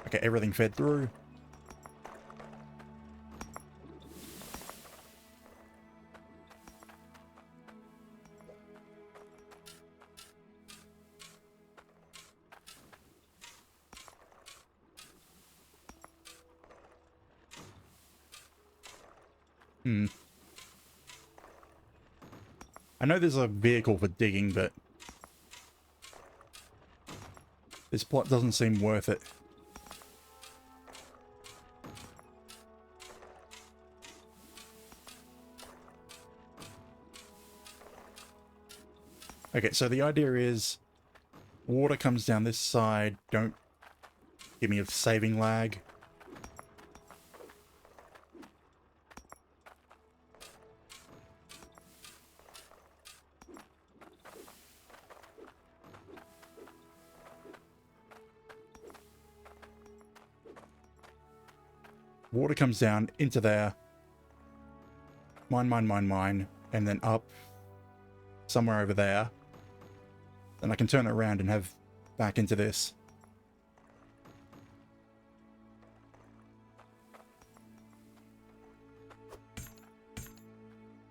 Okay, everything fed through. I know there's a vehicle for digging, but this plot doesn't seem worth it. Okay, so the idea is water comes down this side. Don't give me a saving lag. Water comes down into there. Mine, and then up somewhere over there. Then I can turn it around and have back into this.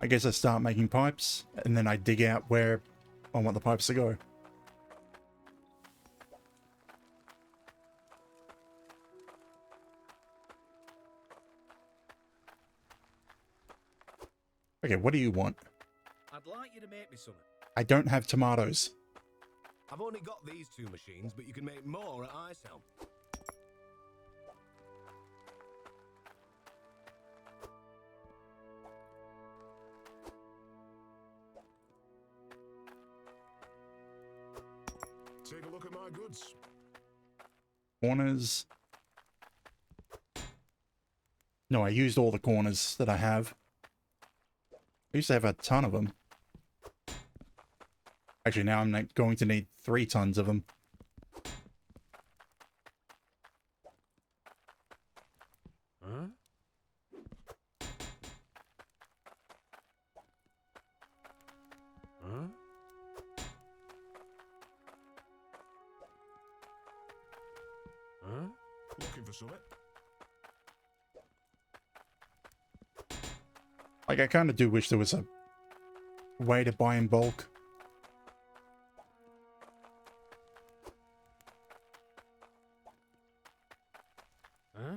I guess I start making pipes, and then I dig out where I want the pipes to go. Okay, what do you want? I'd like you to make me something. I don't have tomatoes. I've only got these two machines, but you can make more at Icehelm. Take a look at my goods. Corners. No, I used all the corners that I have. I used to have a ton of them. Actually, now I'm going to need 3 tons of them. Huh? Huh? Huh? Looking for something? Like, I kind of do wish there was a way to buy in bulk. Huh?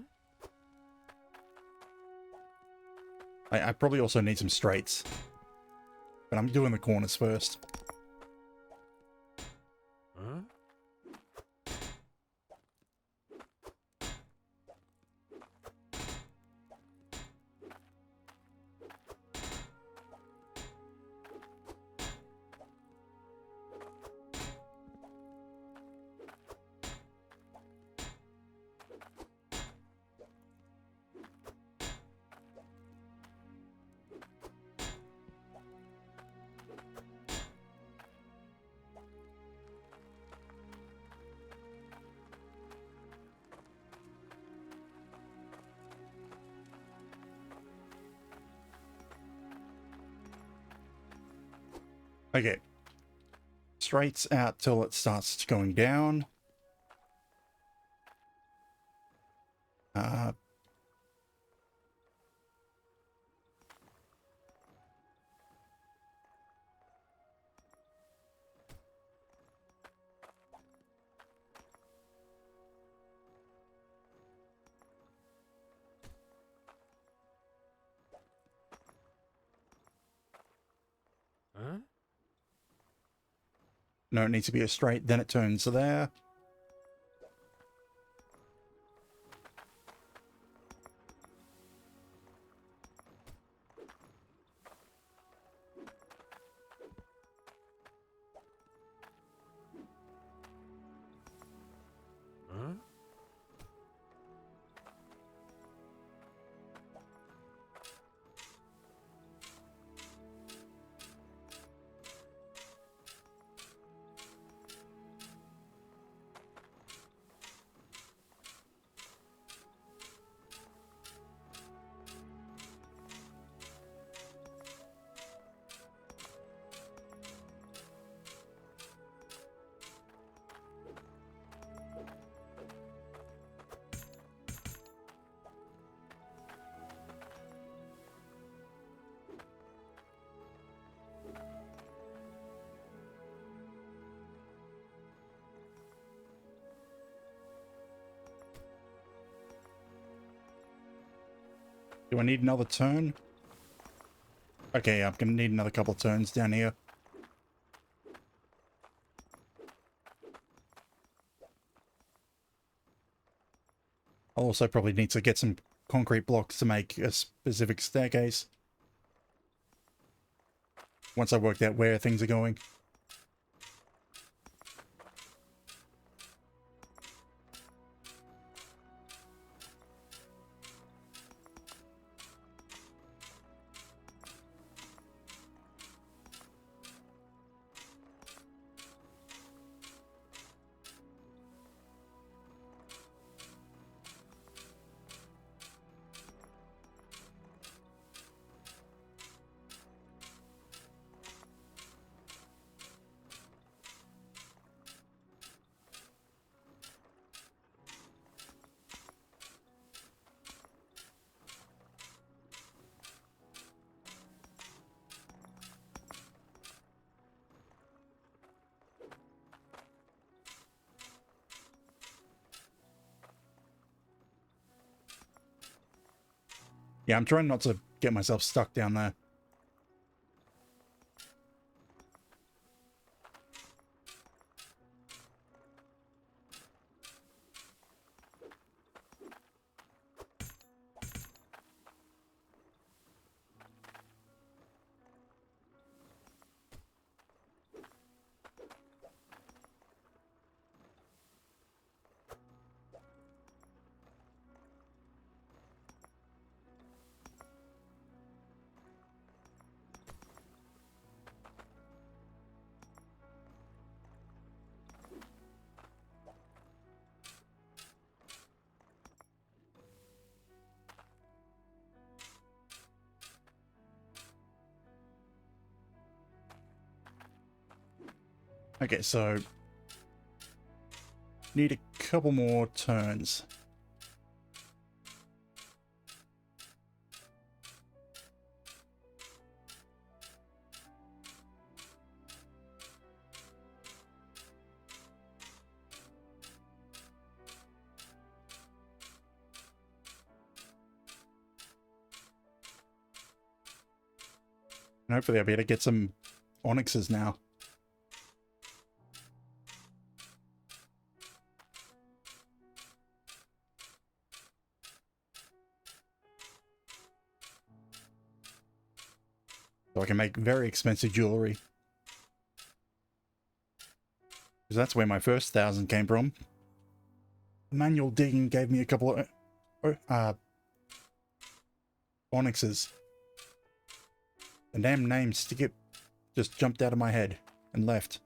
I probably also need some straights. But I'm doing the corners first. Huh? Okay. Straights out till it starts going down. Huh? No, it needs to be a straight, then it turns there. Huh? Do I need another turn? Okay, I'm gonna need another couple of turns down here. I'll also probably need to get some concrete blocks to make a specific staircase. Once I worked out where things are going. Yeah, I'm trying not to get myself stuck down there. Okay, so need a couple more turns. And hopefully I'll be able to get some onyxes now. So I can make very expensive jewelry. Because that's where my first 1,000 came from. Manual digging gave me a couple of onyxes. The damn name Stickit just jumped out of my head and left.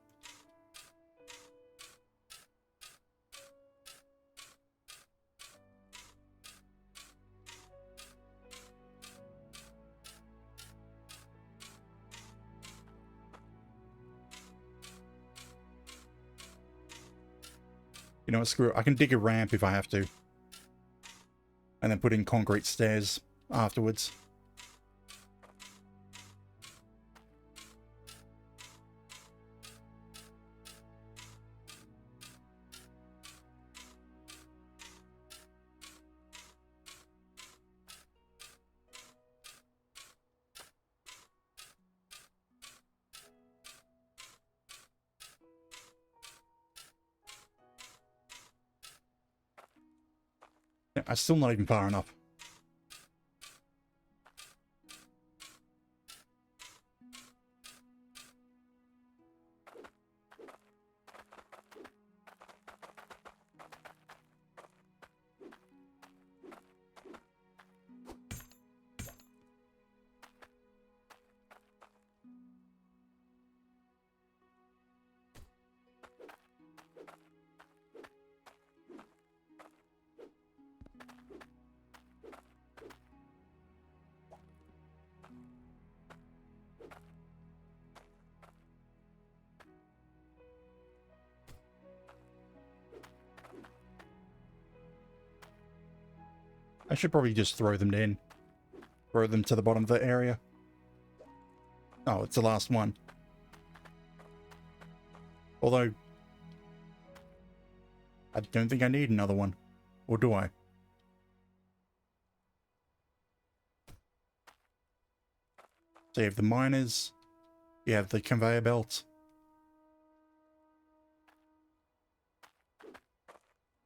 You know what, screw it. I can dig a ramp if I have to. And then put in concrete stairs afterwards. Yeah, I'm still not even far enough. I should probably just throw them in. Throw them to the bottom of the area. Oh, it's the last one. Although, I don't think I need another one. Or do I? So you have the miners. You have the conveyor belt.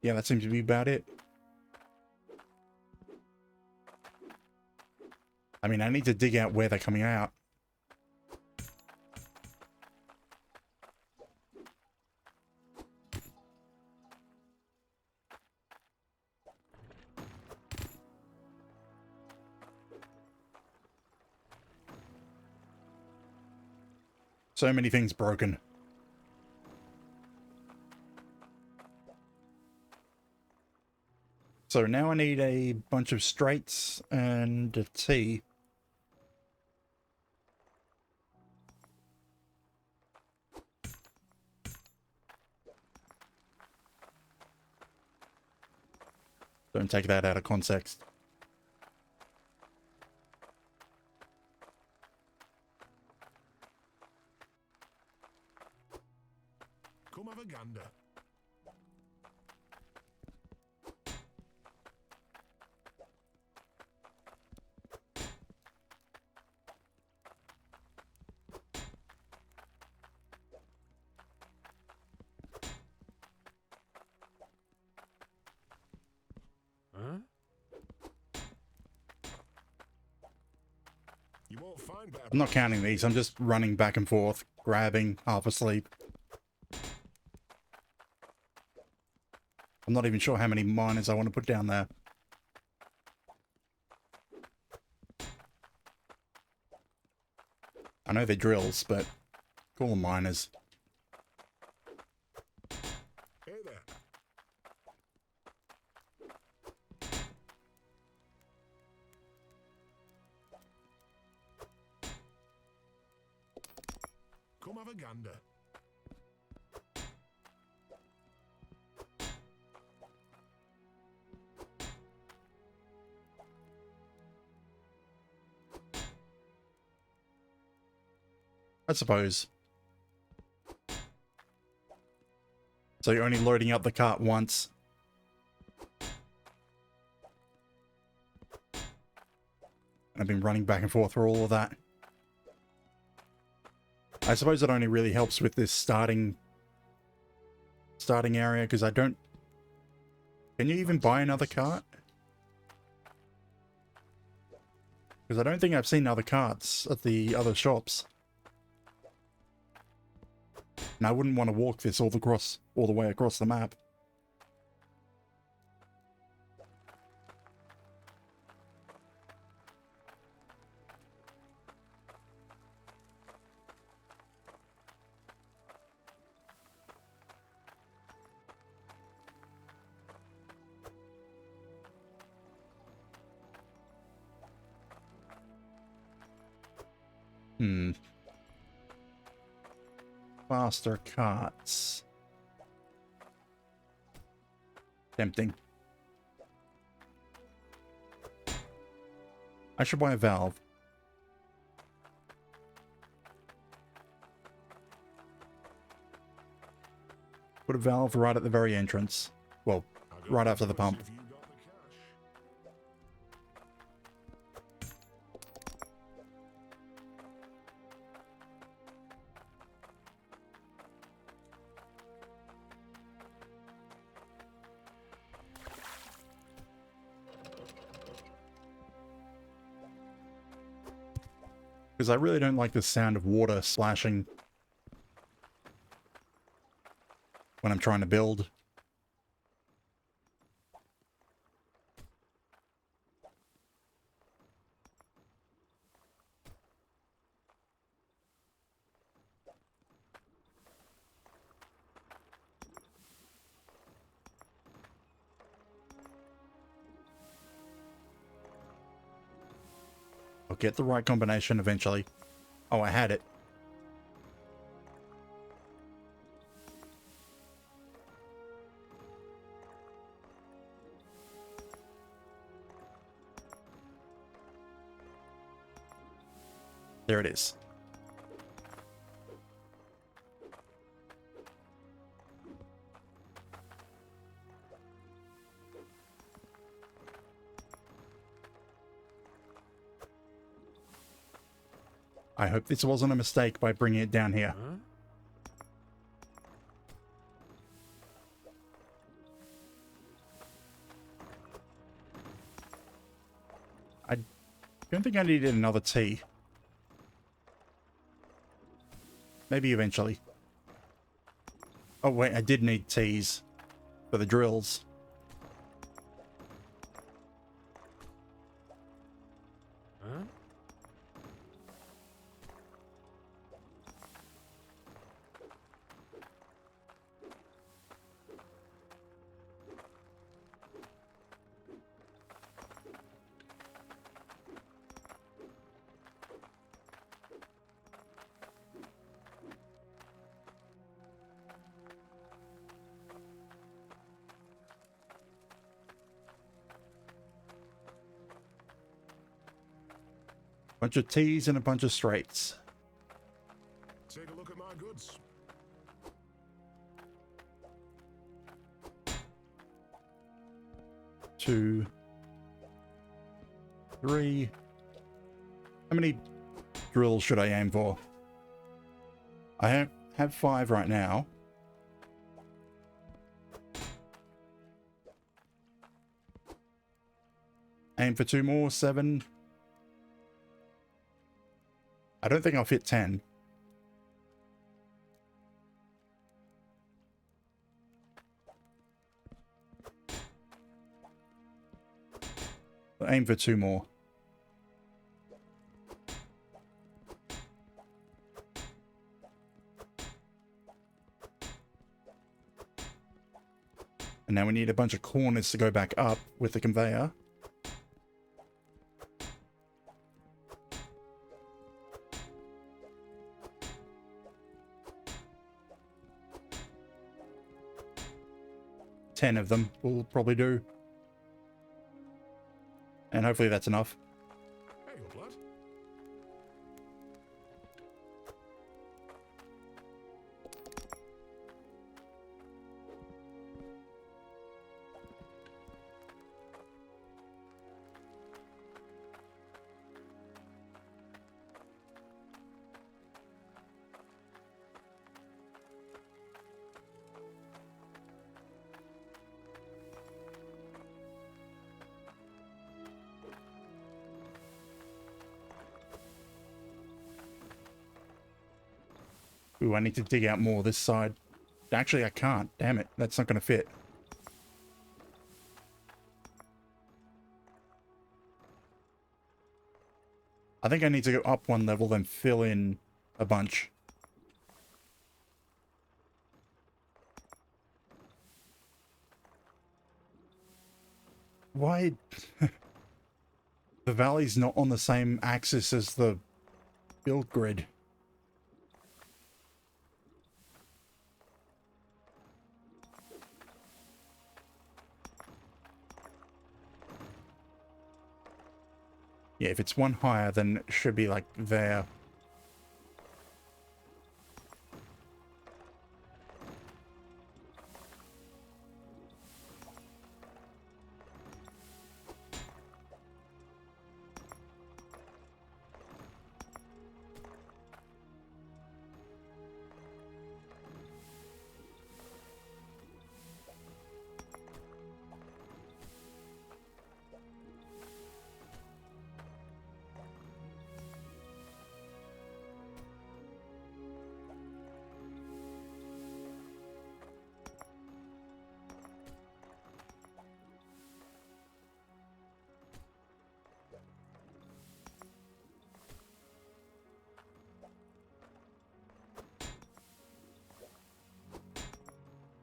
Yeah, that seems to be about it. I mean, I need to dig out where they're coming out. So many things broken. So now I need a bunch of straights and a T. Don't take that out of context. Come have a gander. Huh? You won't find better. I'm not counting these, I'm just running back and forth, grabbing, half asleep. I'm not even sure how many miners I want to put down there. I know they're drills, but call them miners. Hey there. Come have a gander. I suppose. So you're only loading up the cart once. And I've been running back and forth for all of that. I suppose it only really helps with this starting area, because I don't... Can you even buy another cart? Because I don't think I've seen other carts at the other shops. And I wouldn't want to walk this all the way across the map. Faster carts. Tempting. I should buy a valve. Put a valve right at the very entrance. Well, I'll go right back after the to us pump. if you got the cash. Because I really don't like the sound of water splashing when I'm trying to build. I'll get the right combination eventually. Oh, I had it. There it is. I hope this wasn't a mistake by bringing it down here. Huh? I don't think I needed another T. Maybe eventually. Oh wait, I did need T's for the drills. Huh? Bunch of T's and a bunch of straights. Take a look at my goods. 2, 3. How many drills should I aim for? I have 5 right now. Aim for 2 more, 7. I don't think I'll fit 10. But aim for 2 more. And now we need a bunch of corners to go back up with the conveyor. Ten of them will probably do. And hopefully that's enough. Hey, up, lad. Ooh, I need to dig out more this side. Actually, I can't. Damn it. That's not going to fit. I think I need to go up 1 level, then fill in a bunch. Why? The valley's not on the same axis as the build grid. Yeah, if it's 1 higher, then it should be like there.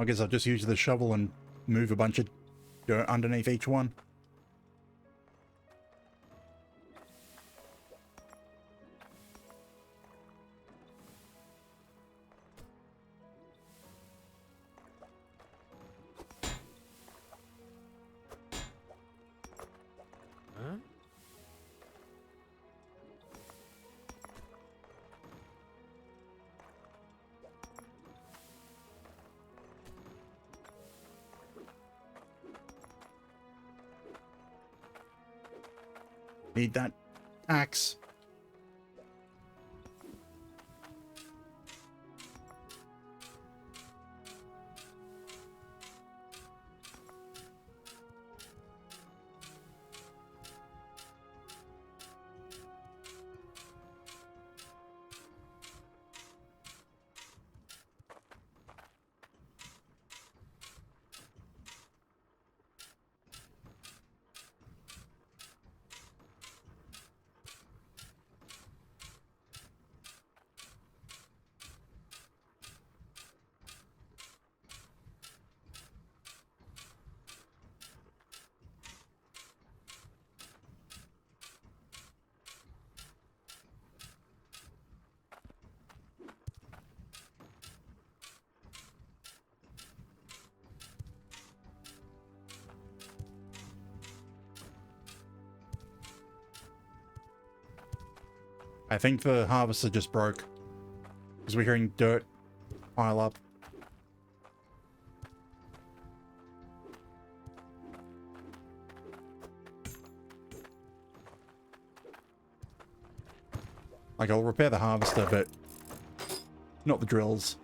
I guess I'll just use the shovel and move a bunch of dirt underneath each one. Huh? Need that axe. I think the harvester just broke. Because we're hearing dirt pile up. Like, I'll repair the harvester, but not the drills.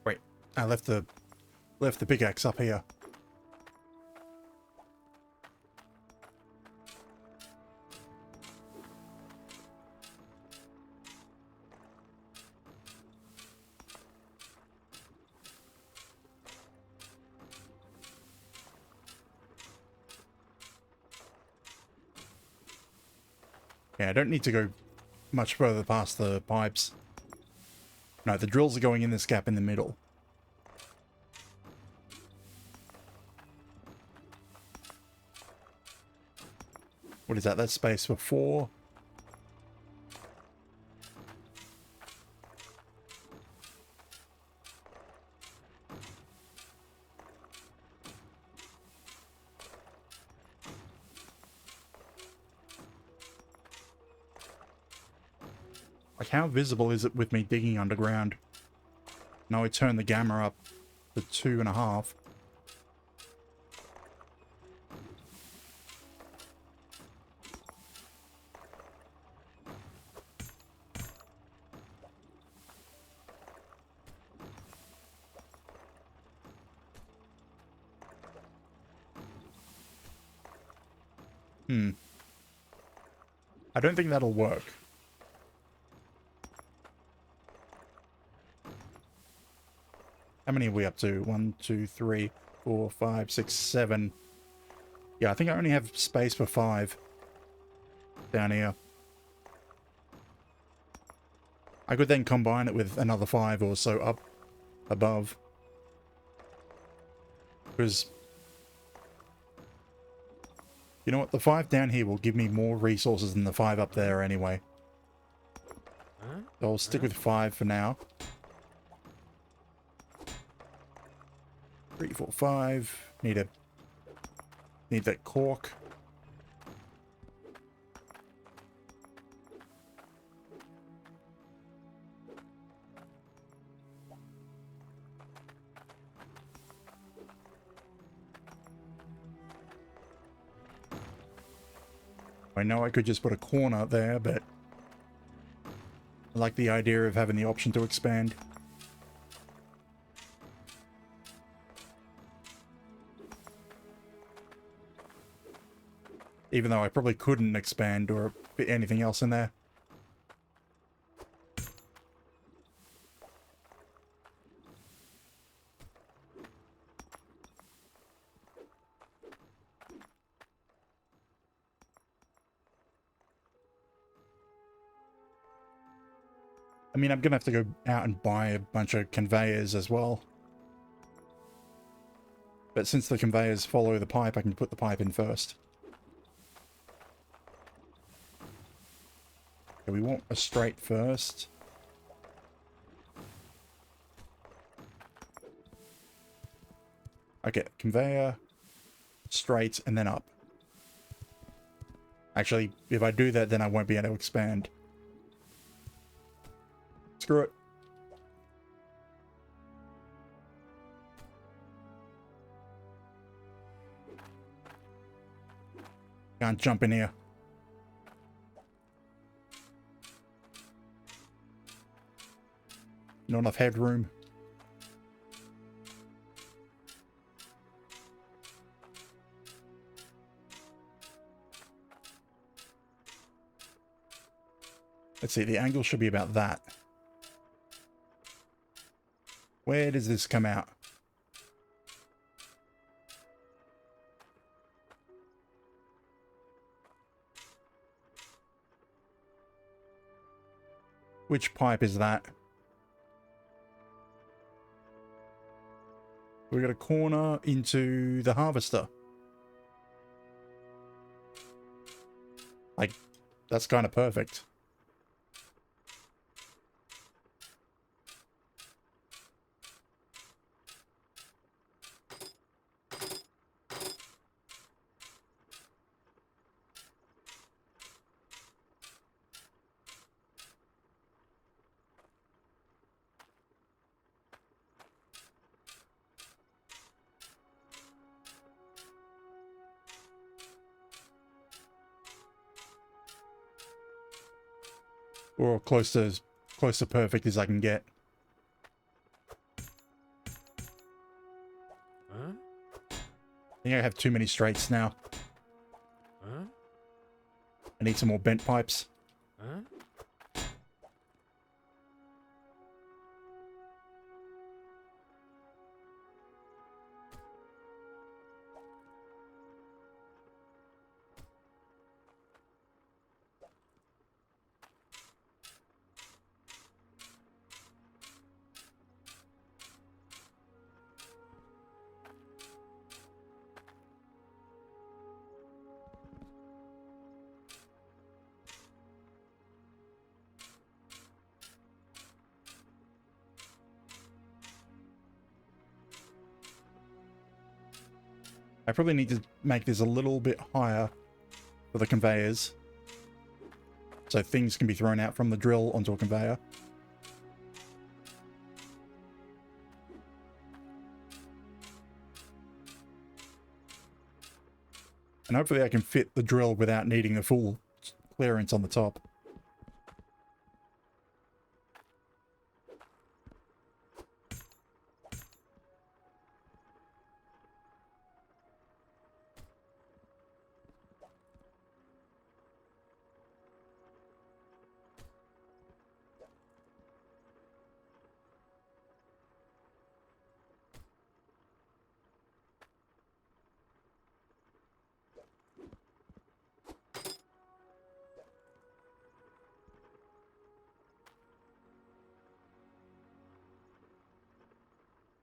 Wait, I left the pickaxe up here. Yeah, I don't need to go much further past the pipes. No, the drills are going in this gap in the middle. What is that? That's space for 4. Like, how visible is it with me digging underground? Now I turn the gamma up to 2.5. I don't think that'll work. How many are we up to? 1, 2, 3, 4, 5, 6, 7. Yeah, I think I only have space for 5 down here. I could then combine it with another 5 or so up above. Because, you know what, the 5 down here will give me more resources than the 5 up there anyway. Huh? So I'll stick with 5 for now. 3, 4, 5. Need that cork. I know I could just put a corner there, but I like the idea of having the option to expand. Even though I probably couldn't expand or fit anything else in there. I mean, I'm gonna have to go out and buy a bunch of conveyors as well. But since the conveyors follow the pipe, I can put the pipe in first. Okay, we want a straight first. Okay, conveyor, straight, and then up. Actually, if I do that, then I won't be able to expand. Screw it. Can't jump in here. Not enough headroom. Let's see, the angle should be about that. Where does this come out? Which pipe is that? We got a corner into the harvester. Like, that's kind of perfect. Or close to perfect as I can get. Huh? I think I have too many straights now. Huh? I need some more bent pipes. Huh? I probably need to make this a little bit higher for the conveyors, so things can be thrown out from the drill onto a conveyor. And hopefully I can fit the drill without needing the full clearance on the top.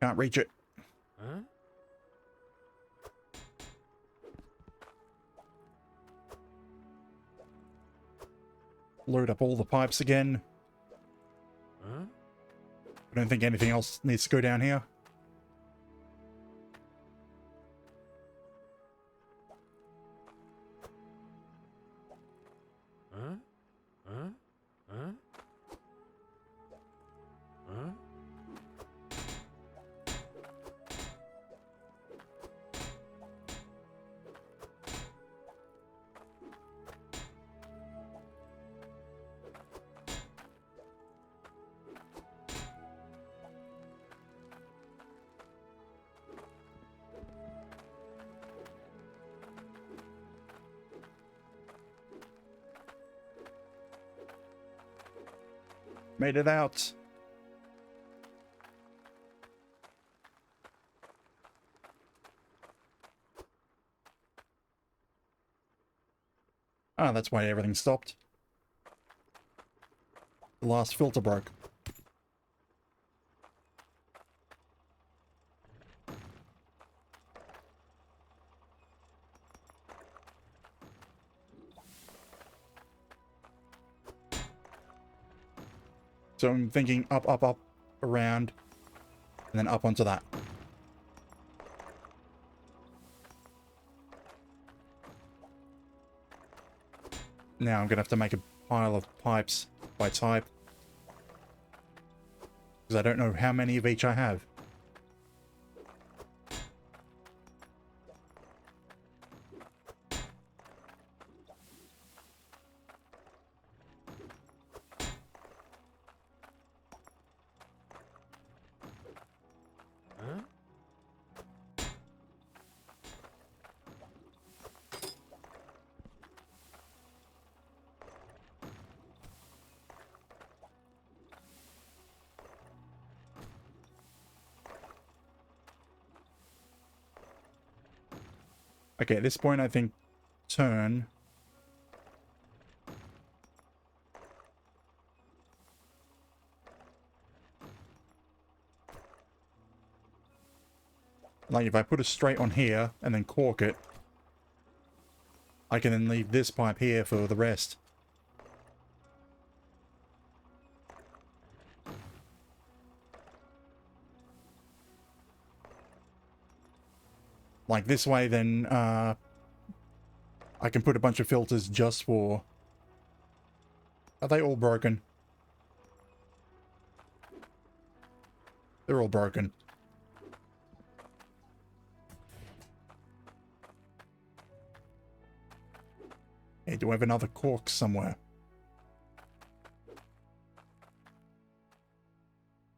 Can't reach it. Huh? Load up all the pipes again. Huh? I don't think anything else needs to go down here. Huh? Huh? Huh? Huh? Made it out. Ah, that's why everything stopped. The last filter broke. So I'm thinking up, up, up, around, and then up onto that. Now I'm going to have to make a pile of pipes by type. Because I don't know how many of each I have. Huh? Okay, at this point I think turn. Like if I put a straight on here and then cork it, I can then leave this pipe here for the rest. Like this way then I can put a bunch of filters just for... Are they all broken? They're all broken. Hey, do I have another cork somewhere?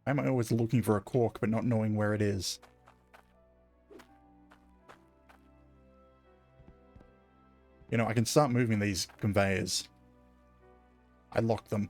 Why am I always looking for a cork but not knowing where it is? You know, I can start moving these conveyors. I locked them.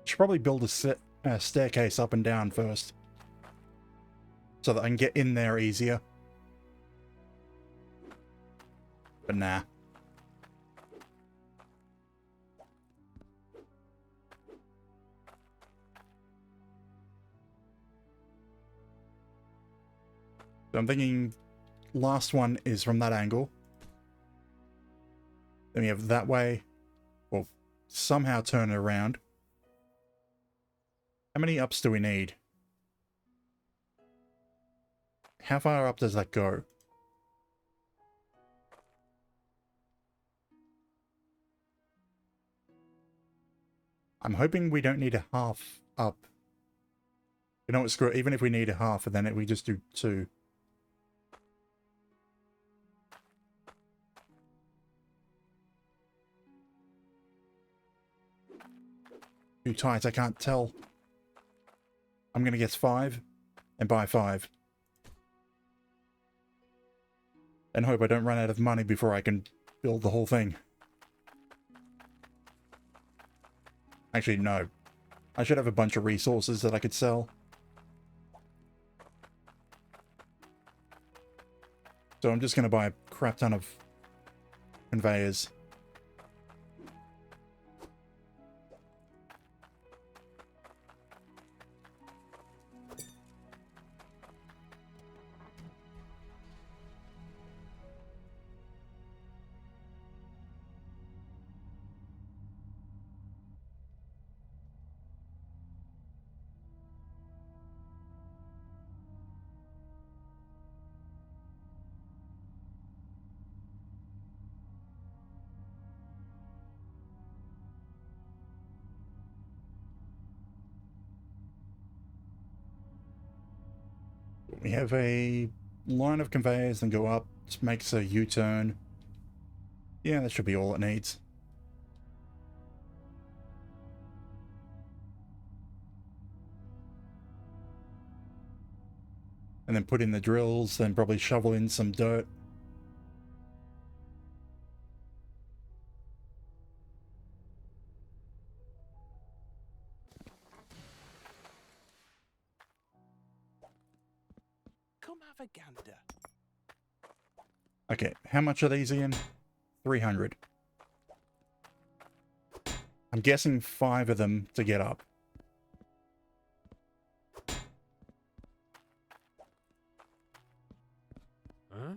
Should probably build a staircase up and down first, so that I can get in there easier. But nah. So I'm thinking last one is from that angle. Then we have that way. We'll somehow turn it around. How many ups do we need? How far up does that go? I'm hoping we don't need a half up. You know what, screw it. Even if we need a half, and then we just do 2. Too tight, I can't tell. I'm going to guess 5 and buy 5. And hope I don't run out of money before I can build the whole thing. Actually, no. I should have a bunch of resources that I could sell. So I'm just going to buy a crap ton of conveyors. We have a line of conveyors, then go up, just makes a U-turn. Yeah, that should be all it needs. and then put in the drills, then probably shovel in some dirt. Come have a gander. Okay, how much are these again? 300. I'm guessing 5 of them to get up. Huh?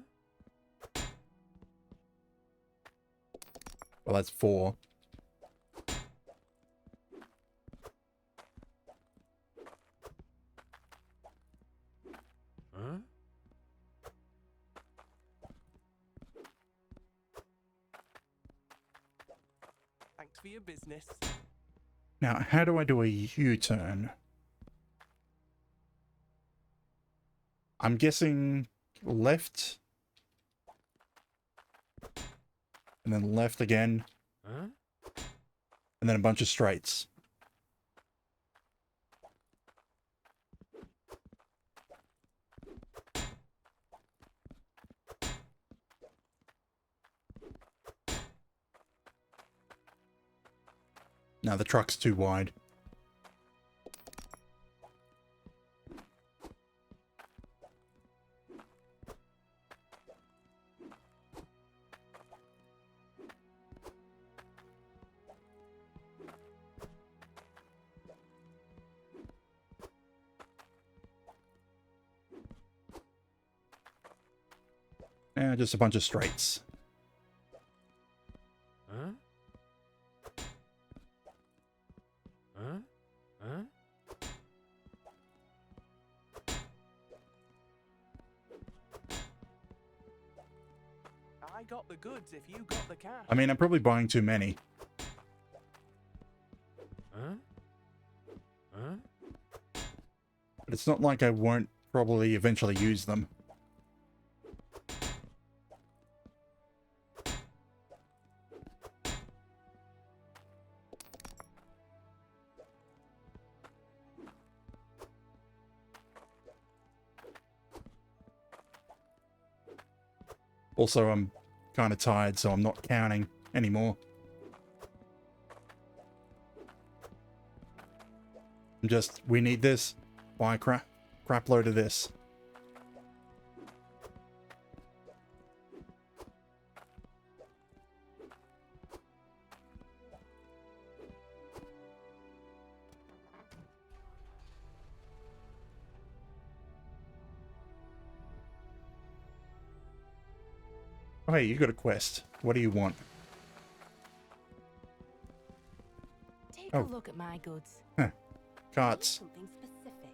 Well, that's 4. Huh? Thanks for your business. Now, how do I do a U-turn? I'm guessing left. And then left again. Huh? And then a bunch of straights. Now the truck's too wide. Yeah, just a bunch of straights. Huh? Huh? Huh? I got the goods if you got the cash. I mean, I'm probably buying too many. Huh? Huh? But it's not like I won't probably eventually use them. Also, I'm kind of tired, so I'm not counting anymore. I'm just, we need this. Buy a crap load of this. Oh, hey, you got a quest. What do you want? Take Oh. a look at my goods. Carts. Something specific.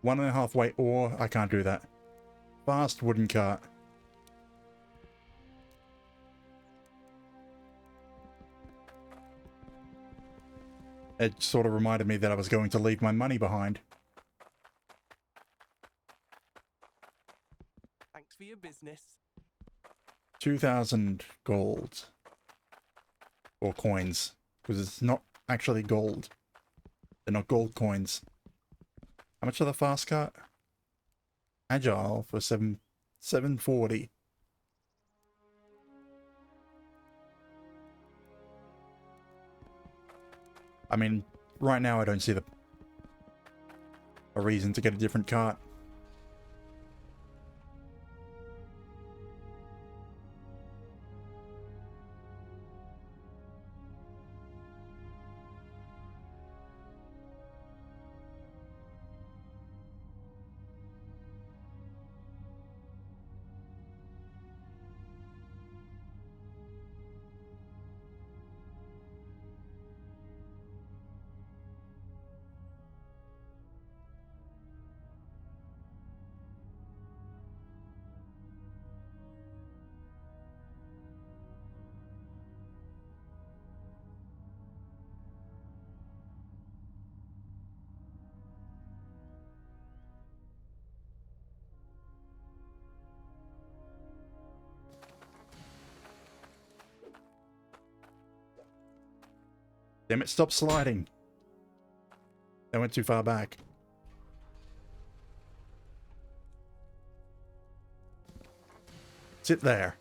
1.5 weight ore. I can't do that. Fast wooden cart. It sort of reminded me that I was going to leave my money behind. Thanks for your business. 2,000 gold. Or coins. Because it's not actually gold. They're not gold coins. How much are the fast cart? Agile for 740. I mean, right now I don't see a reason to get a different cart. Damn it, stop sliding. I went too far back. Sit there.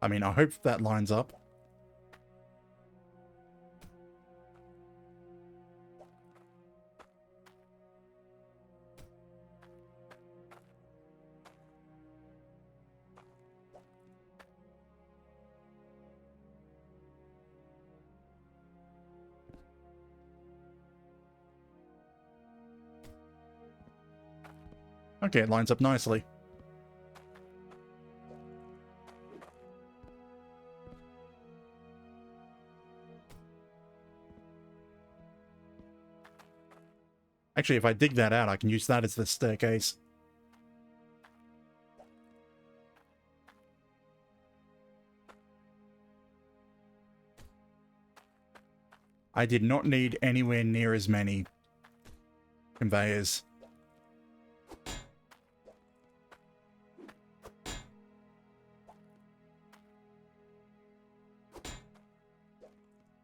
I mean, I hope that lines up. Okay, it lines up nicely. Actually, if I dig that out, I can use that as the staircase. I did not need anywhere near as many conveyors.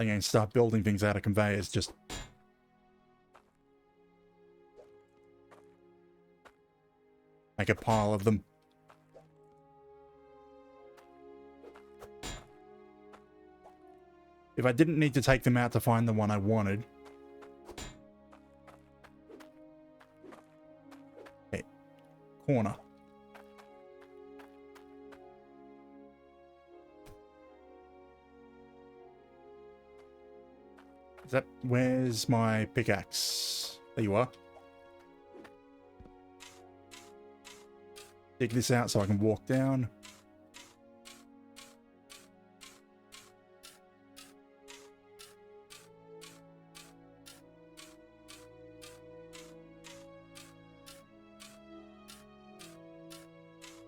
I can start building things out of conveyors, just... make a pile of them. If I didn't need to take them out to find the one I wanted... Okay. Corner. Is that... Where's my pickaxe? There you are. Dig this out so I can walk down.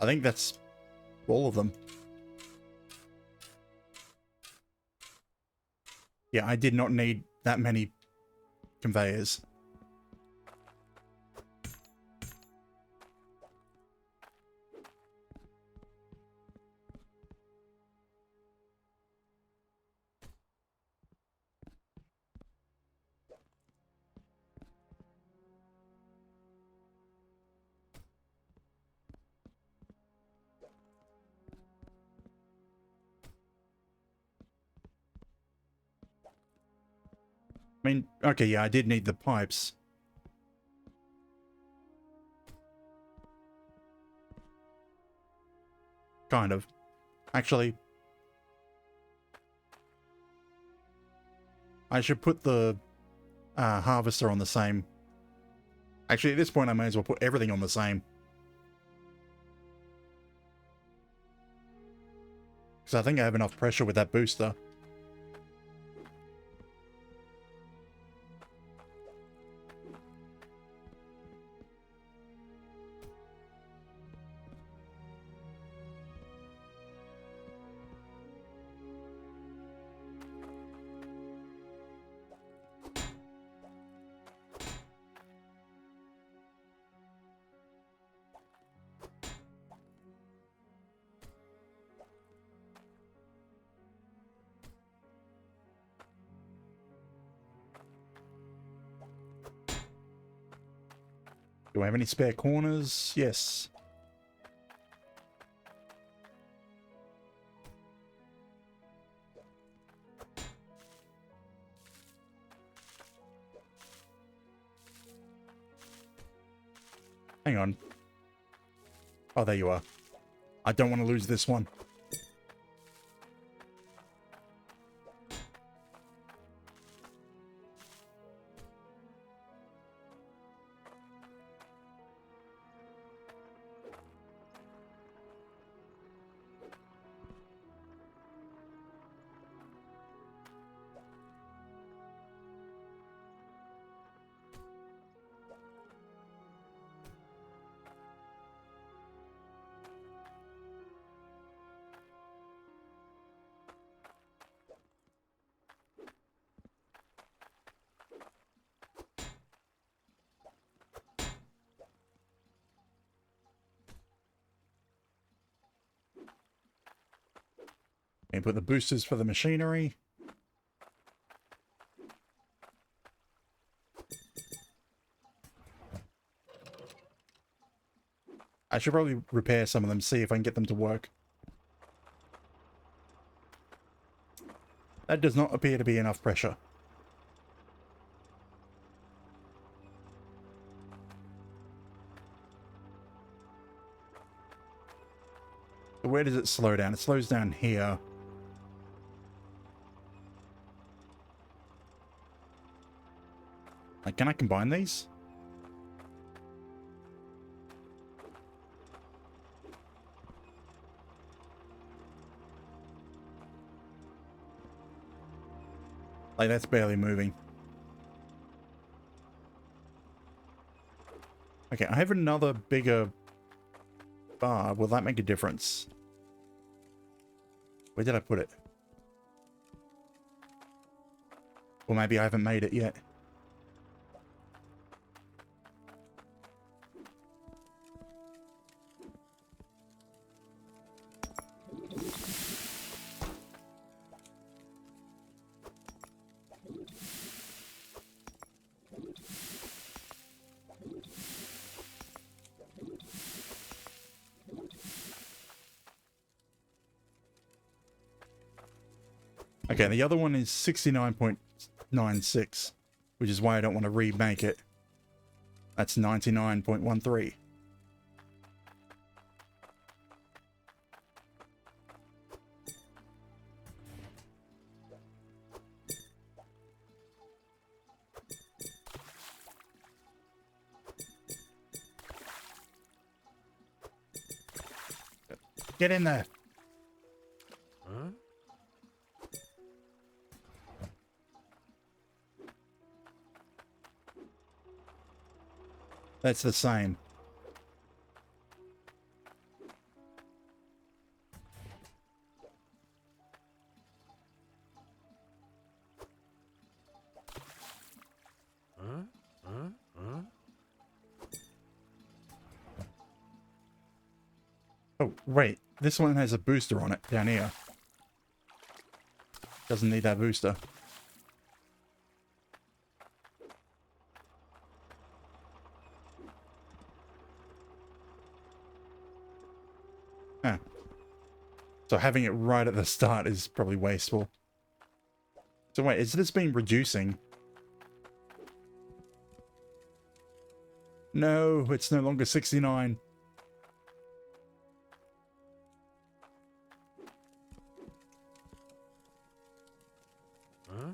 I think that's all of them. Yeah, I did not need that many conveyors. I mean, okay, yeah, I did need the pipes. Kind of. Actually, I should put the harvester on the same. Actually, at this point, I may as well put everything on the same. Because I think I have enough pressure with that booster. Do I have any spare corners? Yes. Hang on. Oh, there you are. I don't want to lose this one. And put the boosters for the machinery. I should probably repair some of them, see if I can get them to work. That does not appear to be enough pressure. So where does it slow down? It slows down here. Like, can I combine these? Like, that's barely moving. Okay, I have another bigger bar. Will that make a difference? Where did I put it? Or maybe I haven't made it yet. Okay, the other one is 69.96, which is why I don't want to remake it. That's 99.13. Get in there. Huh? That's the same. Huh? Huh? Huh? Oh, wait. This one has a booster on it down here. Doesn't need that booster. Huh. So having it right at the start is probably wasteful. So wait, is this been reducing? No, it's no longer 69. Huh?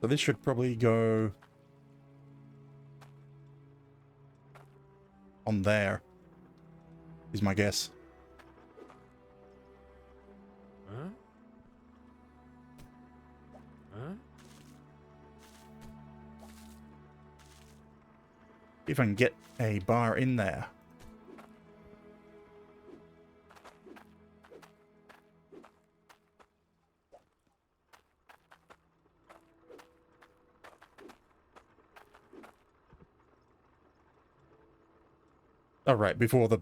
So this should probably go on there, is my guess. Huh? Huh? If I can get a bar in there. Oh, right, before the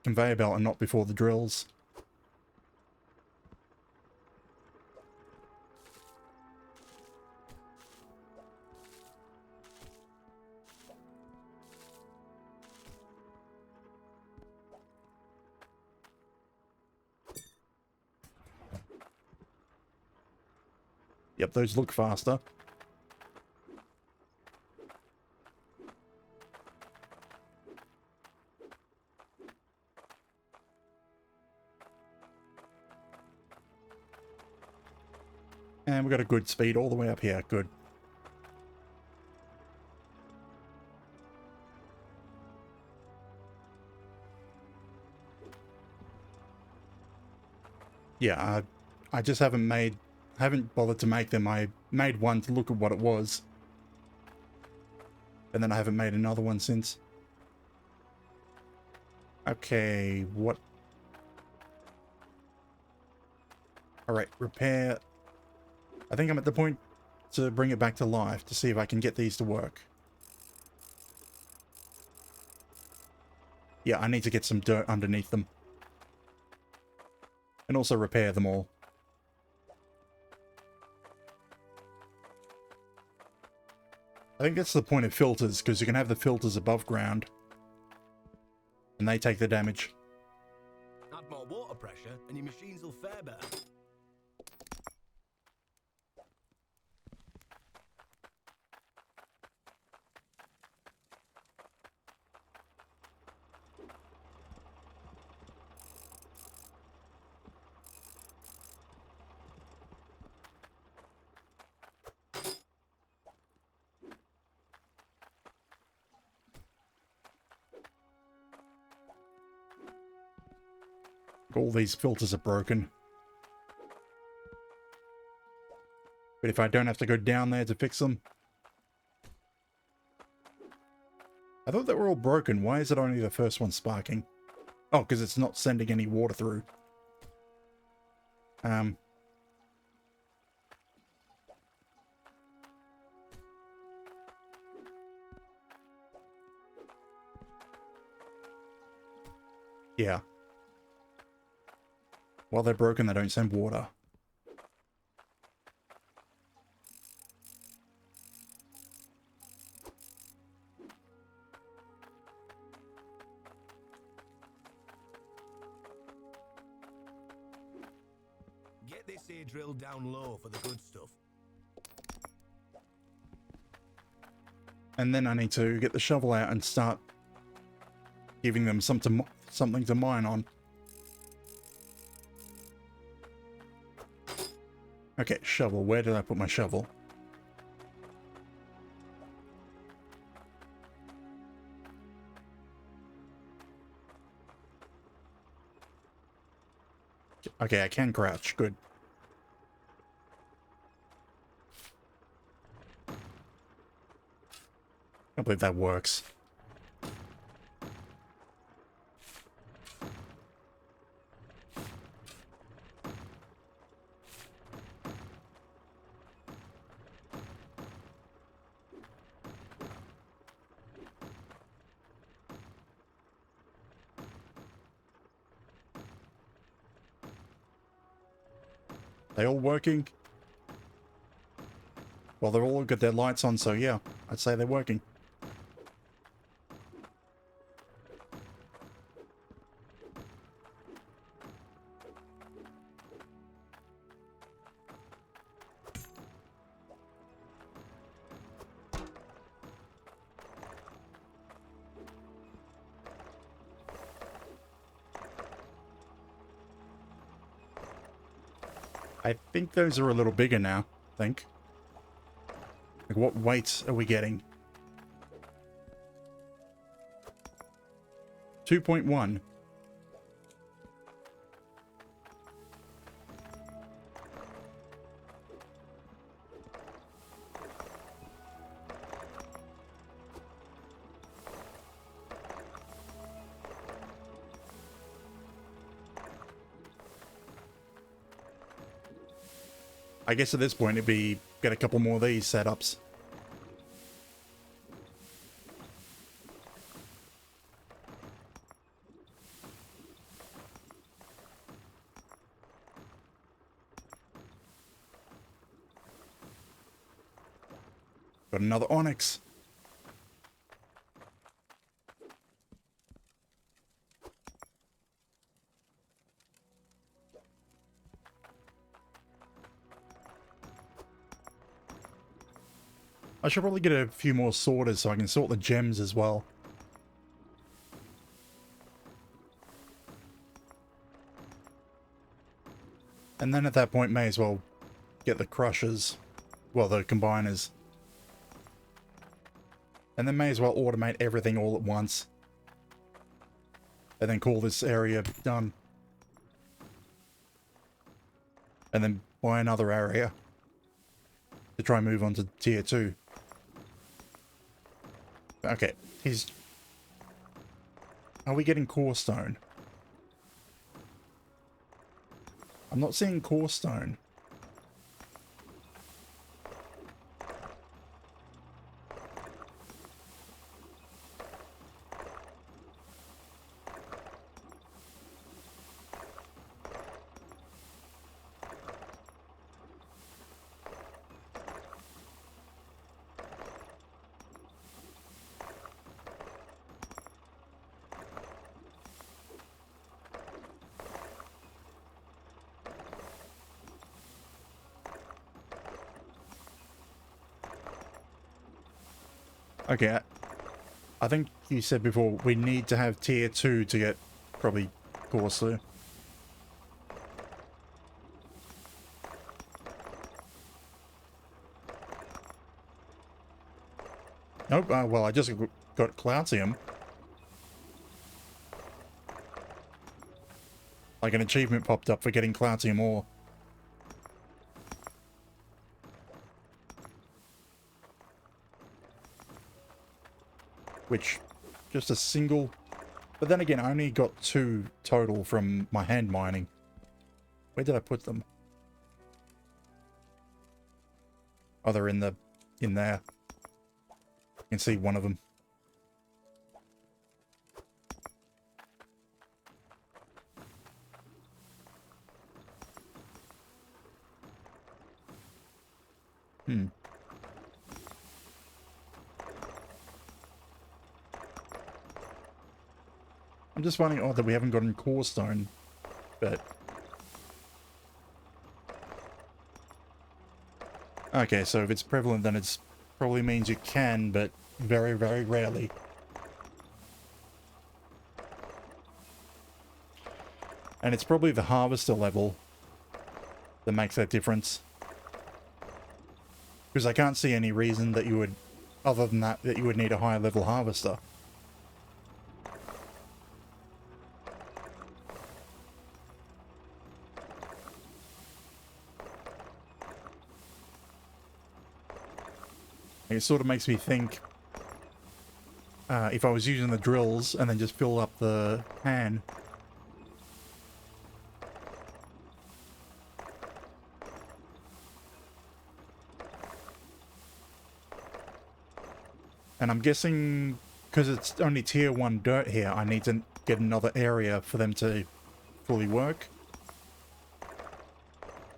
conveyor belt and not before the drills. Yep, those look faster. And we've got a good speed all the way up here. Good. Yeah, I just haven't bothered to make them. I made one to look at what it was. And then I haven't made another one since. Okay, what? Alright, repair. I think I'm at the point to bring it back to life to see if I can get these to work. Yeah, I need to get some dirt underneath them. And also repair them all. I think that's the point of filters, because you can have the filters above ground. And they take the damage. Add more water pressure, and your machines will fare better. All these filters are broken. But if I don't have to go down there to fix them... I thought they were all broken. Why is it only the first one sparking? Oh, because it's not sending any water through. Yeah. While they're broken, they don't send water. Get this here drilled down low for the good stuff. And then I need to get the shovel out and start giving them something to mine on. Okay, shovel. Where did I put my shovel? Okay, I can crouch. Good. I believe that works. They all working? Well, they're all got their lights on, so yeah, I'd say they're working. I think those are a little bigger now, I think. Like, what weights are we getting? 2.1. I guess at this point it'd be get a couple more of these setups. Got another onyx. I should probably get a few more sorters so I can sort the gems as well. And then at that point may as well get the crushers. Well, the combiners. And then may as well automate everything all at once. And then call this area done. And then buy another area. To try and move on to tier 2. Okay, are we getting core stone? I'm not seeing core stone. Okay, I think you said before we need to have tier 2 to get probably coarser. Nope, well, I just got Cloutium. Like an achievement popped up for getting Cloutium ore. Which, just a single... But then again, I only got 2 total from my hand mining. Where did I put them? Oh, they're in there. You can see one of them. Hmm. I'm just finding odd that we haven't gotten core stone, but... Okay, so if it's prevalent, then it's probably means you can, but very, very rarely. And it's probably the harvester level that makes that difference. Because I can't see any reason that you would, other than that you would need a higher level harvester. It sort of makes me think, if I was using the drills and then just fill up the pan. And I'm guessing, because it's only tier 1 dirt here, I need to get another area for them to fully work.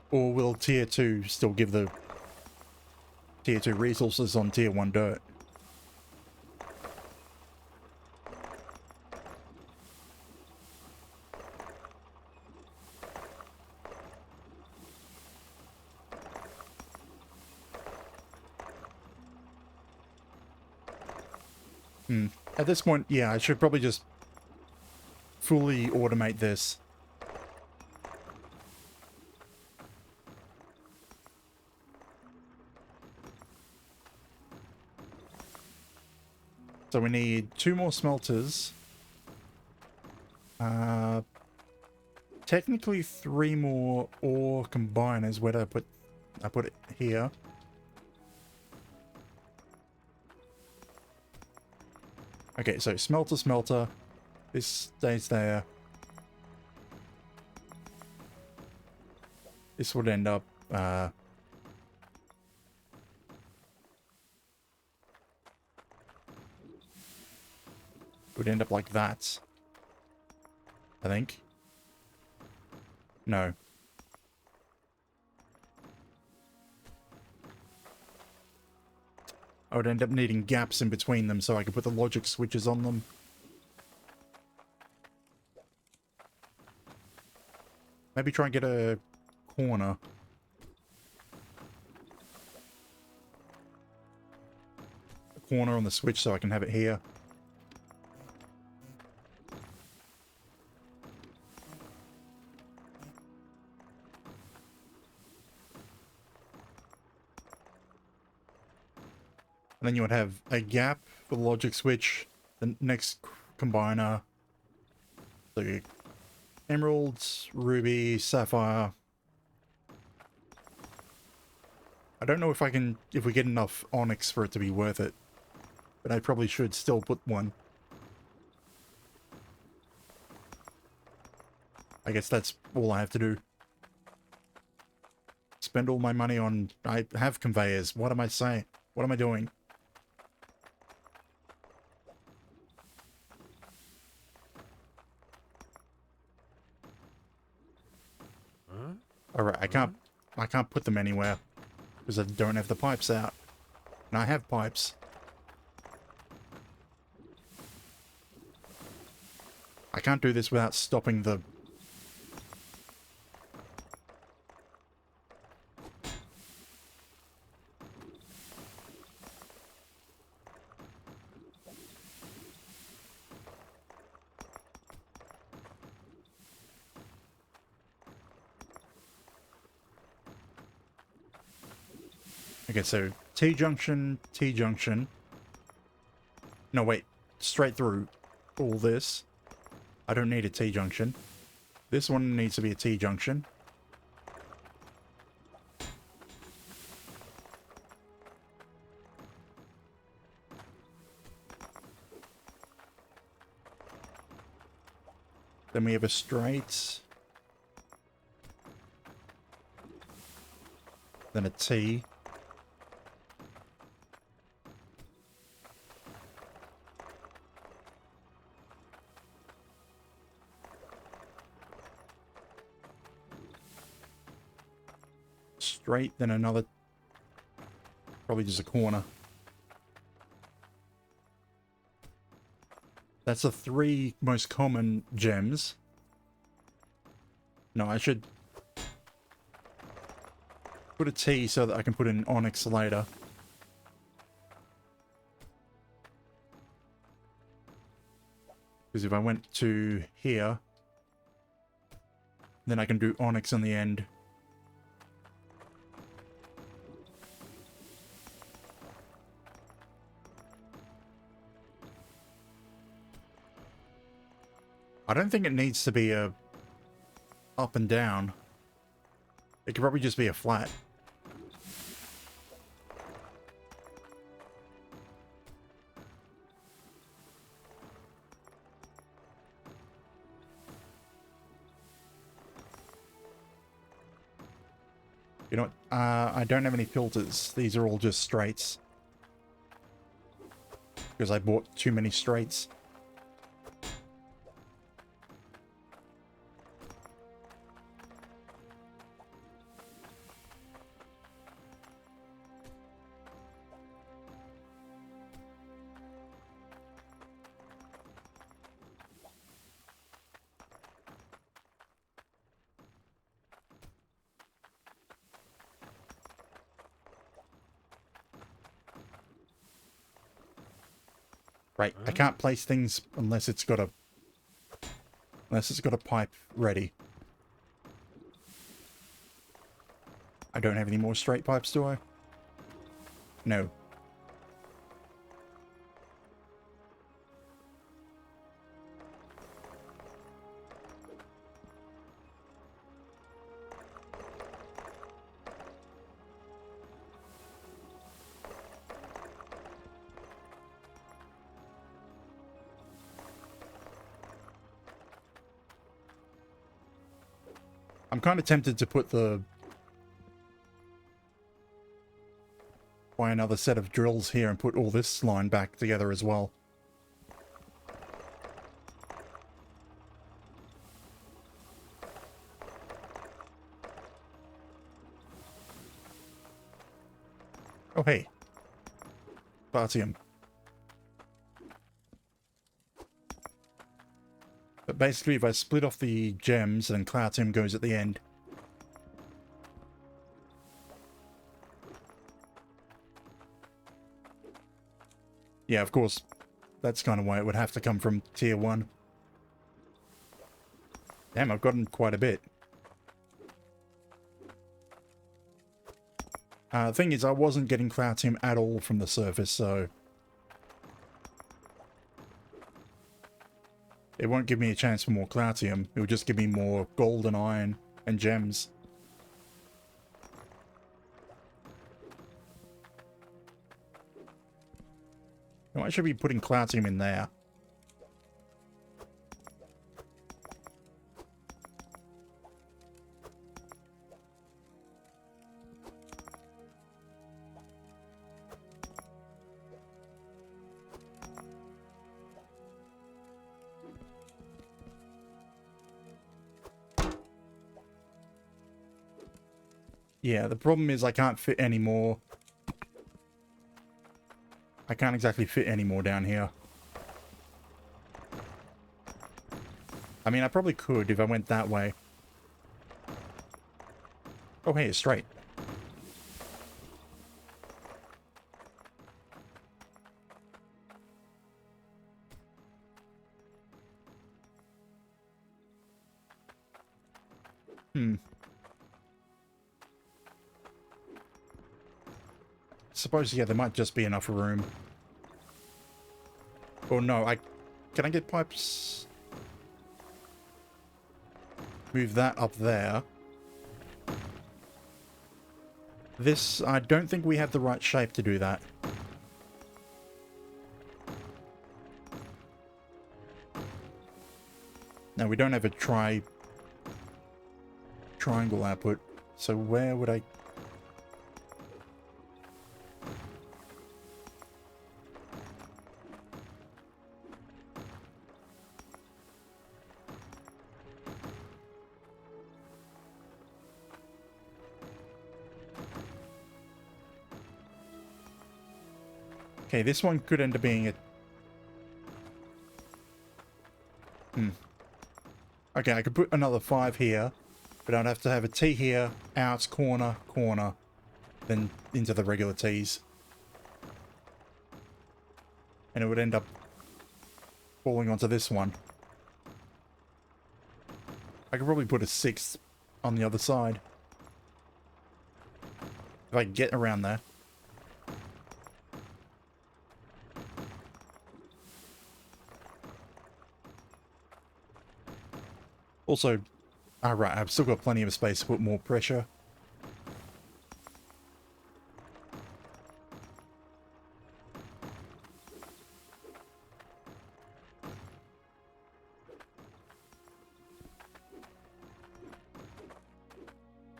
Or will tier 2 still give the tier 2 resources on tier 1 dirt? At this point, yeah, I should probably just fully automate this. So we need 2 more smelters. Technically 3 more ore combiners. Where did I put? I put it here. Okay, so smelter. This stays there. This would end up, would end up like that. I think. No. I would end up needing gaps in between them so I could put the logic switches on them. Maybe try and get a corner. A corner on the switch so I can have it here. And then you would have a gap for the logic switch, the next combiner, the emeralds, ruby, sapphire. I don't know if we get enough onyx for it to be worth it, but I probably should still put one. I guess that's all I have to do. Spend all my money on... I have conveyors. What am I saying? What am I doing? Alright, I can't put them anywhere because I don't have the pipes out. And I have pipes. I can't do this without stopping the... Okay, so T-junction, T-junction. No, wait. Straight through all this. I don't need a T-junction. This one needs to be a T-junction. Then we have a straight. Then a T. Straight, then another. Probably just a corner. That's the 3 most common gems. No, I should put a T so that I can put in onyx later. Because if I went to here, then I can do onyx in the end. I don't think it needs to be a up and down. It could probably just be a flat. You know what? I don't have any filters. These are all just straights. Because I bought too many straights. Right, I can't place things unless it's got a pipe ready. I don't have any more straight pipes, do I? No. I'm kind of tempted to put buy another set of drills here and put all this line back together as well. Oh, hey. Bartium. But basically, if I split off the gems, then Clartium goes at the end. Yeah, of course. That's kind of why it would have to come from tier 1. Damn, I've gotten quite a bit. The thing is, I wasn't getting Clartium at all from the surface, so it won't give me a chance for more Clartium. It will just give me more gold and iron and gems. Oh, I should be putting Clartium in there. Yeah, the problem is I can't fit any more. I can't exactly fit any more down here. I mean, I probably could if I went that way. Oh, hey, it's straight. suppose, yeah, there might just be enough room. Or no, can I get pipes? Move that up there. This, I don't think we have the right shape to do that. Now, we don't have a triangle output, so where would I... Okay, this one could end up being a... Okay, I could put another 5 here, but I'd have to have a T here, out, corner, corner, then into the regular T's. And it would end up falling onto this one. I could probably put a 6th on the other side. If I can get around there. Also, right, I've still got plenty of space to put more pressure.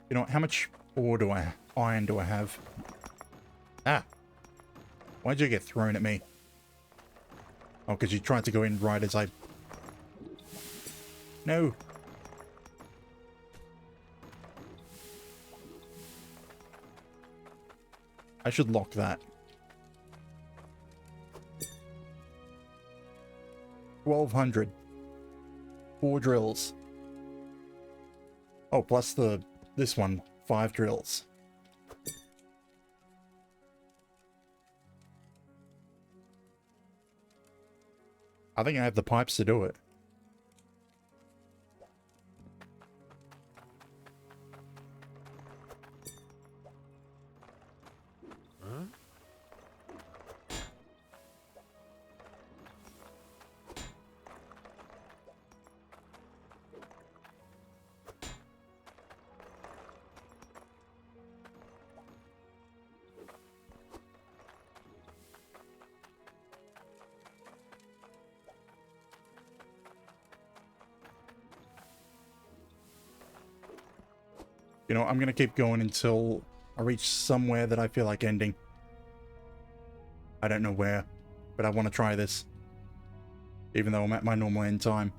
You know, how much iron do I have? Ah! Why'd you get thrown at me? Oh, because you tried to go in right as I... No! I should lock that. 1,200. 4 drills. Oh, plus this one, 5 drills. I think I have the pipes to do it. You know, I'm going to keep going until I reach somewhere that I feel like ending. I don't know where, but I want to try this. Even though I'm at my normal end time.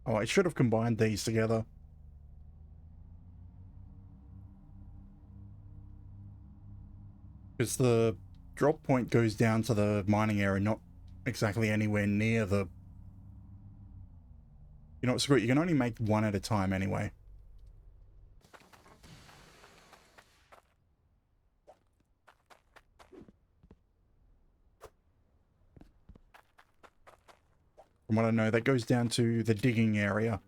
Oh, I should have combined these together. Because the drop point goes down to the mining area, not exactly anywhere near the... You know what, screw it, you can only make one at a time anyway. From what I know, that goes down to the digging area.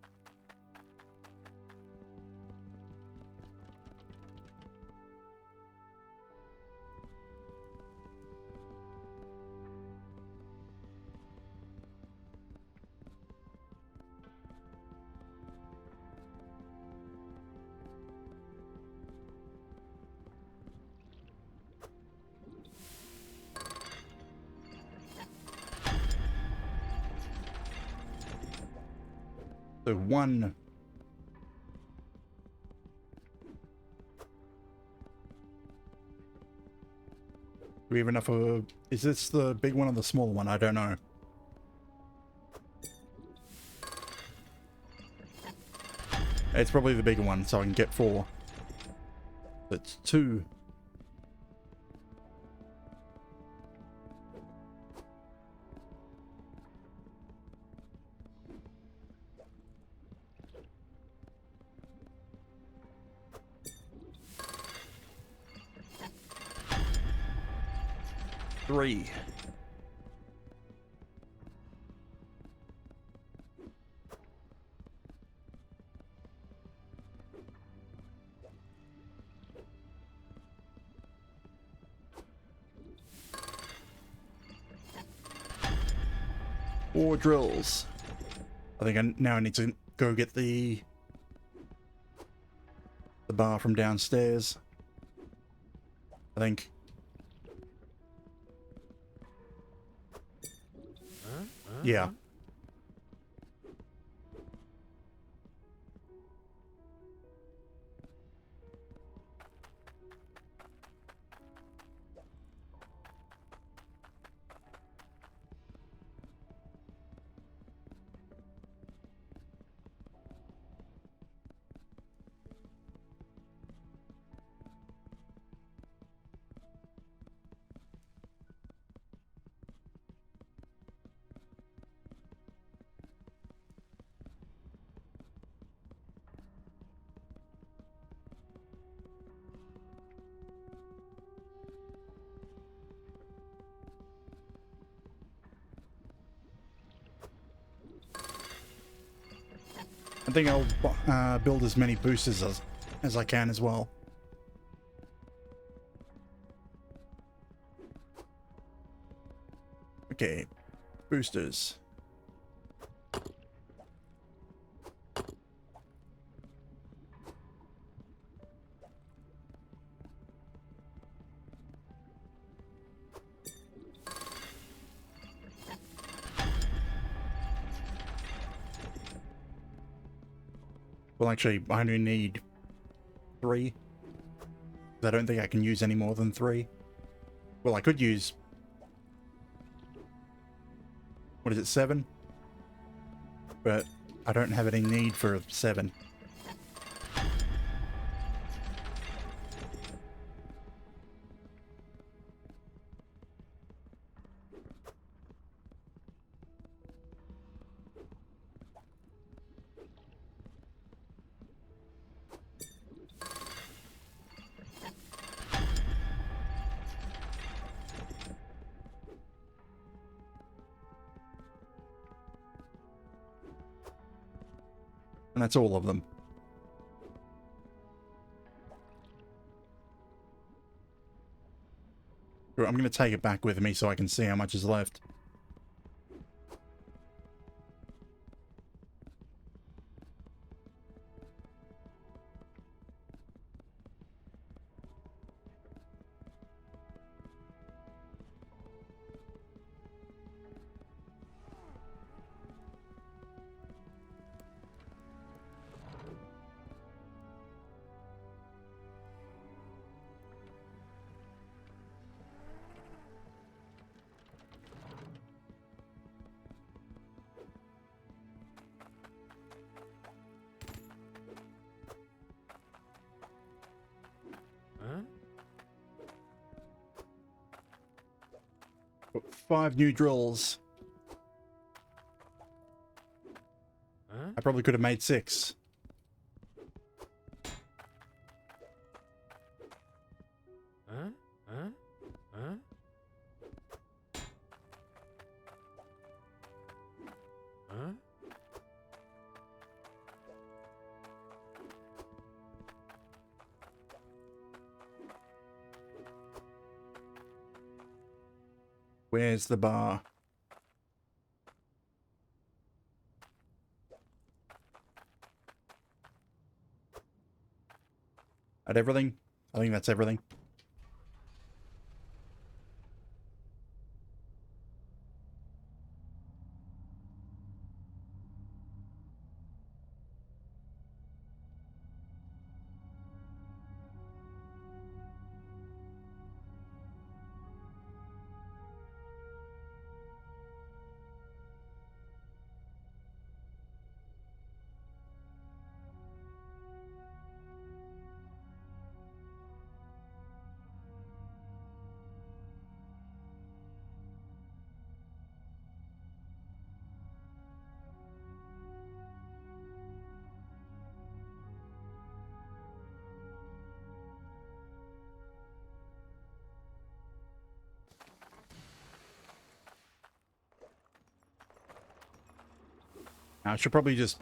So one... Do we have enough of... Is this the big one or the small one? I don't know. It's probably the bigger one, so I can get 4. That's 2. 3. Four drills. I think now I need to go get the bar from downstairs. I think. Yeah. I think I'll build as many boosters as I can as well. Okay, boosters. Well, actually, I only need 3. I don't think I can use any more than 3. Well, I could use... What is it, 7? But I don't have any need for 7. And that's all of them. I'm going to take it back with me so I can see how much is left. Got 5 new drills. I probably could have made 6. Where's the bar? At everything? I think that's everything. Now, I should probably just...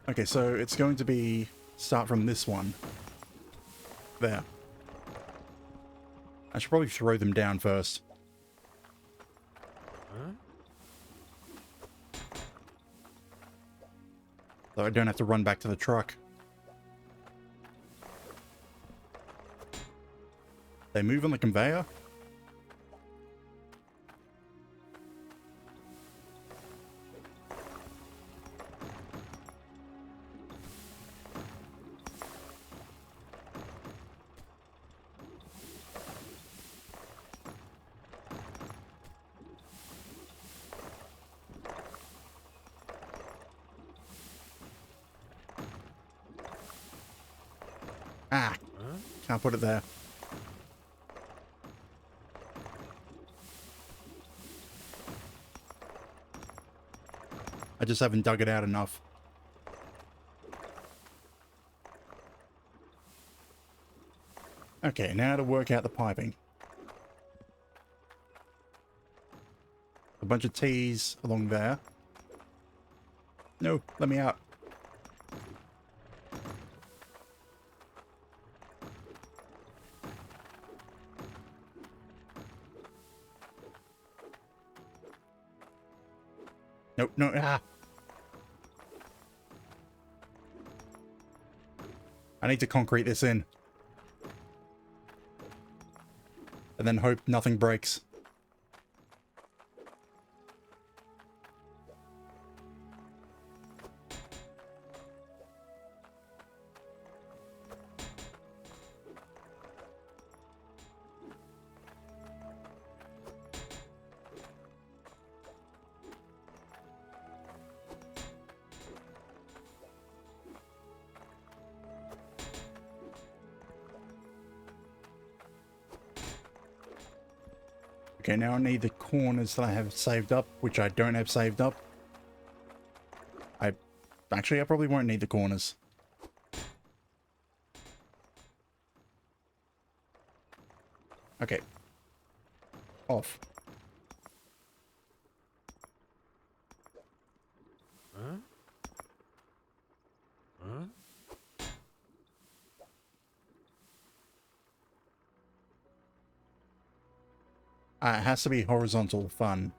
Okay, so it's going to be... Start from this one. There. I should probably throw them down first. Huh? So I don't have to run back to the truck. They move on the conveyor? Ah, Huh? can't put it there. I just haven't dug it out enough. Okay, now to work out the piping. A bunch of T's along there. No, let me out. Nope, no, ah. I need to concrete this in. And then hope nothing breaks. Okay, now I need the corners that I have saved up, which I don't have saved up. I probably won't need the corners. Okay. Off. Huh? Huh? It has to be horizontal fun.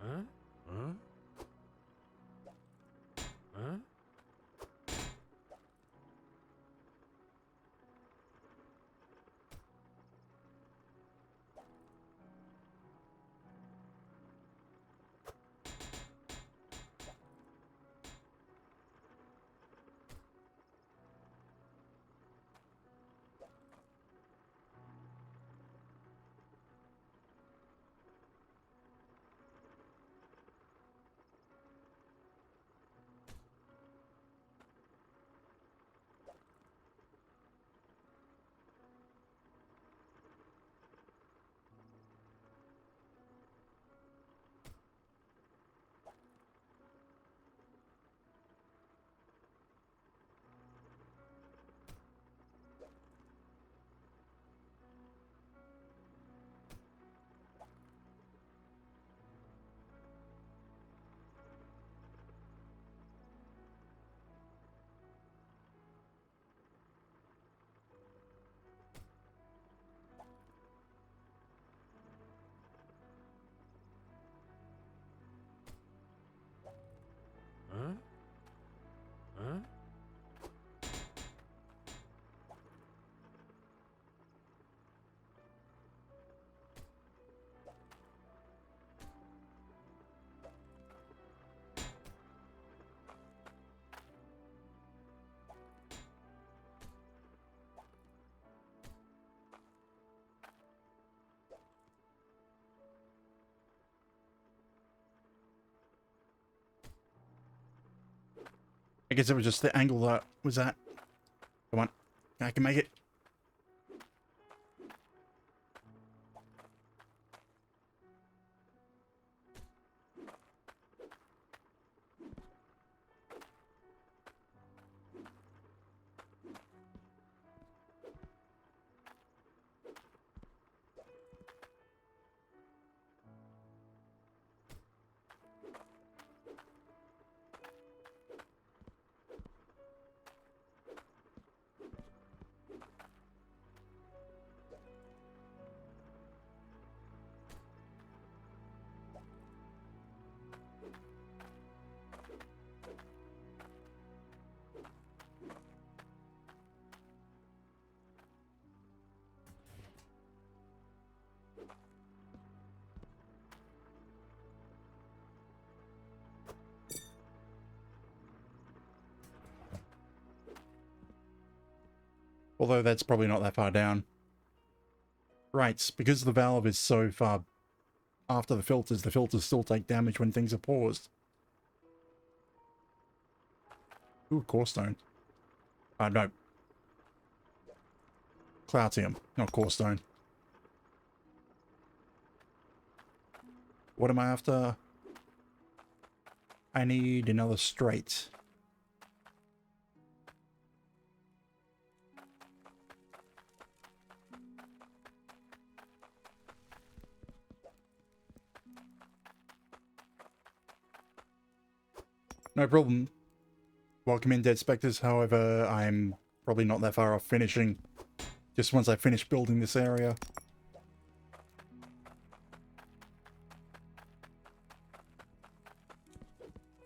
Huh? Huh? Huh? Huh? Huh? I guess it was just the angle that was at. Come on. I can make it. Although that's probably not that far down. Right, because the valve is so far after the filters still take damage when things are paused. Ooh, core stone. No. Cloutium, not core stone. What am I after? I need another straight. No problem. Welcome in, Dead Spectres. However, I'm probably not that far off finishing. Just once I finish building this area.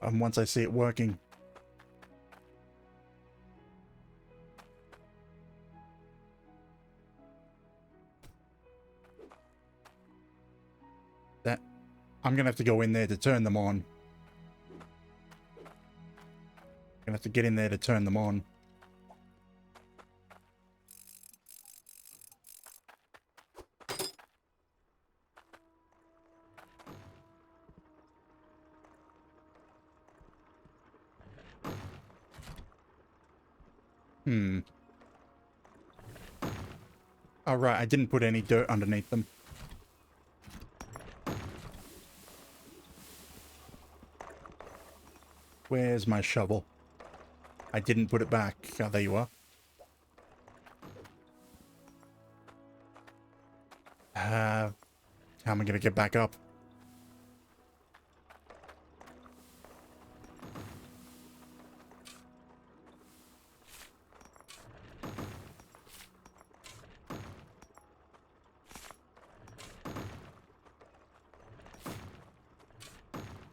And once I see it working. That I'm gonna have to go in there to turn them on. Gonna have to get in there to turn them on. Oh, right, I didn't put any dirt underneath them. Where's my shovel? I didn't put it back. Oh, there you are. How am I going to get back up?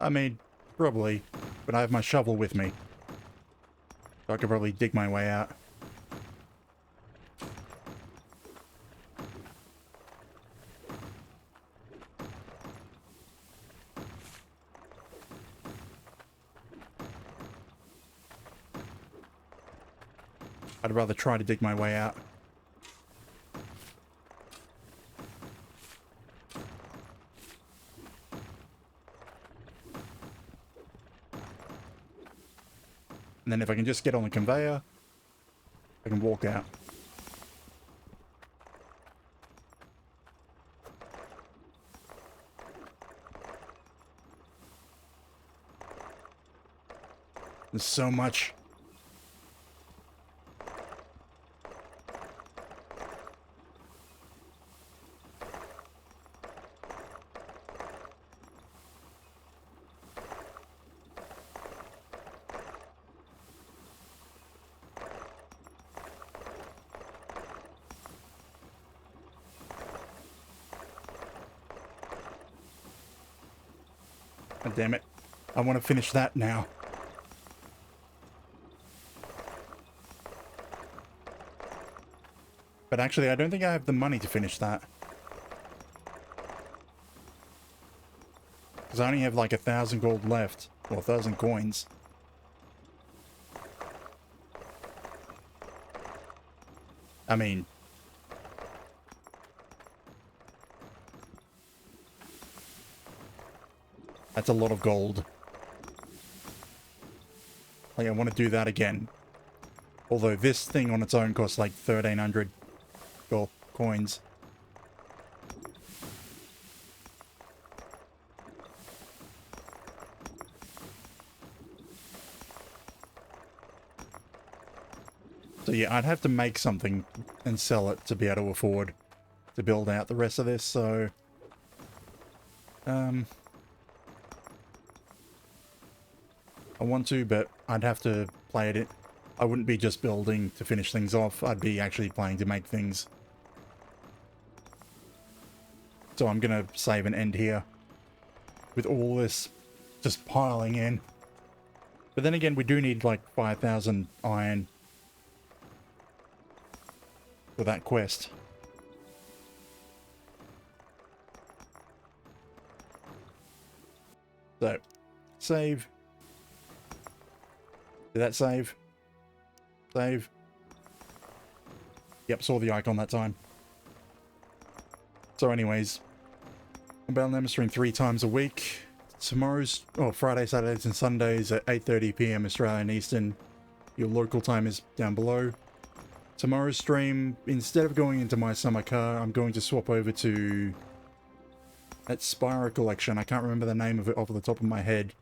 I mean, probably, but I have my shovel with me. So I could probably dig my way out. I'd rather try to dig my way out. And then if I can just get on the conveyor, I can walk out. There's so much. God damn it. I want to finish that now. But actually, I don't think I have the money to finish that. Because I only have like 1,000 gold left. Or 1,000 coins. I mean... that's a lot of gold. Like, I want to do that again. Although this thing on its own costs like 1,300 gold coins. So yeah, I'd have to make something and sell it to be able to afford to build out the rest of this, so... I want to, but I'd have to play it. I wouldn't be just building to finish things off. I'd be actually playing to make things. So I'm going to save and end here. With all this just piling in. But then again, we do need like 5,000 iron for that quest. So, save. Did that save? Save. Yep, saw the icon that time. So anyways, about them stream 3 times a week. Tomorrow's, Friday, Saturdays and Sundays at 8:30 p.m. Australian Eastern. Your local time is down below. Tomorrow's stream, instead of going into my summer car, I'm going to swap over to that Spyro collection. I can't remember the name of it off the top of my head.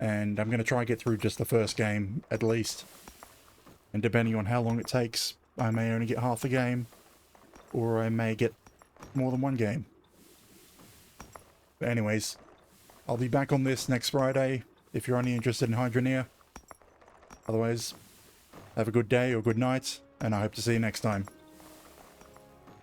And I'm going to try and get through just the first game, at least. And depending on how long it takes, I may only get half the game, or I may get more than one game. But anyways, I'll be back on this next Friday, if you're only interested in Hydroneer. Otherwise, have a good day or good night, and I hope to see you next time.